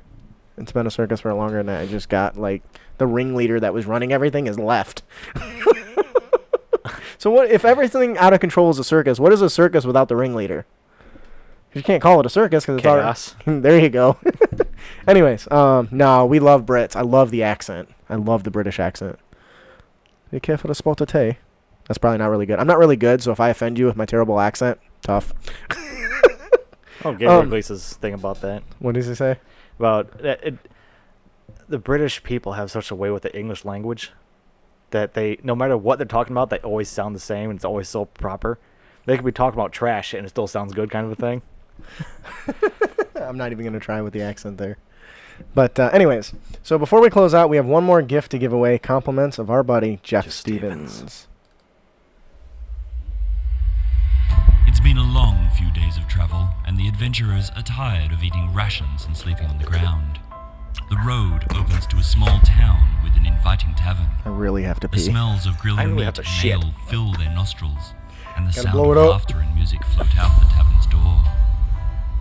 It's been a circus for longer than that. I just got, like, the ringleader that was running everything is left. So what if everything out of control is a circus? What is a circus without the ringleader? You can't call it a circus because it's chaos. There you go. Anyways, no, we love Brits. I love the accent. I love the British accent. Be careful to spot a tea. That's probably not really good. I'm not really good, so if I offend you with my terrible accent, tough. Oh, Gabriel Iglesias' thing about that. What does he say? About the British people have such a way with the English language that they, no matter what they're talking about, they always sound the same, and it's always so proper. They could be talking about trash, and it still sounds good kind of a thing. I'm not even going to try with the accent there. But anyways, so before we close out, we have one more gift to give away. Compliments of our buddy, Jeff Stevens. It's been a long few days of travel, and the adventurers are tired of eating rations and sleeping on the ground. The road opens to a small town with an inviting tavern. I really have to The pee. smells of grilling really meat have to and shit. ale fill their nostrils, and the Gotta sound blow of it up. laughter and music float out the tavern's door.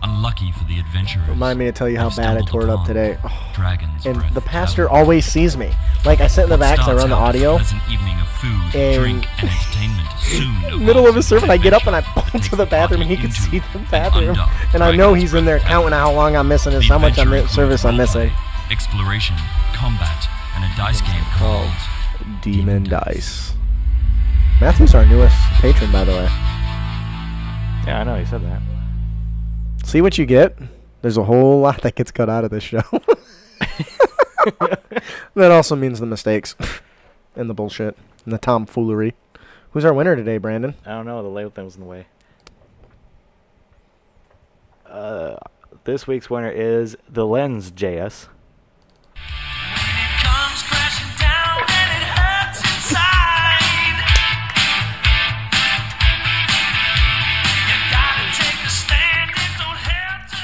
Unlucky for the adventurers. Remind me to tell you how they've bad I stumbled tore it up upon today. Oh. Dragon's And Breath the pastor Tavern. always sees me. Like, I sit in the back 'cause I run the Starts out as a audio. pleasant evening of food, and drink, and entertainment. Soon Middle of his evolves sermon, into I get up and I adventure pull that to takes the bathroom, and he party can into see the and bathroom. under And I know Dragon's he's in there Breath counting Tavern. how long I'm missing and The how much adventure includes service I'm missing. roleplay, exploration, combat, and a dice game called Demon Dice. Matthew's our newest patron, by the way. Yeah, I know, you said that. See what you get? There's a whole lot that gets cut out of this show. That also means the mistakes and the bullshit and the tomfoolery. Who's our winner today, Brandon? I don't know, the label thing was in the way. This week's winner is the Lens JS. Comes crashing down and it hurts inside. You gotta take a stand and don't have to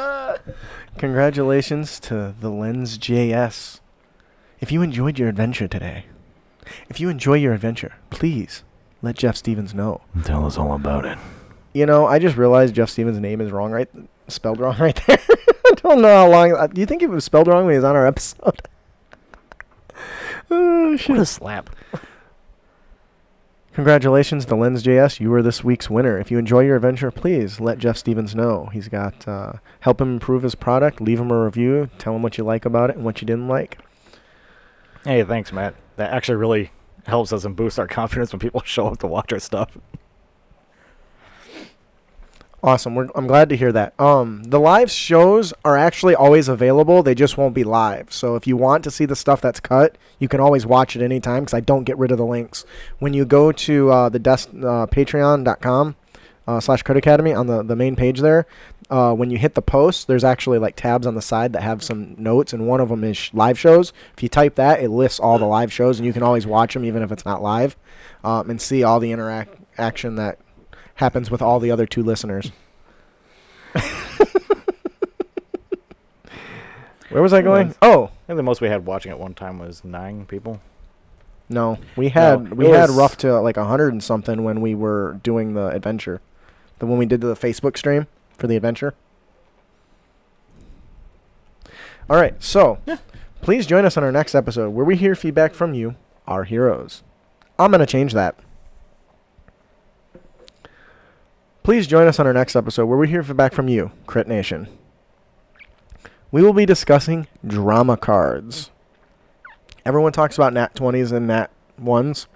hide. Congratulations to the Lens JS. If you enjoyed your adventure today, please let Jeff Stevens know. Tell us all about it. You know, I just realized Jeff Stevens' name is spelled wrong right there. I don't know how long. Do you think it was spelled wrong when he was on our episode? Oh, shit. What a slap. Congratulations to Lens JS. You are this week's winner. If you enjoy your adventure, please let Jeff Stevens know. He's got help him improve his product. Leave him a review. Tell him what you like about it and what you didn't like. Hey, thanks, Matt. That actually really helps us and boosts our confidence when people show up to watch our stuff. Awesome. I'm glad to hear that. The live shows are actually always available. They just won't be live. So if you want to see the stuff that's cut, you can always watch it anytime because I don't get rid of the links. When you go to patreon.com /Crit Academy on the main page there, when you hit the post, there's actually like tabs on the side that have some notes, and one of them is live shows. If you type that, it lists all the live shows, and you can always watch them even if it's not live, and see all the interaction that happens with all the other 2 listeners. Where was I going? Oh, I think the most we had watching at one time was 9 people. no, we had was rough to like 100 and something when we were doing the adventure, when we did the Facebook stream for the adventure. All right, so please join us on our next episode where we hear feedback from you, our heroes. I'm gonna change that. Please join us on our next episode where we hear feedback from you, Crit Nation. We will be discussing drama cards. Everyone talks about Nat 20s and Nat 1s.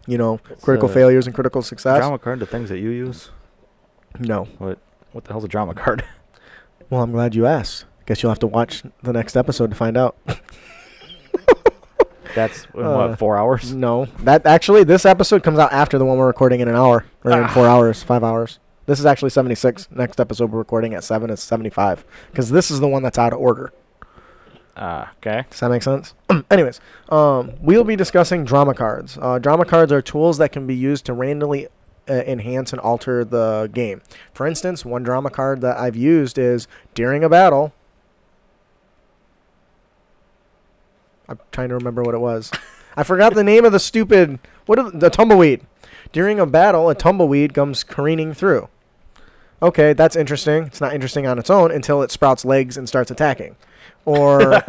You know, critical failures and critical success. Drama card, the things that you use? No. What the hell's a drama card? Well, I'm glad you asked. Guess you'll have to watch the next episode to find out. That's in what, 4 hours? No. This episode comes out after the one we're recording in an hour. Or in 4 hours, 5 hours. This is actually 76. Next episode we're recording at 7 is 75. Because this is the one that's out of order. Okay. Does that make sense? Anyways, we'll be discussing drama cards. Drama cards are tools that can be used to randomly enhance and alter the game. For instance, one drama card that I've used is during a battle. I'm trying to remember what it was. I forgot the name of the stupid... the tumbleweed. During a battle, a tumbleweed comes careening through. Okay, that's interesting. It's not interesting on its own until it sprouts legs and starts attacking. Or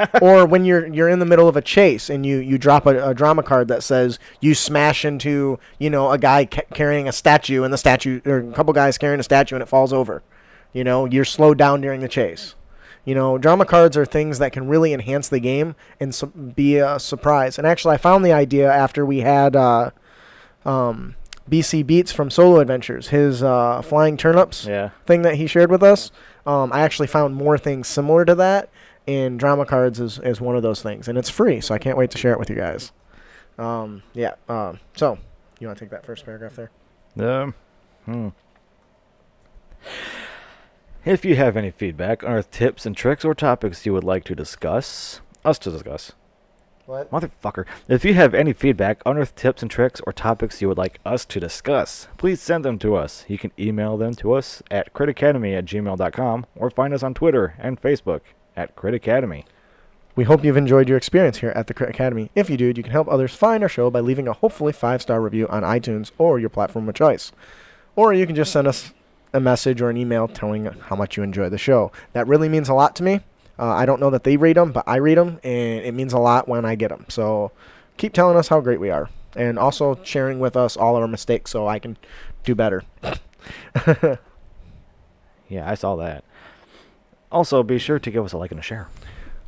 when you're in the middle of a chase and you drop a drama card that says you smash into, a guy carrying a statue, and the statue, or a couple guys carrying a statue, and it falls over. You're slowed down during the chase. Drama cards are things that can really enhance the game and be a surprise. And actually, I found the idea after we had BC Beats from Solo Adventures, his flying turnips thing that he shared with us. I actually found more things similar to that, and drama cards is one of those things. And it's free, so I can't wait to share it with you guys. So, you want to take that first paragraph there? If you have any feedback, unearth tips and tricks or topics you would like to discuss, What? Motherfucker. If you have any feedback, unearth tips and tricks or topics you would like us to discuss, please send them to us. You can email them to us at critacademy@gmail.com or find us on Twitter and Facebook at Crit Academy. We hope you've enjoyed your experience here at the Crit Academy. If you do, you can help others find our show by leaving a hopefully 5-star review on iTunes or your platform of choice. Or you can just send us a message or an email telling how much you enjoy the show. That really means a lot to me. I don't know that they read them, but I read them, and it means a lot when I get them. So keep telling us how great we are, and also sharing with us all our mistakes so I can do better. Yeah, I saw that. Also, be sure to give us a like and a share.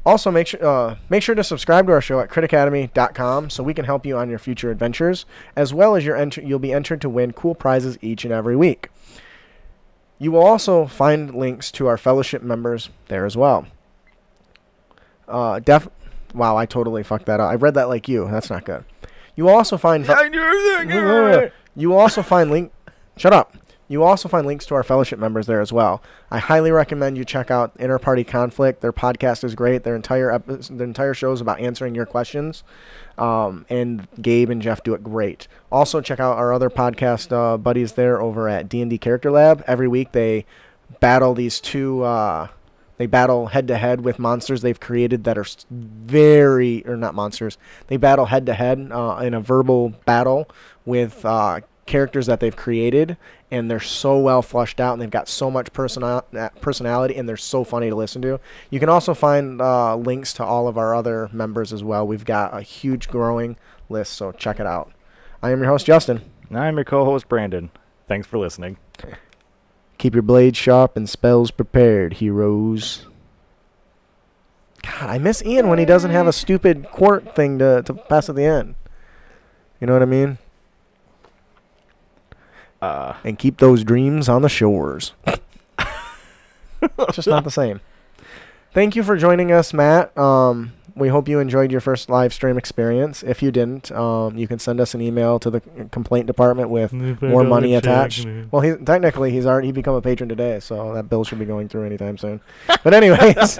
Also, make sure to subscribe to our show at critacademy.com so we can help you on your future adventures, as well as you'll be entered to win cool prizes each and every week. You will also find links to our fellowship members there as well. Wow, I totally fucked that up. I read that like you. That's not good. You will also find You will also find Shut up. You will also find links to our fellowship members there as well. I highly recommend you check out Interparty Conflict. Their podcast is great. Their entire show is about answering your questions. And Gabe and Jeff do it great. Also, check out our other podcast buddies there over at D&D Character Lab. Every week they battle these two... They battle head-to-head with monsters they've created that are not monsters. They battle head-to-head in a verbal battle with characters that they've created, and they're so well fleshed out, and they've got so much personality, and they're so funny to listen to. You can also find links to all of our other members as well. We've got a huge growing list, so check it out. I am your host, Justin. And I'm your co-host, Brandon. Thanks for listening. Keep your blades sharp and spells prepared, heroes. God, I miss Ian when he doesn't have a stupid quart thing to pass at the end. You know what I mean? And keep those dreams on the shores. It's just not the same. Thank you for joining us, Matt. We hope you enjoyed your first live stream experience. If you didn't, you can send us an email to the complaint department with more money attached. Well, he become a patron today, so that bill should be going through anytime soon. But anyways,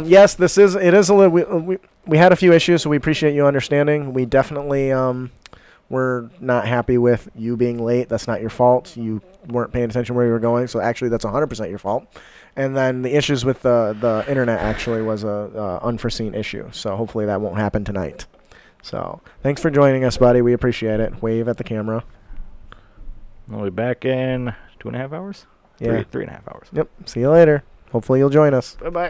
yes, it is a little. We had a few issues, so we appreciate you understanding. We definitely we're not happy with you being late. That's not your fault. You weren't paying attention where you were going, so actually that's 100% your fault. And then the issues with the internet actually was a unforeseen issue. So hopefully that won't happen tonight. So thanks for joining us, buddy. We appreciate it. Wave at the camera. We'll be back in 2.5 hours? Yeah. 3.5 hours. Yep. See you later. Hopefully you'll join us. Bye-bye.